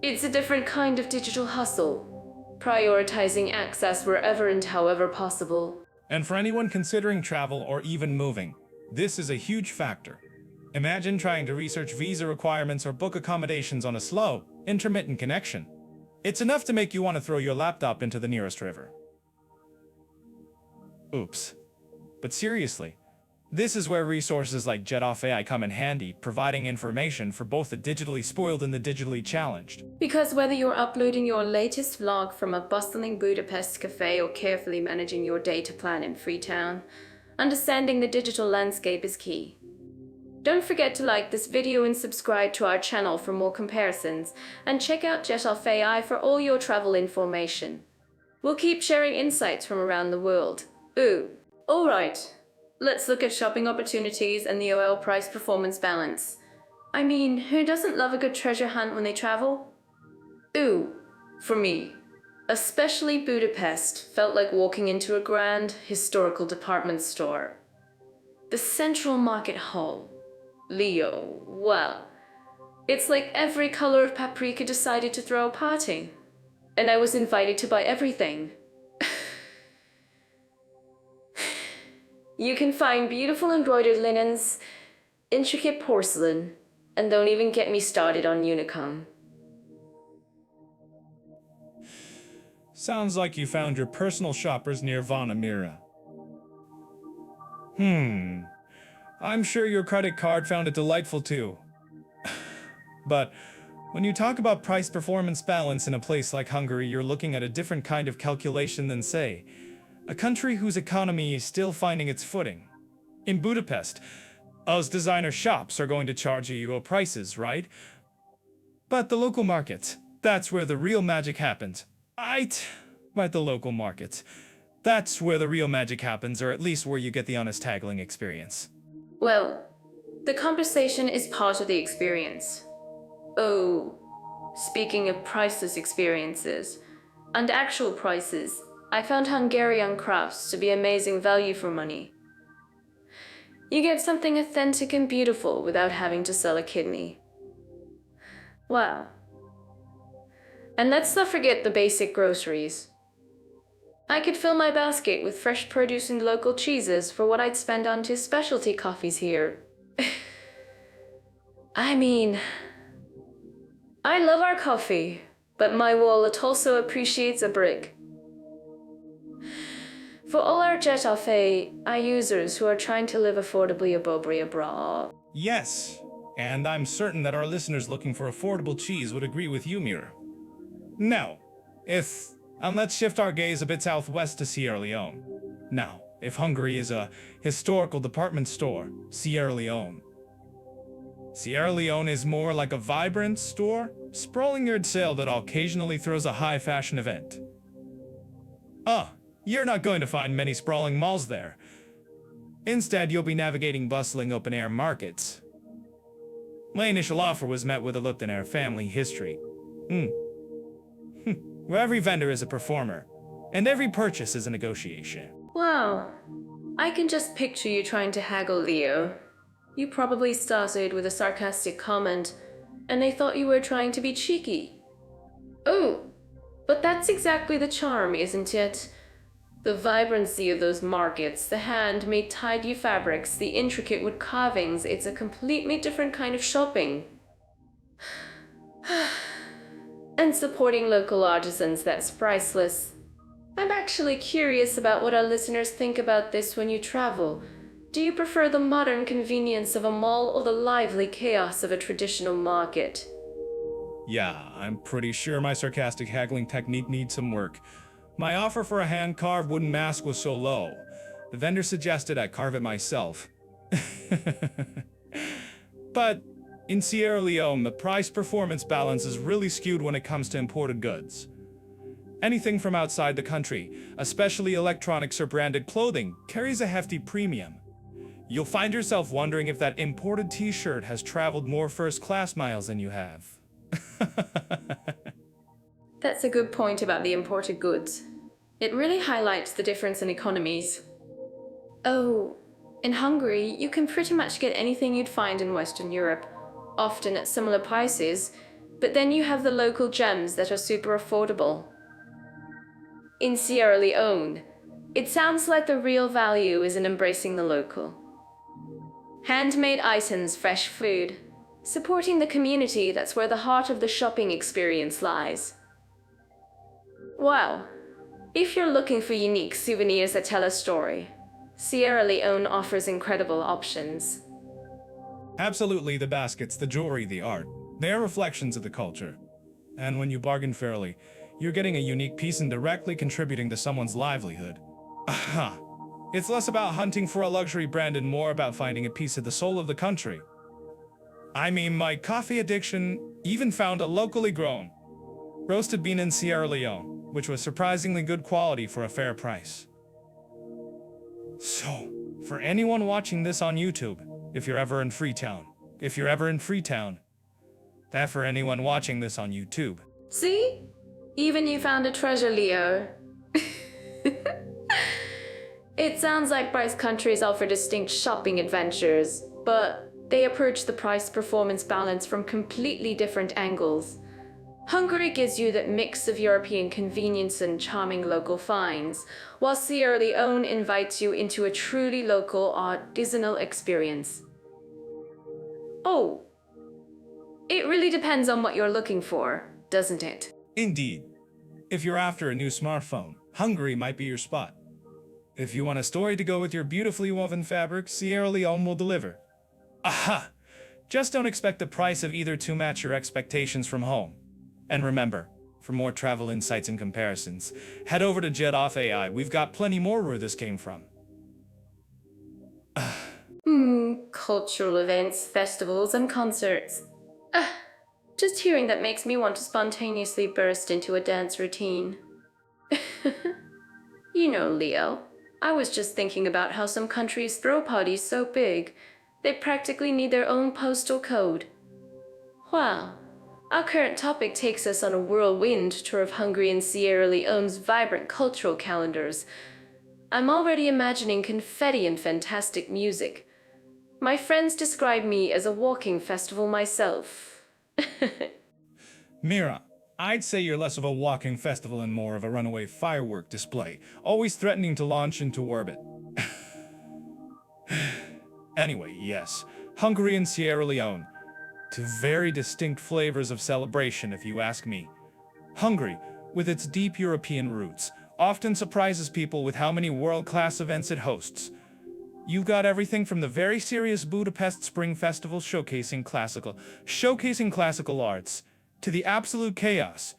it's a different kind of digital hustle, prioritizing access wherever and however possible. And for anyone considering travel or even moving, this is a huge factor. Imagine trying to research visa requirements or book accommodations on a slow, intermittent connection. It's enough to make you want to throw your laptop into the nearest river. Oops. But seriously, this is where resources like Jet.ai come in handy, providing information for both the digitally spoiled and the digitally challenged. Because whether you're uploading your latest vlog from a bustling Budapest cafe or carefully managing your data plan in Freetown, understanding the digital landscape is key. Don't forget to like this video and subscribe to our channel for more comparisons, and check out Jet.ai for all your travel information. We'll keep sharing insights from around the world. Alright. Let's look at shopping opportunities and the oil price-performance balance. I mean, who doesn't love a good treasure hunt when they travel? For me. Especially Budapest felt like walking into a grand, historical department store. The Central Market Hall. Leo, well, it's like every color of paprika decided to throw a party. And I was invited to buy everything. You can find beautiful embroidered linens, intricate porcelain, and don't even get me started on Unicom. Sounds like you found your personal shopper's nirvana, Mira. I'm sure your credit card found it delightful too. But when you talk about price-performance balance in a place like Hungary, you're looking at a different kind of calculation than, say, a country whose economy is still finding its footing. In Budapest, us designer shops are going to charge you euro prices, right? But the local market, that's where the real magic happens. But the local market, that's where the real magic happens, or at least where you get the honest haggling experience. Well, the conversation is part of the experience. Speaking of priceless experiences and actual prices, I found Hungarian crafts to be amazing value for money. You get something authentic and beautiful without having to sell a kidney. Wow. And let's not forget the basic groceries. I could fill my basket with fresh produce and local cheeses for what I'd spend on two specialty coffees here. I mean, I love our coffee, but my wallet also appreciates a brick. For all our Jet.ai users who are trying to live affordably abroad. Yes, and I'm certain that our listeners looking for affordable cheese would agree with you, Mira. Now, let's shift our gaze a bit southwest to Sierra Leone. Now, if Hungary is a historical department store, Sierra Leone is more like a vibrant store, sprawling yard sale that occasionally throws a high fashion event. You're not going to find many sprawling malls there. Instead, you'll be navigating bustling open-air markets. My initial offer was met with a look in our family history. Where every vendor is a performer, and every purchase is a negotiation. Wow. I can just picture you trying to haggle, Leo. You probably started with a sarcastic comment, and they thought you were trying to be cheeky. Oh, but that's exactly the charm, isn't it? The vibrancy of those markets, the handmade tidy fabrics, the intricate wood carvings, it's a completely different kind of shopping. And supporting local artisans, that's priceless. I'm actually curious about what our listeners think about this when you travel. Do you prefer the modern convenience of a mall or the lively chaos of a traditional market? Yeah, I'm pretty sure my sarcastic haggling technique needs some work. My offer for a hand-carved wooden mask was so low. The vendor suggested I carve it myself. But in Sierra Leone, the price-performance balance is really skewed when it comes to imported goods. Anything from outside the country, especially electronics or branded clothing, carries a hefty premium. You'll find yourself wondering if that imported t-shirt has traveled more first-class miles than you have. That's a good point about the imported goods. It really highlights the difference in economies. Oh, in Hungary, you can pretty much get anything you'd find in Western Europe, often at similar prices, but then you have the local gems that are super affordable. In Sierra Leone, it sounds like the real value is in embracing the local. Handmade items, fresh food. Supporting the community, that's where the heart of the shopping experience lies. Wow. If you're looking for unique souvenirs that tell a story, Sierra Leone offers incredible options. Absolutely, the baskets, the jewelry, the art. They are reflections of the culture. And when you bargain fairly, you're getting a unique piece and directly contributing to someone's livelihood. Aha! It's less about hunting for a luxury brand and more about finding a piece of the soul of the country. I mean, my coffee addiction even found a locally grown roasted bean in Sierra Leone, which was surprisingly good quality for a fair price. So, for anyone watching this on YouTube, if you're ever in Freetown, that for anyone watching this on YouTube. See? Even you found a treasure, Leo. It sounds like both countries offer distinct shopping adventures, but they approach the price-performance balance from completely different angles. Hungary gives you that mix of European convenience and charming local finds, while Sierra Leone invites you into a truly local artisanal experience. Oh, it really depends on what you're looking for, doesn't it? Indeed. If you're after a new smartphone, Hungary might be your spot. If you want a story to go with your beautifully woven fabric, Sierra Leone will deliver. Aha! Just don't expect the price of either to match your expectations from home. And remember, for more travel insights and comparisons, head over to Jet Off AI. We've got plenty more where this came from. Cultural events, festivals, and concerts. Just hearing that makes me want to spontaneously burst into a dance routine. You know, Leo, I was just thinking about how some countries throw parties so big, they practically need their own postal code. Wow. Our current topic takes us on a whirlwind tour of Hungary and Sierra Leone's vibrant cultural calendars. I'm already imagining confetti and fantastic music. My friends describe me as a walking festival myself. Mira, I'd say you're less of a walking festival and more of a runaway firework display, always threatening to launch into orbit. Anyway, yes, Hungary and Sierra Leone. Two very distinct flavors of celebration, if you ask me. Hungary, with its deep European roots, often surprises people with how many world-class events it hosts. You've got everything from the very serious Budapest Spring Festival showcasing classical arts, to the absolute chaos,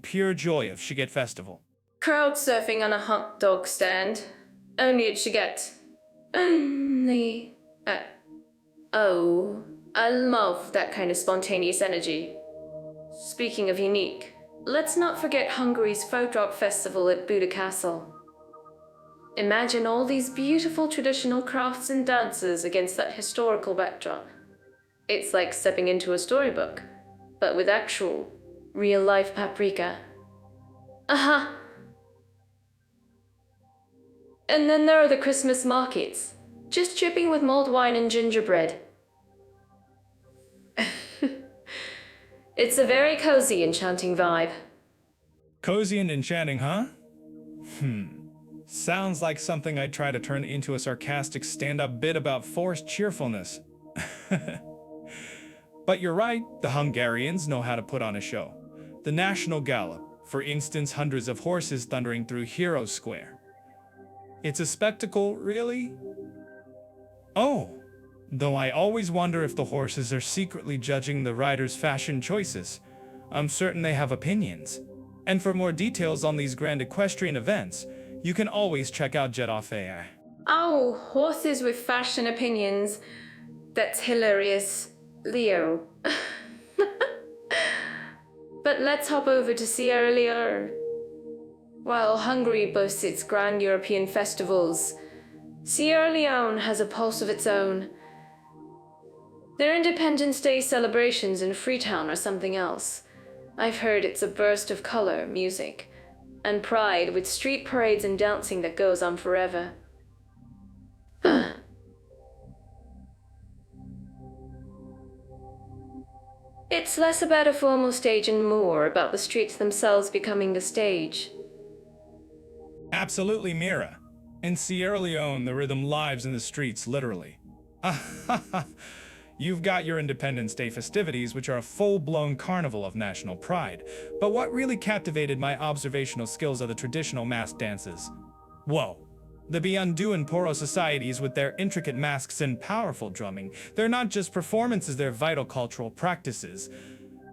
pure joy of Szigет Festival. Crowd surfing on a hot dog stand. Only at Sziget. I love that kind of spontaneous energy. Speaking of unique, let's not forget Hungary's folk rock festival at Buda Castle. Imagine all these beautiful traditional crafts and dances against that historical backdrop. It's like stepping into a storybook, but with actual, real-life paprika. Uh-huh. And then there are the Christmas markets, just dripping with mulled wine and gingerbread. It's a very cozy, enchanting vibe. Cozy and enchanting, huh? Sounds like something I'd try to turn into a sarcastic stand-up bit about forced cheerfulness. But you're right, the Hungarians know how to put on a show. The National Gallop, for instance, hundreds of horses thundering through Hero Square. It's a spectacle, really? Oh, though I always wonder if the horses are secretly judging the riders' fashion choices. I'm certain they have opinions. And for more details on these grand equestrian events, you can always check out Jet Off AI. Oh, horses with fashion opinions. That's hilarious. Leo. But let's hop over to Sierra Leone. While Hungary boasts its grand European festivals, Sierra Leone has a pulse of its own. Their Independence Day celebrations in Freetown are something else. I've heard it's a burst of color, music, and pride with street parades and dancing that goes on forever. It's less about a formal stage and more about the streets themselves becoming the stage. Absolutely, Mira. In Sierra Leone, the rhythm lives in the streets, literally. You've got your Independence Day festivities, which are a full-blown carnival of national pride. But what really captivated my observational skills are the traditional mask dances. Whoa. The Biandu and Poro societies with their intricate masks and powerful drumming, they're not just performances, they're vital cultural practices.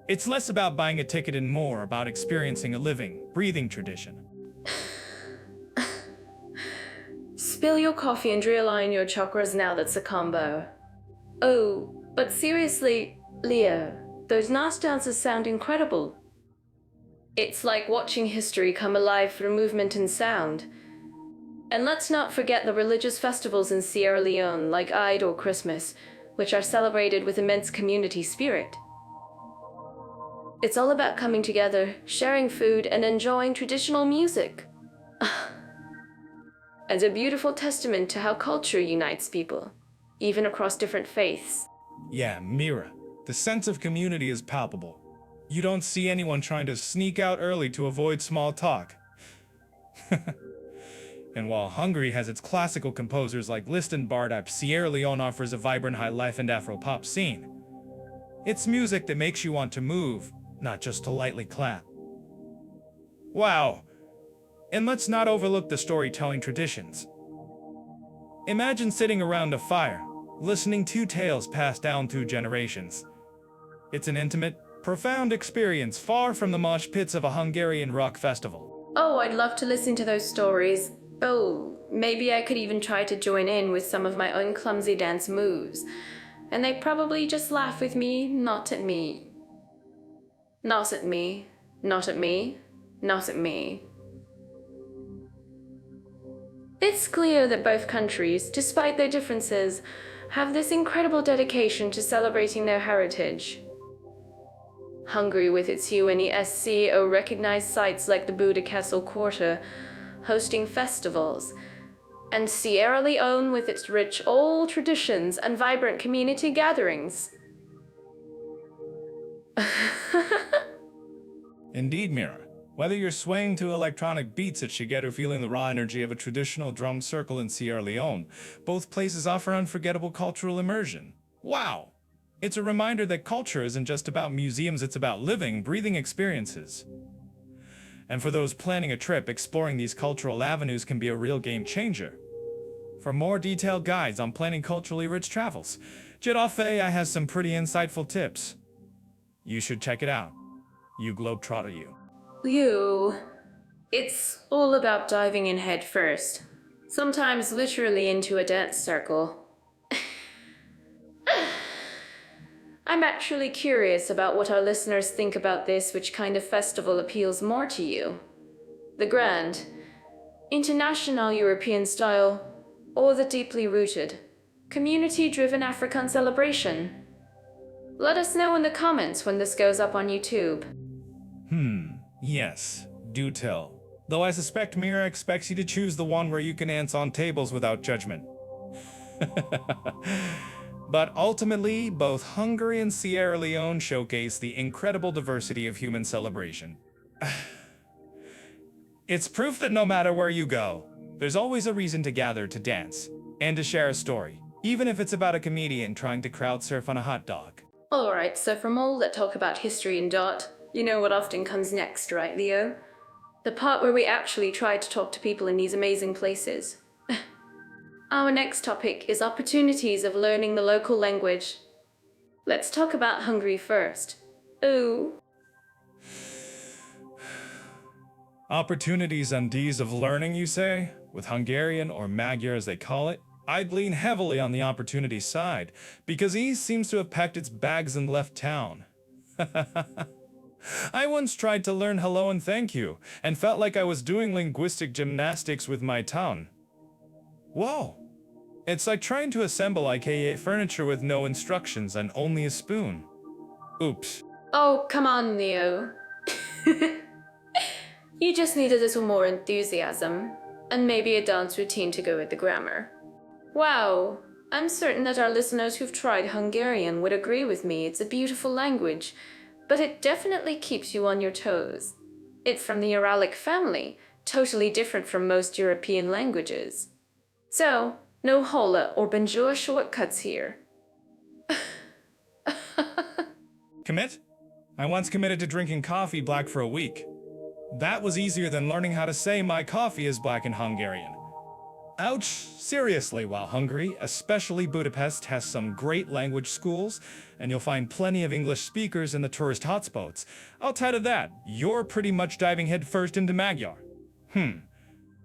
It's less about buying a ticket and more about experiencing a living, breathing tradition. Spill your coffee and realign your chakras now, that's a combo. Oh, but seriously, Leo, those mask dances sound incredible. It's like watching history come alive through movement and sound. And let's not forget the religious festivals in Sierra Leone, like Eid or Christmas, which are celebrated with immense community spirit. It's all about coming together, sharing food, and enjoying traditional music. And a beautiful testament to how culture unites people, even across different faiths. Yeah, Mira, the sense of community is palpable. You don't see anyone trying to sneak out early to avoid small talk. And while Hungary has its classical composers like Liszt and Bartók, Sierra Leone offers a vibrant high life and Afro-pop scene. It's music that makes you want to move, not just to lightly clap. Wow! And let's not overlook the storytelling traditions. Imagine sitting around a fire, listening to tales passed down through generations. It's an intimate, profound experience far from the mosh pits of a Hungarian rock festival. Oh, I'd love to listen to those stories. Oh, maybe I could even try to join in with some of my own clumsy dance moves. And they'd probably just laugh with me, not at me. Not at me, not at me, not at me. It's clear that both countries, despite their differences, have this incredible dedication to celebrating their heritage. Hungary, with its UNESCO recognized sites like the Buda Castle Quarter, hosting festivals, and Sierra Leone with its rich old traditions and vibrant community gatherings. Indeed, Mira. Whether you're swaying to electronic beats at Shigeru or feeling the raw energy of a traditional drum circle in Sierra Leone, both places offer unforgettable cultural immersion. Wow! It's a reminder that culture isn't just about museums, it's about living, breathing experiences. And for those planning a trip, exploring these cultural avenues can be a real game changer. For more detailed guides on planning culturally rich travels, Jet AI has some pretty insightful tips. You should check it out. You globetrotter, you. It's all about diving in head first, sometimes literally into a dance circle. I'm actually curious about what our listeners think about this. Which kind of festival appeals more to you? The grand, international European style, or the deeply rooted, community-driven African celebration? Let us know in the comments when this goes up on YouTube. Yes, do tell. Though I suspect Mira expects you to choose the one where you can dance on tables without judgment. But ultimately, both Hungary and Sierra Leone showcase the incredible diversity of human celebration. It's proof that no matter where you go, there's always a reason to gather to dance and to share a story, even if it's about a comedian trying to crowd surf on a hot dog. Alright, so from all that talk about history and art, you know what often comes next, right, Leo? The part where we actually try to talk to people in these amazing places. Our next topic is opportunities of learning the local language. Let's talk about Hungary first. Ooh. Opportunities and ease of learning, you say? With Hungarian, or Magyar as they call it? I'd lean heavily on the opportunity side, because ease seems to have packed its bags and left town. I once tried to learn hello and thank you, and felt like I was doing linguistic gymnastics with my tongue. Whoa! It's like trying to assemble IKEA furniture with no instructions and only a spoon. Oops. Oh, come on, Leo. You just need a little more enthusiasm, and maybe a dance routine to go with the grammar. Wow, I'm certain that our listeners who've tried Hungarian would agree with me. It's a beautiful language, but it definitely keeps you on your toes. It's from the Uralic family, totally different from most European languages. So, no hola or bonjour shortcuts here. Commit? I once committed to drinking coffee black for a week. That was easier than learning how to say my coffee is black in Hungarian. Ouch, seriously, while Hungary, especially Budapest, has some great language schools, and you'll find plenty of English speakers in the tourist hotspots, outside of that, you're pretty much diving headfirst into Magyar.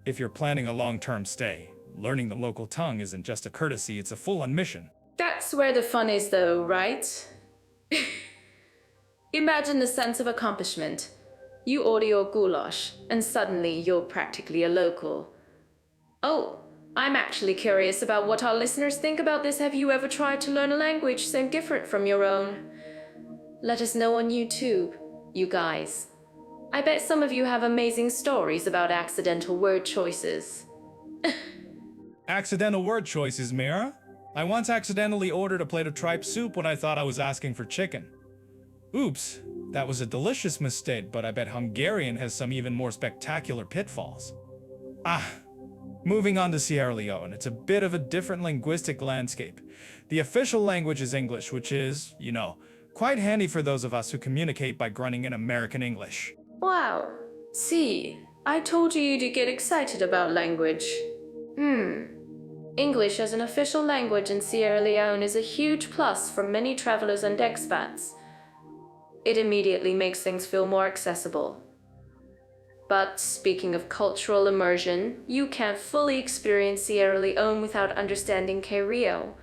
If you're planning a long-term stay, learning the local tongue isn't just a courtesy, it's a full-on mission. That's where the fun is though, right? Imagine the sense of accomplishment. You order your goulash, and suddenly you're practically a local. Oh, I'm actually curious about what our listeners think about this. Have you ever tried to learn a language so different from your own? Let us know on YouTube, you guys. I bet some of you have amazing stories about accidental word choices. Accidental word choices, Mira? I once accidentally ordered a plate of tripe soup when I thought I was asking for chicken. Oops, that was a delicious mistake, but I bet Hungarian has some even more spectacular pitfalls. Moving on to Sierra Leone, it's a bit of a different linguistic landscape. The official language is English, which is, quite handy for those of us who communicate by grunting in American English. Wow. See, I told you to get excited about language. English as an official language in Sierra Leone is a huge plus for many travelers and expats. It immediately makes things feel more accessible. But speaking of cultural immersion, you can't fully experience Sierra Leone without understanding Creole.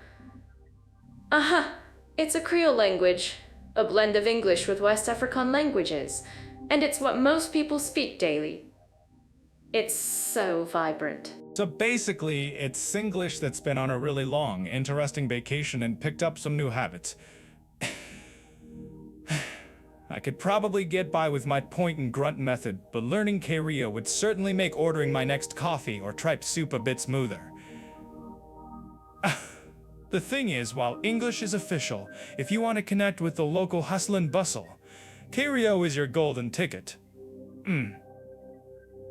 It's a Creole language, a blend of English with West African languages, and it's what most people speak daily. It's so vibrant. So basically, it's Singlish that's been on a really long, interesting vacation and picked up some new habits. I could probably get by with my point and grunt method, but learning Creole would certainly make ordering my next coffee or tripe soup a bit smoother. The thing is, while English is official, if you want to connect with the local hustle and bustle, Creole is your golden ticket.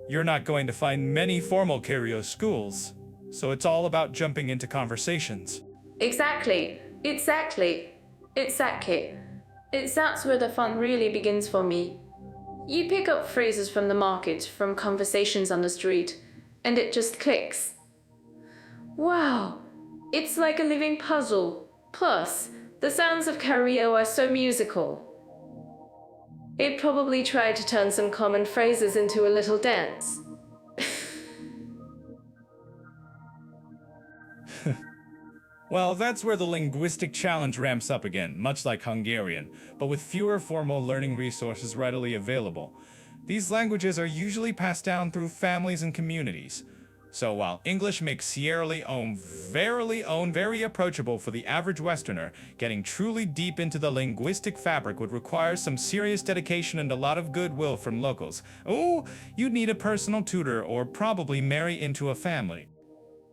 You're not going to find many formal Creole schools, so it's all about jumping into conversations. Exactly. That's where the fun really begins for me. You pick up phrases from the market, from conversations on the street, and it just clicks. Wow, it's like a living puzzle. Plus, the sounds of Creole are so musical. It probably tried to turn some common phrases into a little dance. Well, that's where the linguistic challenge ramps up again, much like Hungarian, but with fewer formal learning resources readily available. These languages are usually passed down through families and communities. So while English makes Sierra Leone very approachable for the average Westerner, getting truly deep into the linguistic fabric would require some serious dedication and a lot of goodwill from locals. Oh, you'd need a personal tutor or probably marry into a family.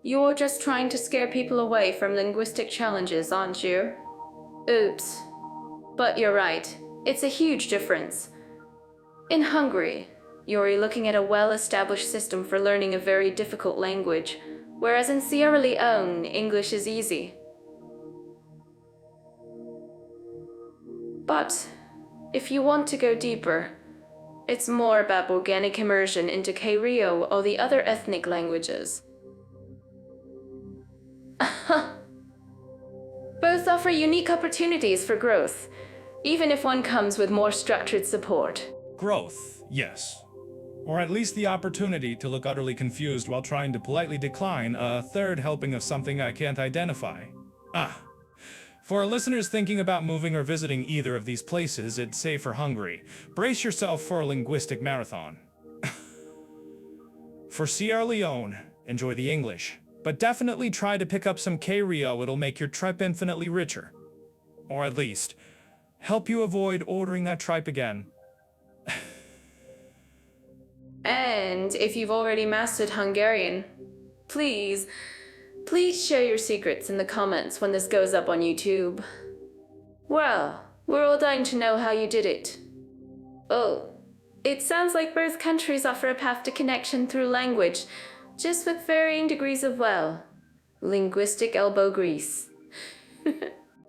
You're just trying to scare people away from linguistic challenges, aren't you? Oops. But you're right. It's a huge difference. In Hungary, you're looking at a well-established system for learning a very difficult language, whereas in Sierra Leone, English is easy. But if you want to go deeper, it's more about organic immersion into Creole or the other ethnic languages. Both offer unique opportunities for growth, even if one comes with more structured support. Growth, yes. Or at least the opportunity to look utterly confused while trying to politely decline a third helping of something I can't identify. For our listeners thinking about moving or visiting either of these places, it's say for Hungary, brace yourself for a linguistic marathon. For Sierra Leone, enjoy the English, but definitely try to pick up some Creole. It'll make your trip infinitely richer. Or at least, help you avoid ordering that tripe again. And if you've already mastered Hungarian, please share your secrets in the comments when this goes up on YouTube. Well, we're all dying to know how you did it. Oh, it sounds like both countries offer a path to connection through language, just with varying degrees of, well, linguistic elbow grease.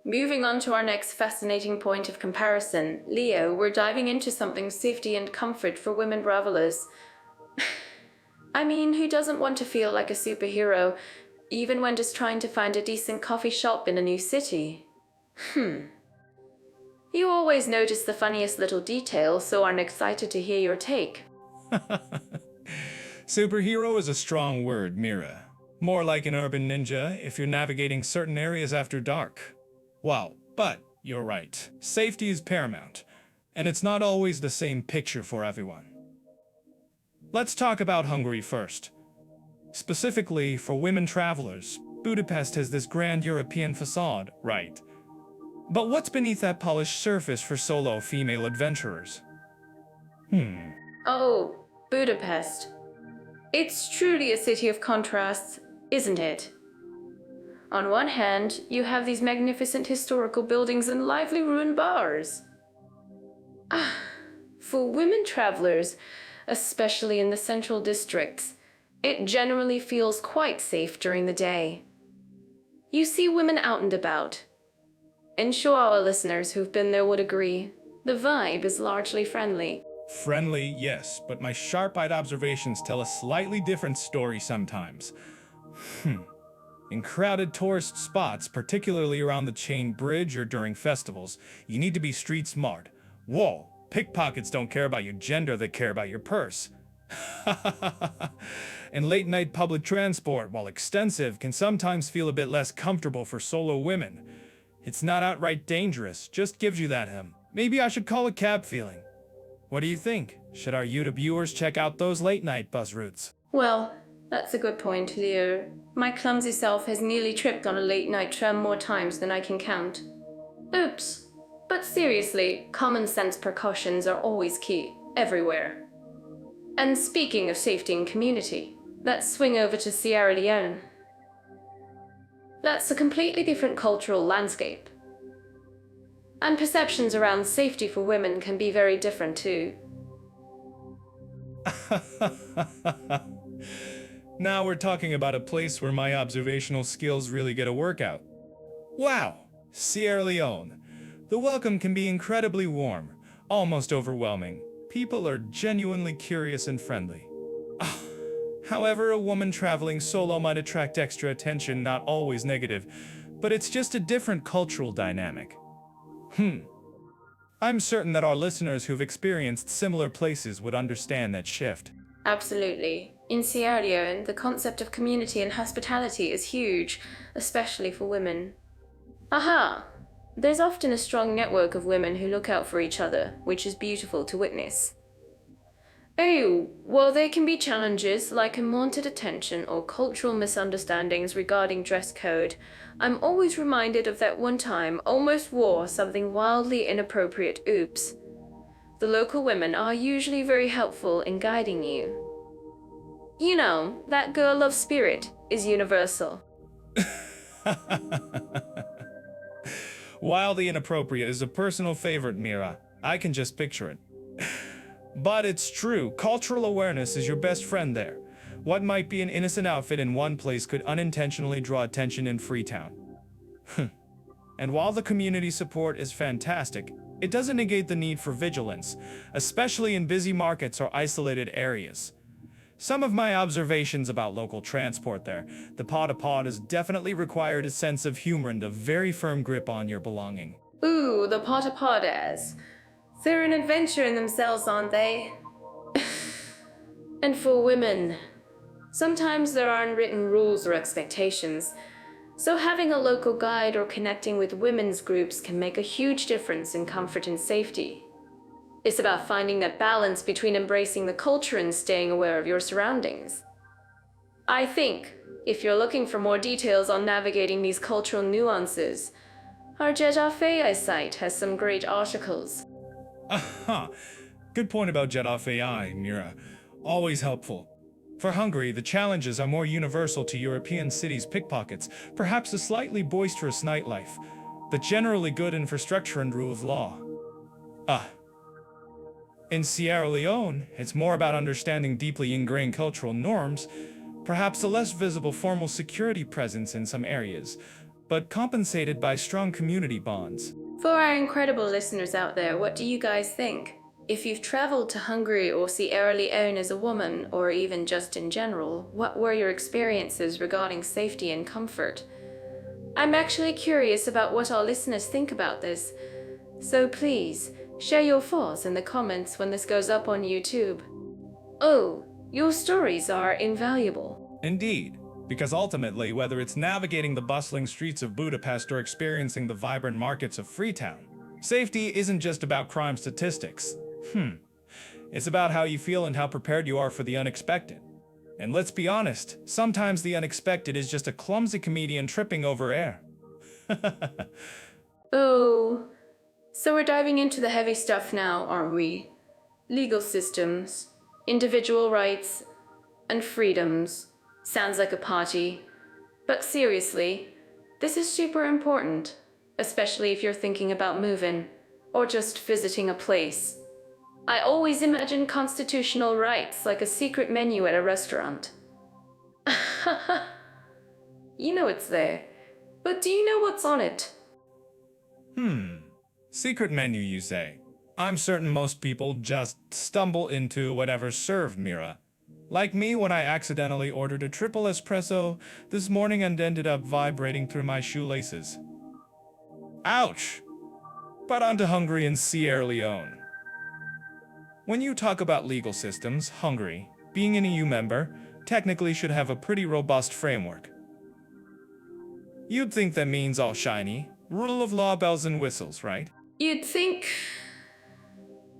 Moving on to our next fascinating point of comparison, Leo, we're diving into something safety and comfort for women travelers. I mean, who doesn't want to feel like a superhero, even when just trying to find a decent coffee shop in a new city? You always notice the funniest little details, so I'm excited to hear your take. Superhero is a strong word, Mira. More like an urban ninja if you're navigating certain areas after dark. Wow, but you're right. Safety is paramount, and it's not always the same picture for everyone. Let's talk about Hungary first. Specifically, for women travelers, Budapest has this grand European facade, right? But what's beneath that polished surface for solo female adventurers? Oh, Budapest. It's truly a city of contrasts, isn't it? On one hand, you have these magnificent historical buildings and lively ruined bars. For women travelers, especially in the central districts, it generally feels quite safe during the day. You see women out and about. And sure our listeners who've been there would agree, the vibe is largely friendly. Friendly, yes, but my sharp-eyed observations tell a slightly different story sometimes. In crowded tourist spots, particularly around the Chain Bridge or during festivals, you need to be street smart. Whoa, pickpockets don't care about your gender, they care about your purse. And late-night public transport, while extensive, can sometimes feel a bit less comfortable for solo women. It's not outright dangerous, just gives you that maybe I should call it cab feeling. What do you think? Should our YouTube viewers check out those late-night bus routes? Well, that's a good point, Leo. My clumsy self has nearly tripped on a late-night tram more times than I can count. Oops. But seriously, common sense precautions are always key, everywhere. And speaking of safety and community, let's swing over to Sierra Leone. That's a completely different cultural landscape. And perceptions around safety for women can be very different too. Now we're talking about a place where my observational skills really get a workout. Wow, Sierra Leone. The welcome can be incredibly warm, almost overwhelming. People are genuinely curious and friendly. However, a woman traveling solo might attract extra attention, not always negative, but it's just a different cultural dynamic. I'm certain that our listeners who've experienced similar places would understand that shift. Absolutely. In Sierra Leone, the concept of community and hospitality is huge, especially for women. There's often a strong network of women who look out for each other, which is beautiful to witness. Oh, well, there can be challenges like unwanted attention or cultural misunderstandings regarding dress code. I'm always reminded of that one time almost wore something wildly inappropriate. Oops. The local women are usually very helpful in guiding you. You know, that girl love spirit is universal. Wildly inappropriate is a personal favorite, Mira. I can just picture it. But it's true, cultural awareness is your best friend there. What might be an innocent outfit in one place could unintentionally draw attention in Freetown. And while the community support is fantastic, it doesn't negate the need for vigilance, especially in busy markets or isolated areas. Some of my observations about local transport there, the pod has definitely required a sense of humor and a very firm grip on your belonging. Ooh, the potapodas. They're an adventure in themselves, aren't they? And for women, sometimes there are unwritten rules or expectations, so having a local guide or connecting with women's groups can make a huge difference in comfort and safety. It's about finding that balance between embracing the culture and staying aware of your surroundings. I think, if you're looking for more details on navigating these cultural nuances, our Jeddah site has some great articles. Aha! Good point about Jeddah AI, Mira. Always helpful. For Hungary, the challenges are more universal to European cities' pickpockets, perhaps a slightly boisterous nightlife, but generally good infrastructure and rule of law. In Sierra Leone, it's more about understanding deeply ingrained cultural norms, perhaps a less visible formal security presence in some areas, but compensated by strong community bonds. For our incredible listeners out there, what do you guys think? If you've traveled to Hungary or Sierra Leone as a woman, or even just in general, what were your experiences regarding safety and comfort? I'm actually curious about what our listeners think about this, so please, share your thoughts in the comments when this goes up on YouTube. Oh, your stories are invaluable. Indeed, because ultimately, whether it's navigating the bustling streets of Budapest or experiencing the vibrant markets of Freetown, safety isn't just about crime statistics. It's about how you feel and how prepared you are for the unexpected. And let's be honest, sometimes the unexpected is just a clumsy comedian tripping over air. Oh, so we're diving into the heavy stuff now, aren't we? Legal systems, individual rights, and freedoms. Sounds like a party. But seriously, this is super important, especially if you're thinking about moving, or just visiting a place. I always imagine constitutional rights like a secret menu at a restaurant. You know it's there, but do you know what's on it? Secret menu, you say? I'm certain most people just stumble into whatever's served, Mira. Like me when I accidentally ordered a triple espresso this morning and ended up vibrating through my shoelaces. Ouch! But on to Hungary and Sierra Leone. When you talk about legal systems, Hungary, being an EU member, technically should have a pretty robust framework. You'd think that means all shiny, rule of law bells and whistles, right? You'd think...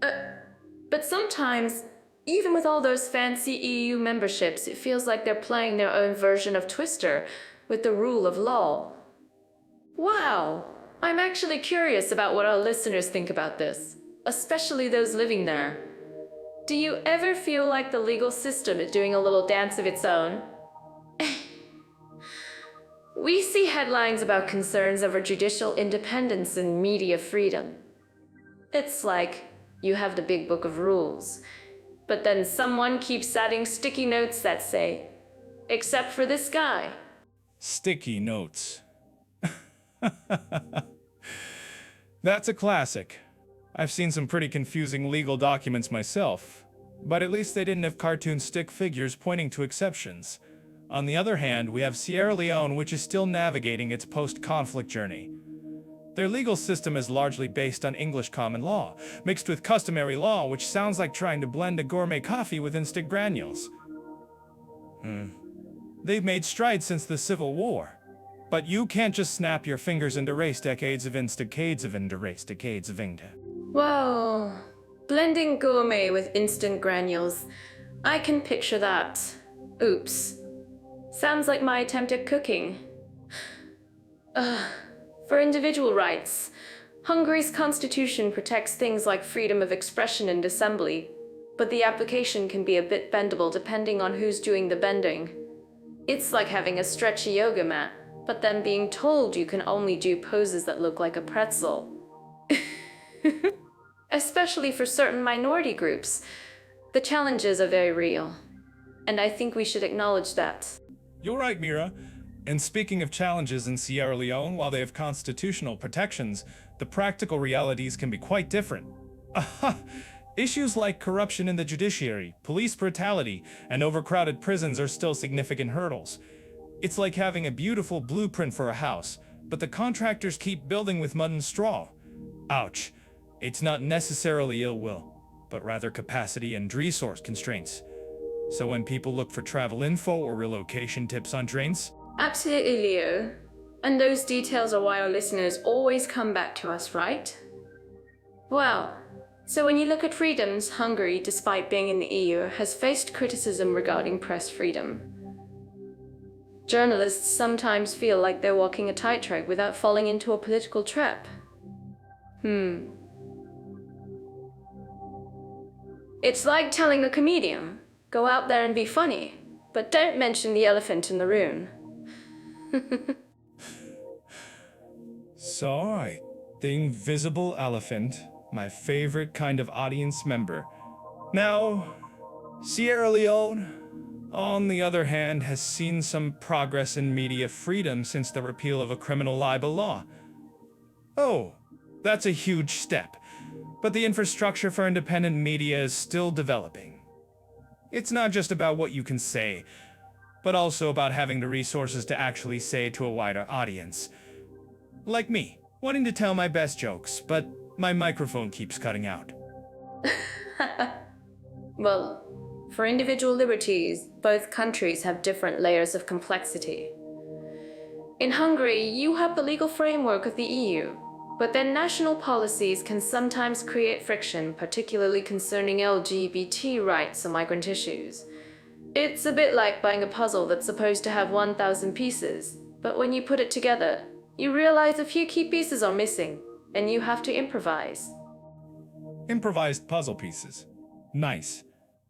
but sometimes, even with all those fancy EU memberships, it feels like they're playing their own version of Twister with the rule of law. Wow! I'm actually curious about what our listeners think about this, especially those living there. Do you ever feel like the legal system is doing a little dance of its own? We see headlines about concerns over judicial independence and media freedom. It's like you have the big book of rules, but then someone keeps adding sticky notes that say, except for this guy. Sticky notes. That's a classic. I've seen some pretty confusing legal documents myself, but at least they didn't have cartoon stick figures pointing to exceptions. On the other hand, we have Sierra Leone, which is still navigating its post-conflict journey. Their legal system is largely based on English common law, mixed with customary law, which sounds like trying to blend a gourmet coffee with instant granules. They've made strides since the Civil War. But you can't just snap your fingers and erase decades of insta-cades of Inda. Whoa, Blending gourmet with instant granules. I can picture that. Oops. Sounds like my attempt at cooking. For individual rights, Hungary's constitution protects things like freedom of expression and assembly, but the application can be a bit bendable depending on who's doing the bending. It's like having a stretchy yoga mat, but then being told you can only do poses that look like a pretzel. Especially for certain minority groups. The challenges are very real, and I think we should acknowledge that. You're right, Mira. And speaking of challenges in Sierra Leone, while they have constitutional protections, the practical realities can be quite different. Issues like corruption in the judiciary, police brutality, and overcrowded prisons are still significant hurdles. It's like having a beautiful blueprint for a house, but the contractors keep building with mud and straw. Ouch. It's not necessarily ill will, but rather capacity and resource constraints. So when people look for travel info or relocation tips on drains... Absolutely, Leo. And those details are why our listeners always come back to us, right? Well, so when you look at freedoms, Hungary, despite being in the EU, has faced criticism regarding press freedom. Journalists sometimes feel like they're walking a tightrope without falling into a political trap. It's like telling a comedian, go out there and be funny, but don't mention the elephant in the room. Sorry. The invisible elephant, my favorite kind of audience member. Now, Sierra Leone, on the other hand, has seen some progress in media freedom since the repeal of a criminal libel law. Oh, that's a huge step. But the infrastructure for independent media is still developing. It's not just about what you can say, but also about having the resources to actually say it to a wider audience. Like me, wanting to tell my best jokes, but my microphone keeps cutting out. Well, for individual liberties, both countries have different layers of complexity. In Hungary, you have the legal framework of the EU, but then national policies can sometimes create friction, particularly concerning LGBT rights or migrant issues. It's a bit like buying a puzzle that's supposed to have 1,000 pieces, but when you put it together, you realize a few key pieces are missing, and you have to improvise. Improvised puzzle pieces. Nice.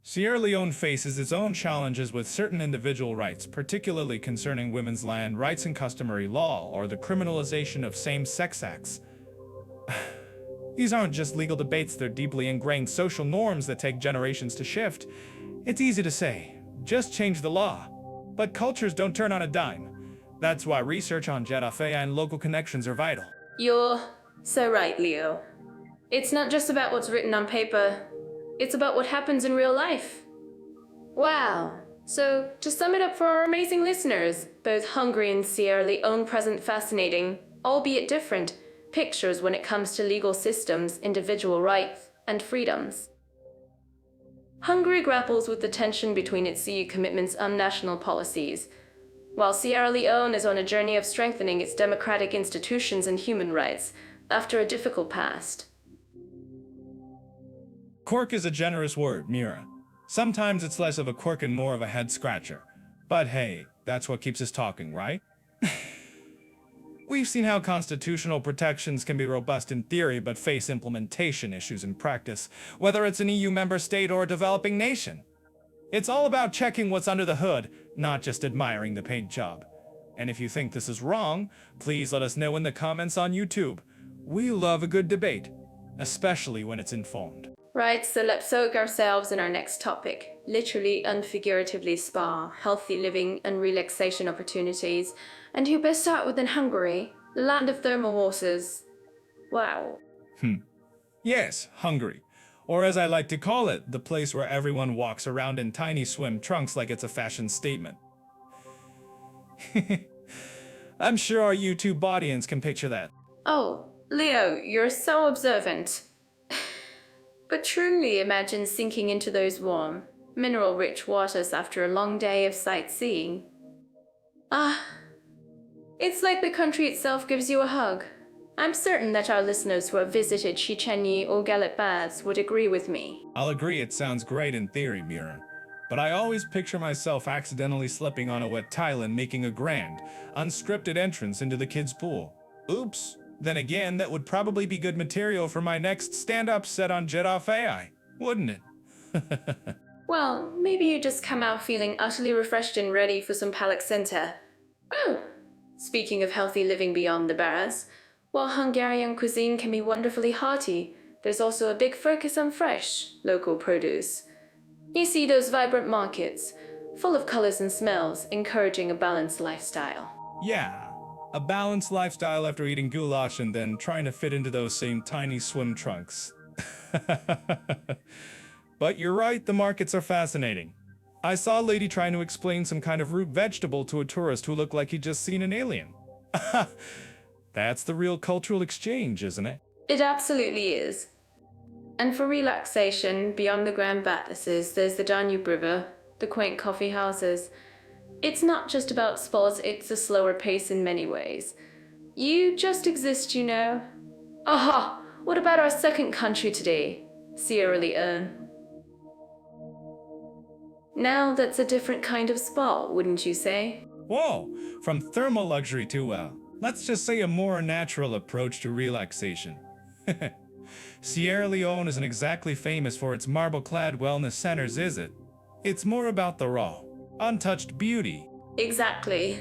Sierra Leone faces its own challenges with certain individual rights, particularly concerning women's land rights and customary law, or the criminalization of same-sex acts. These aren't just legal debates, they're deeply ingrained social norms that take generations to shift. It's easy to say, just change the law. But cultures don't turn on a dime. That's why research on Jedafea and local connections are vital. You're so right, Leo. It's not just about what's written on paper, it's about what happens in real life. Wow. So, to sum it up for our amazing listeners, both Hungary and Sierra Leone present fascinating, albeit different, pictures when it comes to legal systems, individual rights, and freedoms. Hungary grapples with the tension between its EU commitments and national policies, while Sierra Leone is on a journey of strengthening its democratic institutions and human rights after a difficult past. Quirk is a generous word, Mira. Sometimes it's less of a quirk and more of a head-scratcher. But hey, that's what keeps us talking, right? We've seen how constitutional protections can be robust in theory but face implementation issues in practice, whether it's an EU member state or a developing nation. It's all about checking what's under the hood, not just admiring the paint job. And if you think this is wrong, please let us know in the comments on YouTube. We love a good debate, especially when it's informed. Right, so let's soak ourselves in our next topic. Literally and figuratively spa, healthy living and relaxation opportunities. And who best start with in Hungary, the land of thermal horses. Wow. Yes, Hungary. Or as I like to call it, the place where everyone walks around in tiny swim trunks like it's a fashion statement. I'm sure our YouTube audience can picture that. Oh, Leo, you're so observant. But truly imagine sinking into those warm, mineral-rich waters after a long day of sightseeing. It's like the country itself gives you a hug. I'm certain that our listeners who have visited Chichenyi or Galip baths would agree with me. I'll agree it sounds great in theory, Mira. But I always picture myself accidentally slipping on a wet tile and making a grand, unscripted entrance into the kids' pool. Oops. Then again, that would probably be good material for my next stand-up set on Jet Off AI, wouldn't it? Well, maybe you just come out feeling utterly refreshed and ready for some palacenta. Oh, speaking of healthy living beyond the bars, while Hungarian cuisine can be wonderfully hearty, there's also a big focus on fresh, local produce. You see those vibrant markets, full of colors and smells, encouraging a balanced lifestyle. Yeah, a balanced lifestyle after eating goulash and then trying to fit into those same tiny swim trunks. But you're right, the markets are fascinating. I saw a lady trying to explain some kind of root vegetable to a tourist who looked like he'd just seen an alien. That's the real cultural exchange, isn't it? It absolutely is. And for relaxation, beyond the grand bathhouses, there's the Danube River, the quaint coffee houses. It's not just about spas, it's a slower pace in many ways. You just exist, you know. Aha! What about our second country today? Sierra Leone. Now that's a different kind of spa, wouldn't you say? Whoa, from thermal luxury to, let's just say a more natural approach to relaxation. Sierra Leone isn't exactly famous for its marble-clad wellness centers, is it? It's more about the raw, untouched beauty. Exactly.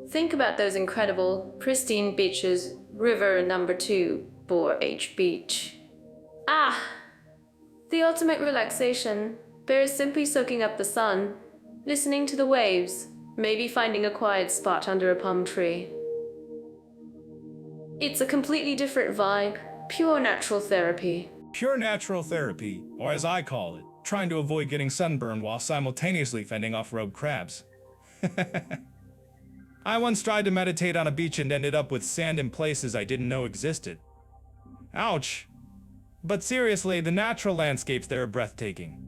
Think about those incredible, pristine beaches, River number 2, H Beach. Ah! The ultimate relaxation. Bears simply soaking up the sun, listening to the waves, maybe finding a quiet spot under a palm tree. It's a completely different vibe, pure natural therapy. Pure natural therapy, or as I call it, trying to avoid getting sunburned while simultaneously fending off rogue crabs. I once tried to meditate on a beach and ended up with sand in places I didn't know existed. Ouch! But seriously, the natural landscapes there are breathtaking.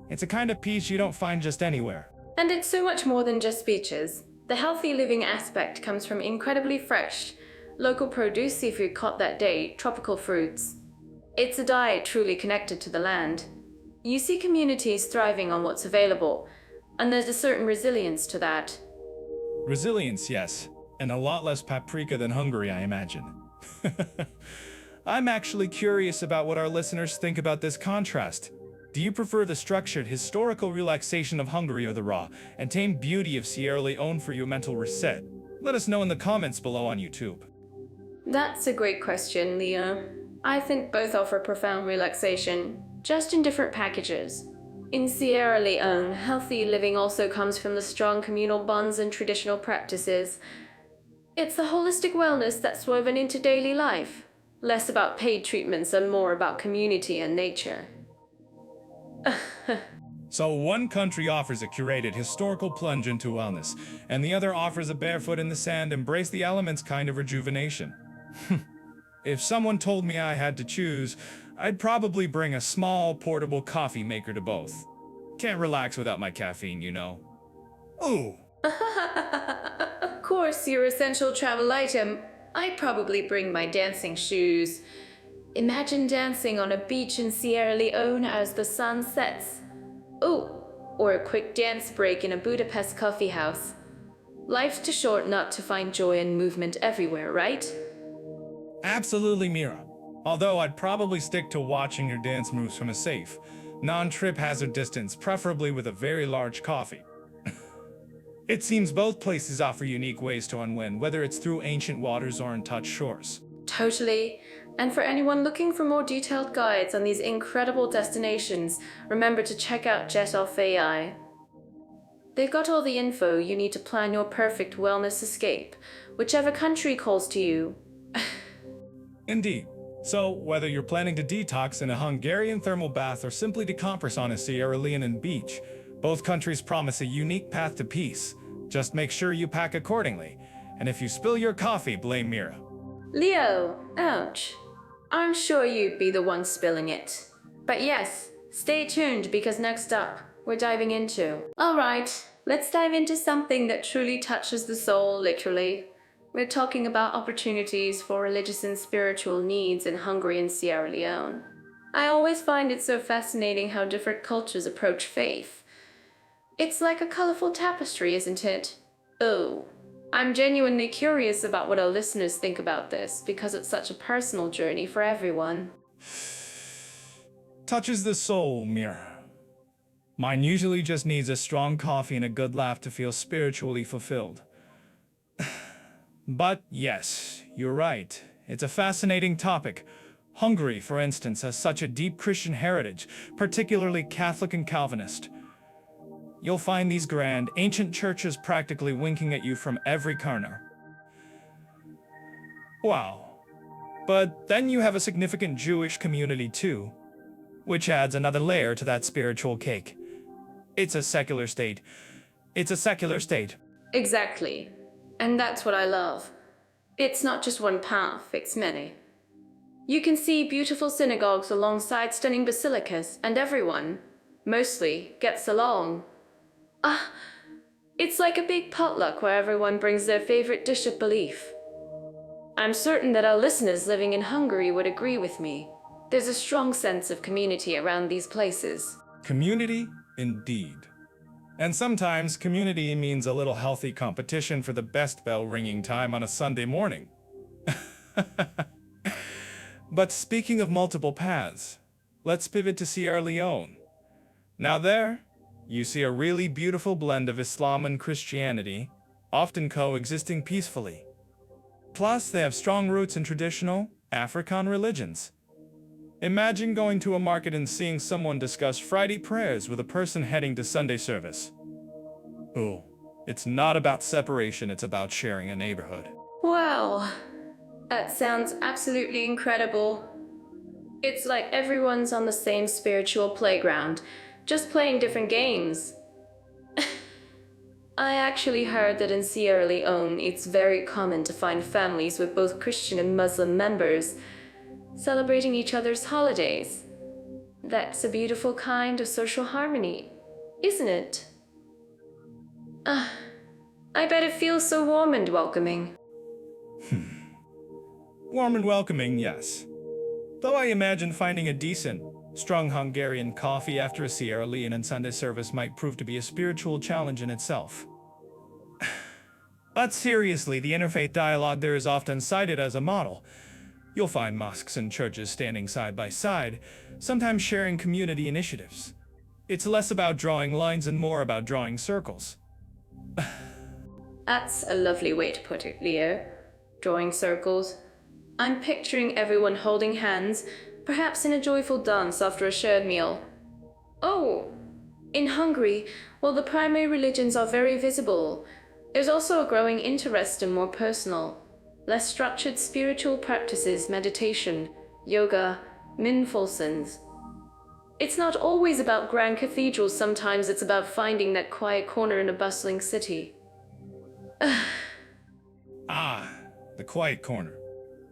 It's a kind of peace you don't find just anywhere. And it's so much more than just beaches. The healthy living aspect comes from incredibly fresh, local produce, seafood caught that day, tropical fruits. It's a diet truly connected to the land. You see communities thriving on what's available, and there's a certain resilience to that. Resilience, yes, and a lot less paprika than Hungary, I imagine. I'm actually curious about what our listeners think about this contrast. Do you prefer the structured, historical relaxation of Hungary or the raw and tame beauty of Sierra Leone for your mental reset? Let us know in the comments below on YouTube. That's a great question, Leo. I think both offer profound relaxation, just in different packages. In Sierra Leone, healthy living also comes from the strong communal bonds and traditional practices. It's the holistic wellness that's woven into daily life, less about paid treatments and more about community and nature. So one country offers a curated historical plunge into wellness, and the other offers a barefoot in the sand, embrace the elements kind of rejuvenation. If someone told me I had to choose, I'd probably bring a small, portable coffee maker to both. Can't relax without my caffeine, you know. Ooh. Of course, your essential travel item. I'd probably bring my dancing shoes. Imagine dancing on a beach in Sierra Leone as the sun sets. Oh, or a quick dance break in a Budapest coffee house. Life's too short not to find joy and movement everywhere, right? Absolutely, Mira. Although I'd probably stick to watching your dance moves from a safe, non-trip hazard distance, preferably with a very large coffee. It seems both places offer unique ways to unwind, whether it's through ancient waters or untouched shores. Totally. And for anyone looking for more detailed guides on these incredible destinations, remember to check out Jet Off AI. They've got all the info you need to plan your perfect wellness escape, whichever country calls to you. Indeed. So, whether you're planning to detox in a Hungarian thermal bath or simply decompress on a Sierra Leone beach, both countries promise a unique path to peace. Just make sure you pack accordingly. And if you spill your coffee, blame Mira. Leo, ouch. I'm sure you'd be the one spilling it. But yes, stay tuned because next up, we're diving into... Alright, let's dive into something that truly touches the soul, literally. We're talking about opportunities for religious and spiritual needs in Hungary and Sierra Leone. I always find it so fascinating how different cultures approach faith. It's like a colorful tapestry, isn't it? Oh, I'm genuinely curious about what our listeners think about this because it's such a personal journey for everyone. Touches the soul, Mira. Mine usually just needs a strong coffee and a good laugh to feel spiritually fulfilled. But yes, you're right. It's a fascinating topic. Hungary, for instance, has such a deep Christian heritage, particularly Catholic and Calvinist. You'll find these grand, ancient churches practically winking at you from every corner. Wow. But then you have a significant Jewish community too, which adds another layer to that spiritual cake. It's a secular state. It's a secular state. Exactly. And that's what I love. It's not just one path, it's many. You can see beautiful synagogues alongside stunning basilicas, and everyone, mostly, gets along. It's like a big potluck where everyone brings their favorite dish of belief. I'm certain that our listeners living in Hungary would agree with me. There's a strong sense of community around these places. Community, indeed. And sometimes community means a little healthy competition for the best bell ringing time on a Sunday morning. But speaking of multiple paths, let's pivot to Sierra Leone. Now there, you see a really beautiful blend of Islam and Christianity, often coexisting peacefully. Plus, they have strong roots in traditional African religions. Imagine going to a market and seeing someone discuss Friday prayers with a person heading to Sunday service. Oh, it's not about separation, it's about sharing a neighborhood. Wow, that sounds absolutely incredible. It's like everyone's on the same spiritual playground, just playing different games. I actually heard that in Sierra Leone, it's very common to find families with both Christian and Muslim members celebrating each other's holidays. That's a beautiful kind of social harmony, isn't it? I bet it feels so warm and welcoming. Warm and welcoming, yes. Though I imagine finding a decent, strong Hungarian coffee after a Sierra Leone Sunday service might prove to be a spiritual challenge in itself. But seriously, the interfaith dialogue there is often cited as a model. You'll find mosques and churches standing side by side, sometimes sharing community initiatives. It's less about drawing lines and more about drawing circles. That's a lovely way to put it, Leo. Drawing circles. I'm picturing everyone holding hands, perhaps in a joyful dance after a shared meal. Oh, in Hungary, while the primary religions are very visible, there's also a growing interest in more personal, less structured spiritual practices, meditation, yoga, mindfulness. It's not always about grand cathedrals, sometimes it's about finding that quiet corner in a bustling city. The quiet corner.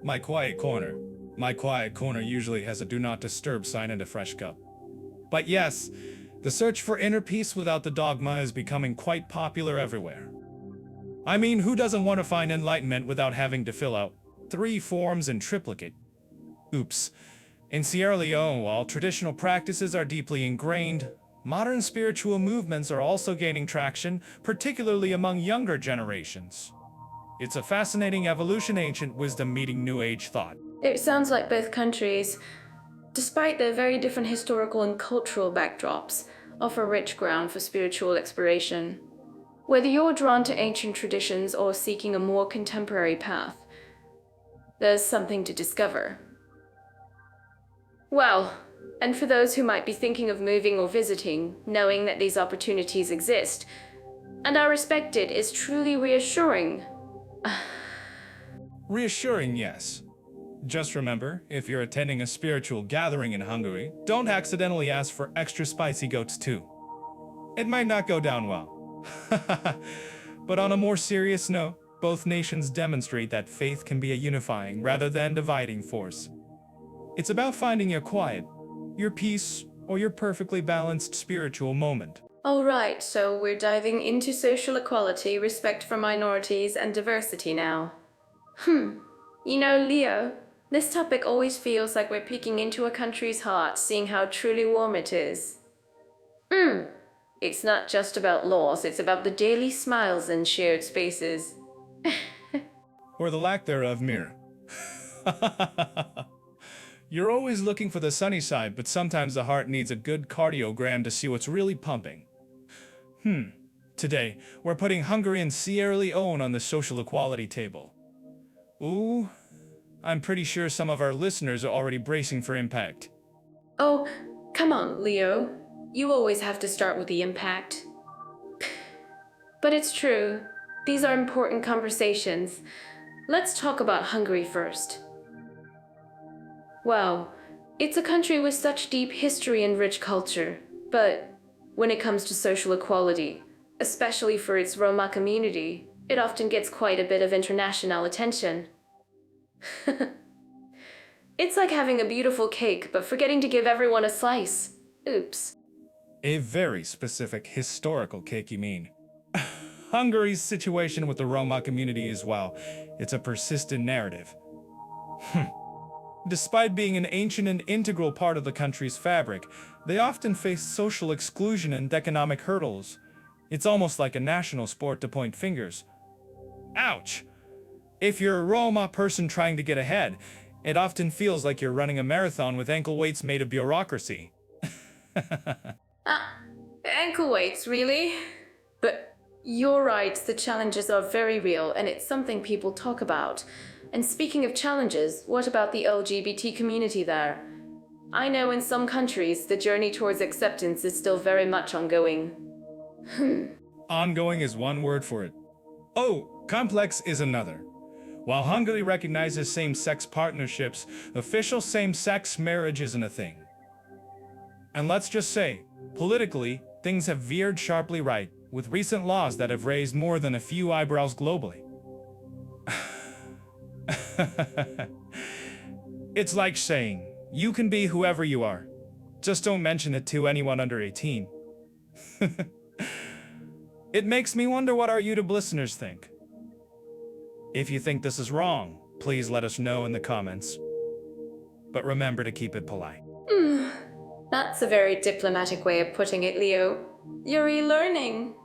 My quiet corner. My quiet corner usually has a do not disturb sign and a fresh cup. But yes, the search for inner peace without the dogma is becoming quite popular everywhere. I mean, who doesn't want to find enlightenment without having to fill out 3 forms in triplicate? Oops. In Sierra Leone, while traditional practices are deeply ingrained, modern spiritual movements are also gaining traction, particularly among younger generations. It's a fascinating evolution, ancient wisdom meeting new age thought. It sounds like both countries, despite their very different historical and cultural backdrops, offer rich ground for spiritual exploration. Whether you're drawn to ancient traditions or seeking a more contemporary path, there's something to discover. Well, and for those who might be thinking of moving or visiting, knowing that these opportunities exist and are respected is truly reassuring. Reassuring, yes. Just remember, if you're attending a spiritual gathering in Hungary, don't accidentally ask for extra spicy goats too. It might not go down well. But on a more serious note, both nations demonstrate that faith can be a unifying rather than dividing force. It's about finding your quiet, your peace, or your perfectly balanced spiritual moment. All right, so we're diving into social equality, respect for minorities, and diversity now. You know, Leo, this topic always feels like we're peeking into a country's heart, seeing how truly warm it is. It's not just about laws, it's about the daily smiles and shared spaces. Or the lack thereof, Mir. You're always looking for the sunny side, but sometimes the heart needs a good cardiogram to see what's really pumping. Today, we're putting Hungary and Sierra Leone on the social equality table. Ooh, I'm pretty sure some of our listeners are already bracing for impact. Oh, come on, Leo. You always have to start with the impact. But it's true. These are important conversations. Let's talk about Hungary first. Wow, it's a country with such deep history and rich culture. But when it comes to social equality, especially for its Roma community, it often gets quite a bit of international attention. It's like having a beautiful cake, but forgetting to give everyone a slice. Oops. A very specific historical cake, you mean? Hungary's situation with the Roma community is, well, it's a persistent narrative. Despite being an ancient and integral part of the country's fabric, they often face social exclusion and economic hurdles. It's almost like a national sport to point fingers. Ouch! If you're a Roma person trying to get ahead, it often feels like you're running a marathon with ankle weights made of bureaucracy. Ankle weights, really? But you're right, the challenges are very real and it's something people talk about. And speaking of challenges, what about the LGBT community there? I know in some countries the journey towards acceptance is still very much ongoing. Ongoing is one word for it. Oh, complex is another. While Hungary recognizes same-sex partnerships, official same-sex marriage isn't a thing. And let's just say, politically, things have veered sharply right, with recent laws that have raised more than a few eyebrows globally. It's like saying, you can be whoever you are. Just don't mention it to anyone under 18. It makes me wonder what our YouTube listeners think. If you think this is wrong, please let us know in the comments. But remember to keep it polite. That's a very diplomatic way of putting it, Leo. You're relearning.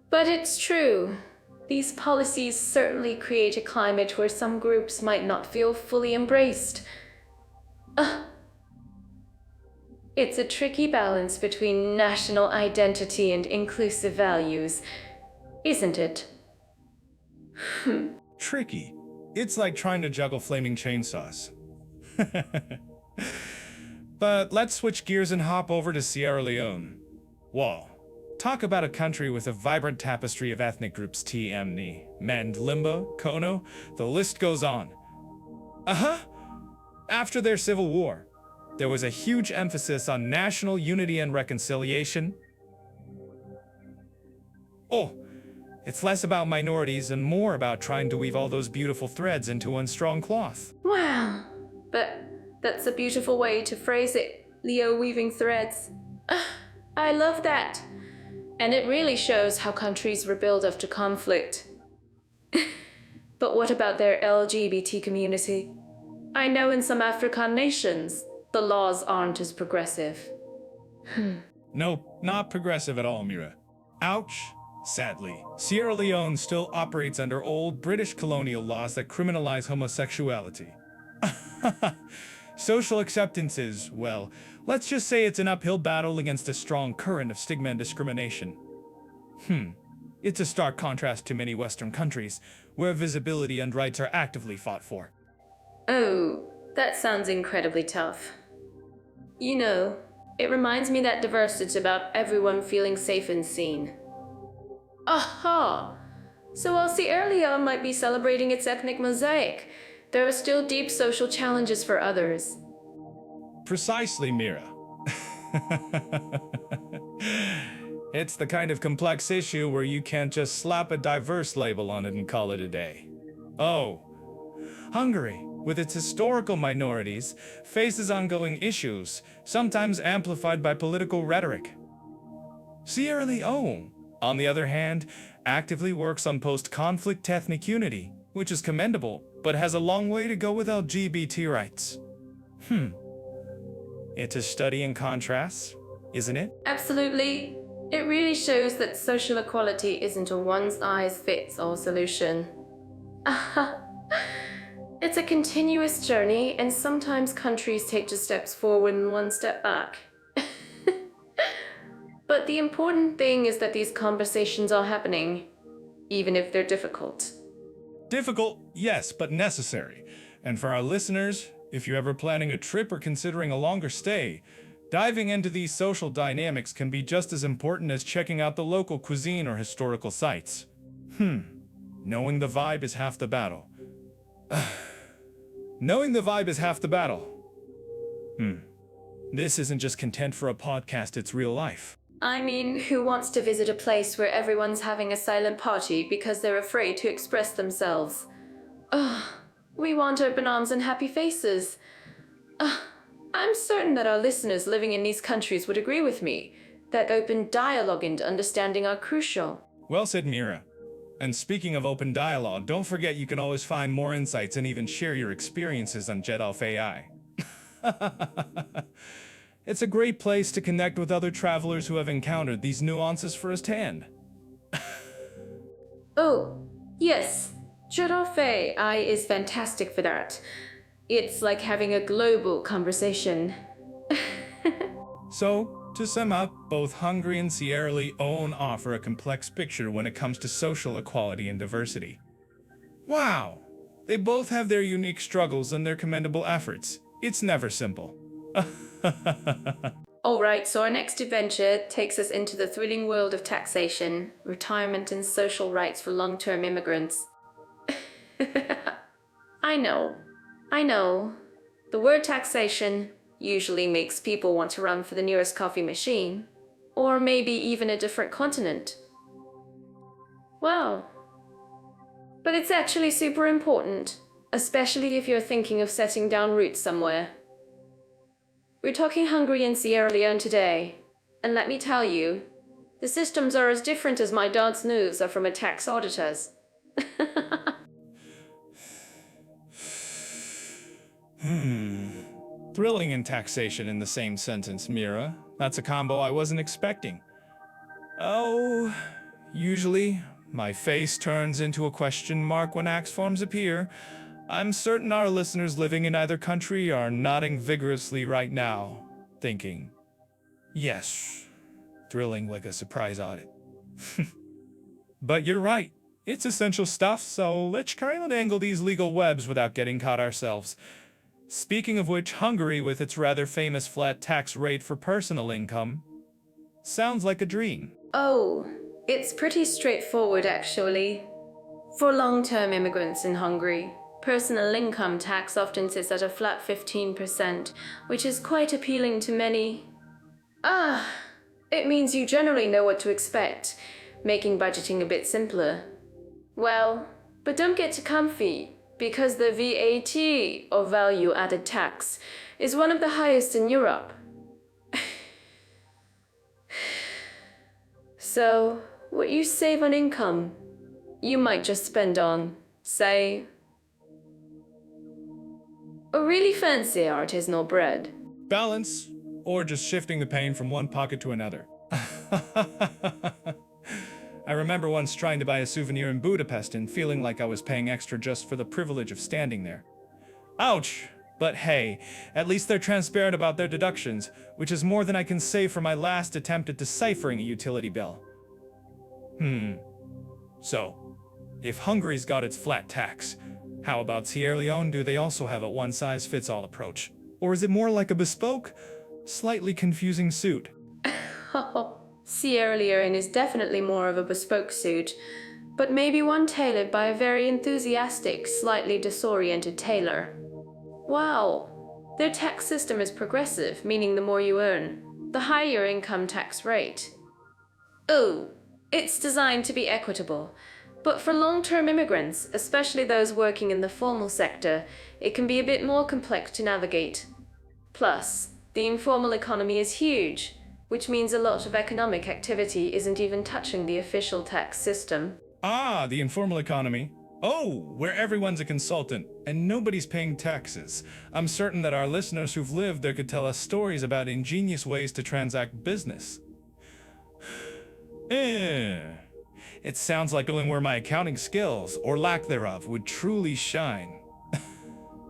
But it's true. These policies certainly create a climate where some groups might not feel fully embraced. It's a tricky balance between national identity and inclusive values, isn't it? Tricky. It's like trying to juggle flaming chainsaws. But let's switch gears and hop over to Sierra Leone. Whoa. Talk about a country with a vibrant tapestry of ethnic groups: TMN, Mend, Limbo, Kono, the list goes on. After their civil war, there was a huge emphasis on national unity and reconciliation. Oh, it's less about minorities and more about trying to weave all those beautiful threads into one strong cloth. Wow, but that's a beautiful way to phrase it, Leo, weaving threads. I love that. And it really shows how countries rebuild after conflict. But what about their LGBT community? I know in some African nations, the laws aren't as progressive. Nope, not progressive at all, Mira. Ouch. Sadly, Sierra Leone still operates under old British colonial laws that criminalize homosexuality. Social acceptance is, well, let's just say it's an uphill battle against a strong current of stigma and discrimination. It's a stark contrast to many Western countries, where visibility and rights are actively fought for. Oh, that sounds incredibly tough. You know, it reminds me that diversity is about everyone feeling safe and seen. Aha! So while Sierra Leone might be celebrating its ethnic mosaic, there are still deep social challenges for others. Precisely, Mira. It's the kind of complex issue where you can't just slap a diverse label on it and call it a day. Oh, Hungary, with its historical minorities, faces ongoing issues, sometimes amplified by political rhetoric. Sierra Leone, on the other hand, actively works on post-conflict ethnic unity, which is commendable, but has a long way to go with LGBT rights. It's a study in contrasts, isn't it? Absolutely. It really shows that social equality isn't a one-size-fits-all solution. It's a continuous journey, and sometimes countries take 2 steps forward and 1 step back. But the important thing is that these conversations are happening, even if they're difficult. Difficult, yes, but necessary. And for our listeners, if you're ever planning a trip or considering a longer stay, diving into these social dynamics can be just as important as checking out the local cuisine or historical sites. Knowing the vibe is half the battle. Knowing the vibe is half the battle. This isn't just content for a podcast, it's real life. I mean, who wants to visit a place where everyone's having a silent party because they're afraid to express themselves? We want open arms and happy faces. I'm certain that our listeners living in these countries would agree with me, that open dialogue and understanding are crucial. Well said, Mira. And speaking of open dialogue, don't forget you can always find more insights and even share your experiences on Jet AI. It's a great place to connect with other travelers who have encountered these nuances firsthand. Oh, yes. Jet AI is fantastic for that. It's like having a global conversation. So, to sum up, both Hungary and Sierra Leone offer a complex picture when it comes to social equality and diversity. Wow! They both have their unique struggles and their commendable efforts. It's never simple. Alright, so our next adventure takes us into the thrilling world of taxation, retirement and social rights for long-term immigrants. I know. The word taxation usually makes people want to run for the nearest coffee machine, or maybe even a different continent. Well, but it's actually super important, especially if you're thinking of setting down roots somewhere. We're talking Hungary and Sierra Leone today, and let me tell you, the systems are as different as my dad's news are from a tax auditor's. Thrilling and taxation in the same sentence, Mira. That's a combo I wasn't expecting. Oh, usually my face turns into a question mark when axe forms appear. I'm certain our listeners living in either country are nodding vigorously right now, thinking, yes, thrilling like a surprise audit. But you're right, it's essential stuff, so let's try and angle these legal webs without getting caught ourselves. Speaking of which, Hungary, with its rather famous flat tax rate for personal income, sounds like a dream. Oh, it's pretty straightforward actually. For long-term immigrants in Hungary, personal income tax often sits at a flat 15%, which is quite appealing to many. It means you generally know what to expect, making budgeting a bit simpler. Well, but don't get too comfy, because the VAT, or value-added tax, is one of the highest in Europe. So, what you save on income, you might just spend on, say, a really fancy artisanal bread. Balance, or just shifting the pain from one pocket to another. I remember once trying to buy a souvenir in Budapest and feeling like I was paying extra just for the privilege of standing there. Ouch! But hey, at least they're transparent about their deductions, which is more than I can say for my last attempt at deciphering a utility bill. So, if Hungary's got its flat tax, how about Sierra Leone? Do they also have a one-size-fits-all approach? Or is it more like a bespoke, slightly confusing suit? Sierra Leone is definitely more of a bespoke suit, but maybe one tailored by a very enthusiastic, slightly disoriented tailor. Wow, their tax system is progressive, meaning the more you earn, the higher your income tax rate. Oh, it's designed to be equitable, but for long-term immigrants, especially those working in the formal sector, it can be a bit more complex to navigate. Plus, the informal economy is huge. which means a lot of economic activity isn't even touching the official tax system. Ah, the informal economy. Oh, where everyone's a consultant and nobody's paying taxes. I'm certain that our listeners who've lived there could tell us stories about ingenious ways to transact business. It sounds like only where my accounting skills, or lack thereof, would truly shine.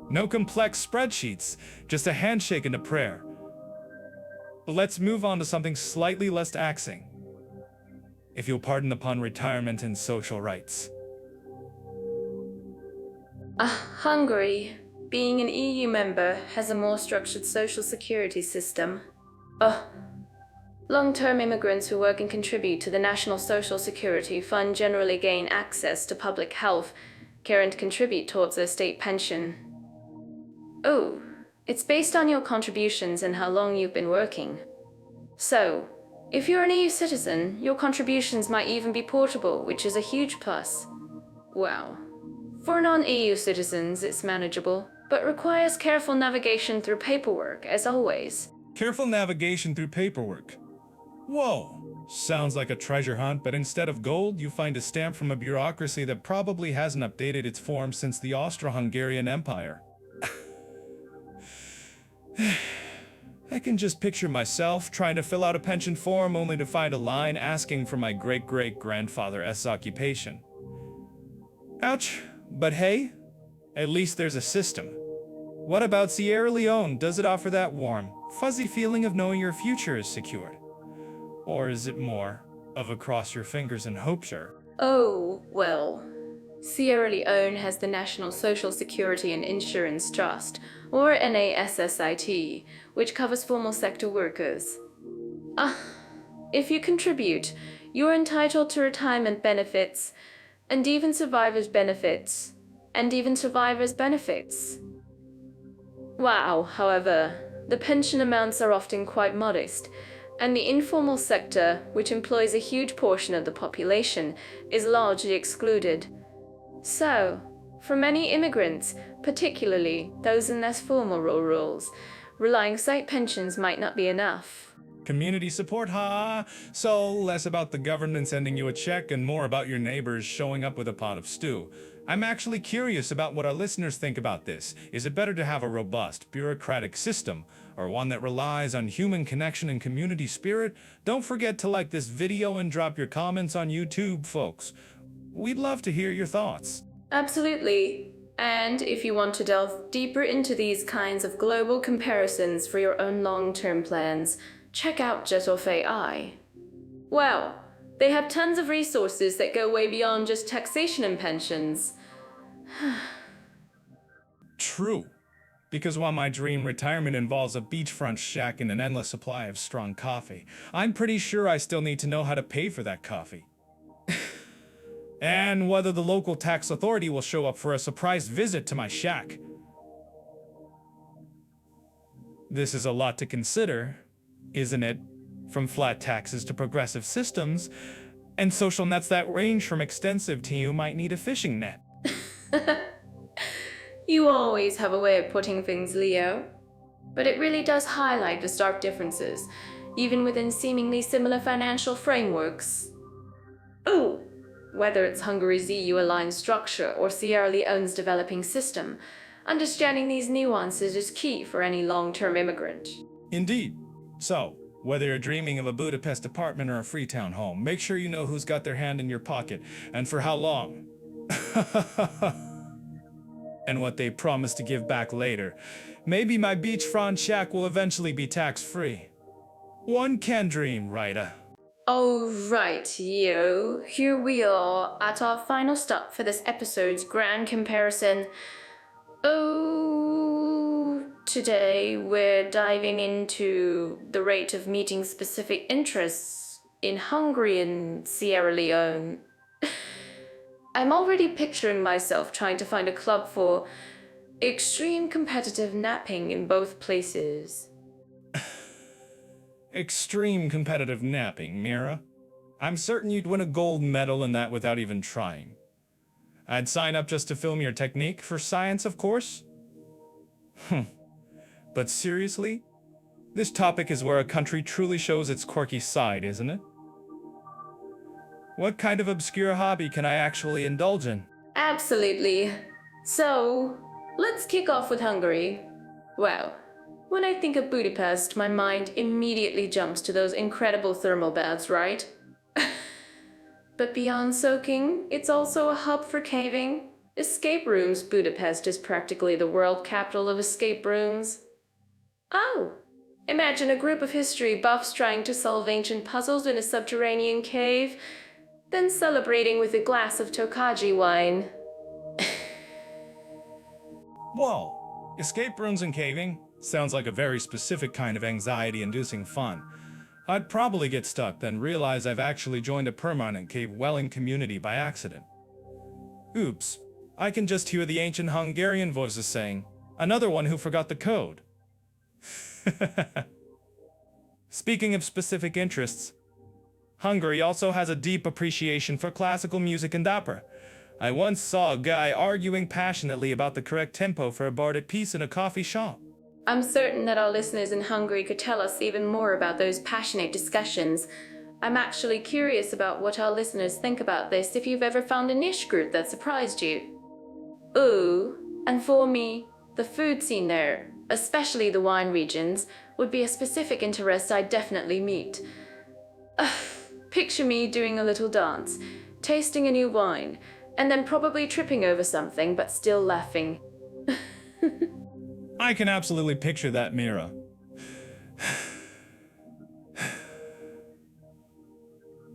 No complex spreadsheets, just a handshake and a prayer. Let's move on to something slightly less taxing. If you'll pardon the pun, retirement and social rights. Hungary, being an EU member, has a more structured social security system. Long-term immigrants who work and contribute to the National Social Security Fund generally gain access to public health care and contribute towards their state pension. Oh, it's based on your contributions and how long you've been working. So, if you're an EU citizen, your contributions might even be portable, which is a huge plus. Wow. For non-EU citizens, it's manageable, but requires careful navigation through paperwork, as always. Careful navigation through paperwork. Whoa, sounds like a treasure hunt, but instead of gold, you find a stamp from a bureaucracy that probably hasn't updated its form since the Austro-Hungarian Empire. I can just picture myself trying to fill out a pension form only to find a line asking for my great-great-grandfather's occupation. Ouch, but hey, at least there's a system. What about Sierra Leone? Does it offer that warm, fuzzy feeling of knowing your future is secured? Or is it more of a cross your fingers and hope sure? Oh, well. Sierra Leone has the National Social Security and Insurance Trust, or NASSIT, which covers formal sector workers. If you contribute, you're entitled to retirement benefits, and even survivors' benefits, Wow, however, the pension amounts are often quite modest, and the informal sector, which employs a huge portion of the population, is largely excluded. So, for many immigrants, particularly those in less formal roles, relying state pensions might not be enough. Community support, ha! So, less about the government sending you a check and more about your neighbors showing up with a pot of stew. I'm actually curious about what our listeners think about this. Is it better to have a robust, bureaucratic system, or one that relies on human connection and community spirit? Don't forget to like this video and drop your comments on YouTube, folks. We'd love to hear your thoughts. Absolutely. And if you want to delve deeper into these kinds of global comparisons for your own long-term plans, check out Jet of AI. Well, they have tons of resources that go way beyond just taxation and pensions. True. Because while my dream retirement involves a beachfront shack and an endless supply of strong coffee, I'm pretty sure I still need to know how to pay for that coffee. And whether the local tax authority will show up for a surprise visit to my shack. This is a lot to consider, isn't it? From flat taxes to progressive systems, and social nets that range from extensive to you might need a fishing net. You always have a way of putting things, Leo. But it really does highlight the stark differences, even within seemingly similar financial frameworks. Ooh! Whether it's Hungary's EU-aligned structure or Sierra Leone's developing system, understanding these nuances is key for any long-term immigrant. Indeed. So, whether you're dreaming of a Budapest apartment or a Freetown home, make sure you know who's got their hand in your pocket and for how long. And what they promise to give back later. Maybe my beachfront shack will eventually be tax-free. One can dream, Rita. Alright, yo. Here we are at our final stop for this episode's grand comparison. Today we're diving into the rate of meeting specific interests in Hungary and Sierra Leone. I'm already picturing myself trying to find a club for extreme competitive napping in both places. Extreme competitive napping, Mira. I'm certain you'd win a gold medal in that without even trying. I'd sign up just to film your technique for science, of course. But seriously? This topic is where a country truly shows its quirky side, isn't it? What kind of obscure hobby can I actually indulge in? Absolutely. So, let's kick off with Hungary. Wow. When I think of Budapest, my mind immediately jumps to those incredible thermal baths, right? But beyond soaking, it's also a hub for caving. Escape rooms. Budapest is practically the world capital of escape rooms. Oh, imagine a group of history buffs trying to solve ancient puzzles in a subterranean cave, then celebrating with a glass of Tokaji wine. Whoa! Escape rooms and caving? Sounds like a very specific kind of anxiety-inducing fun. I'd probably get stuck, then realize I've actually joined a permanent cave-welling community by accident. Oops. I can just hear the ancient Hungarian voices saying, "Another one who forgot the code." Speaking of specific interests, Hungary also has a deep appreciation for classical music and opera. I once saw a guy arguing passionately about the correct tempo for a barded piece in a coffee shop. I'm certain that our listeners in Hungary could tell us even more about those passionate discussions. I'm actually curious about what our listeners think about this, if you've ever found a niche group that surprised you. Ooh, and for me, the food scene there, especially the wine regions, would be a specific interest I'd definitely meet. Picture me doing a little dance, tasting a new wine, and then probably tripping over something but still laughing. I can absolutely picture that, Mira.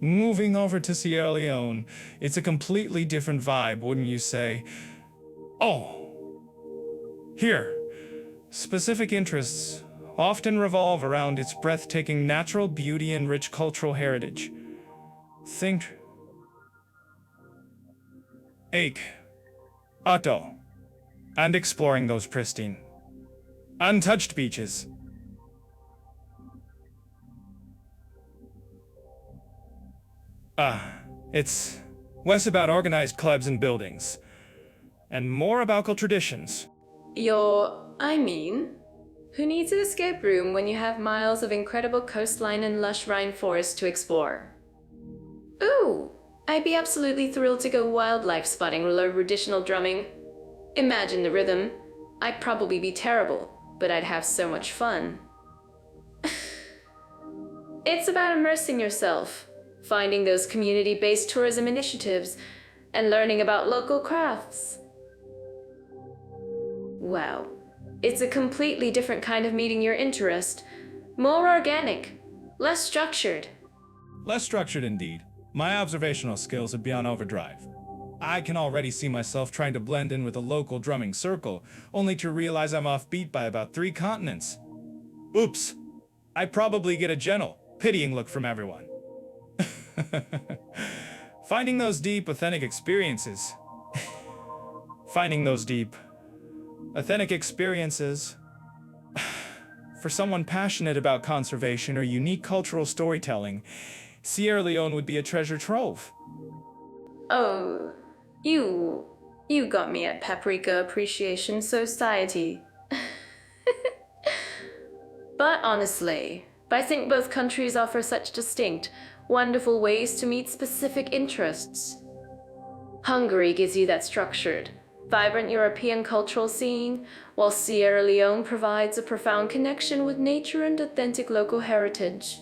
Moving over to Sierra Leone, it's a completely different vibe, wouldn't you say? Oh, here. Specific interests often revolve around its breathtaking natural beauty and rich cultural heritage. Think ache, Otto, and exploring those pristine, untouched beaches. It's less about organized clubs and buildings, and more about cultural traditions. Who needs an escape room when you have miles of incredible coastline and lush rainforest to explore? Ooh, I'd be absolutely thrilled to go wildlife spotting below traditional drumming. Imagine the rhythm. I'd probably be terrible, but I'd have so much fun. It's about immersing yourself, finding those community-based tourism initiatives, and learning about local crafts. Wow, it's a completely different kind of meeting your interest. More organic, less structured. Less structured indeed. My observational skills would be on overdrive. I can already see myself trying to blend in with a local drumming circle, only to realize I'm offbeat by about 3 continents. Oops. I probably get a gentle, pitying look from everyone. Finding those deep, authentic experiences. For someone passionate about conservation or unique cultural storytelling, Sierra Leone would be a treasure trove. Oh, you got me at Paprika Appreciation Society. But honestly, I think both countries offer such distinct, wonderful ways to meet specific interests. Hungary gives you that structured, vibrant European cultural scene, while Sierra Leone provides a profound connection with nature and authentic local heritage.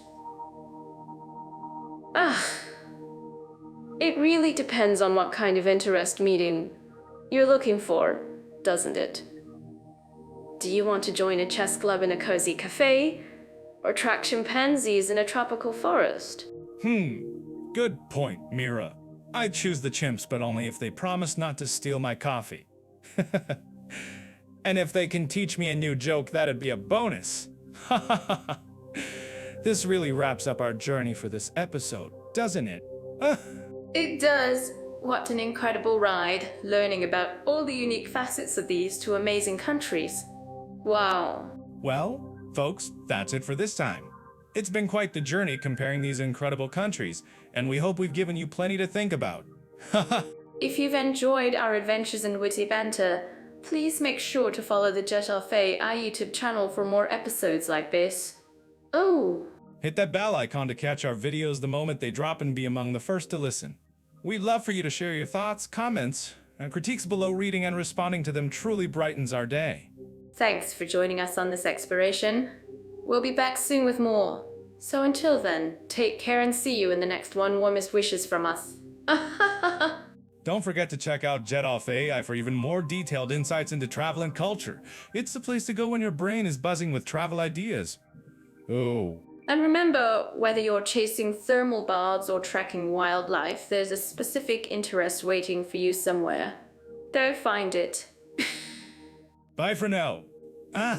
It really depends on what kind of interest meeting you're looking for, doesn't it? Do you want to join a chess club in a cozy cafe, or track chimpanzees in a tropical forest? Good point, Mira. I'd choose the chimps, but only if they promise not to steal my coffee. And if they can teach me a new joke, that'd be a bonus. This really wraps up our journey for this episode, doesn't it? It does. What an incredible ride, learning about all the unique facets of these two amazing countries. Wow. Well, folks, that's it for this time. It's been quite the journey comparing these incredible countries, and we hope we've given you plenty to think about. If you've enjoyed our adventures and witty banter, please make sure to follow the Jet Fait YouTube channel for more episodes like this. Oh, Hit that bell icon to catch our videos the moment they drop and be among the first to listen. We'd love for you to share your thoughts, comments, and critiques below. Reading and responding to them truly brightens our day. thanks for joining us on this exploration. We'll be back soon with more. So until then, take care and see you in the next one. Warmest wishes from us. Don't forget to check out Jet Off AI for even more detailed insights into travel and culture. It's the place to go when your brain is buzzing with travel ideas. Oh. And remember, whether you're chasing thermal baths or tracking wildlife, there's a specific interest waiting for you somewhere. Go find it. Bye for now. Ah.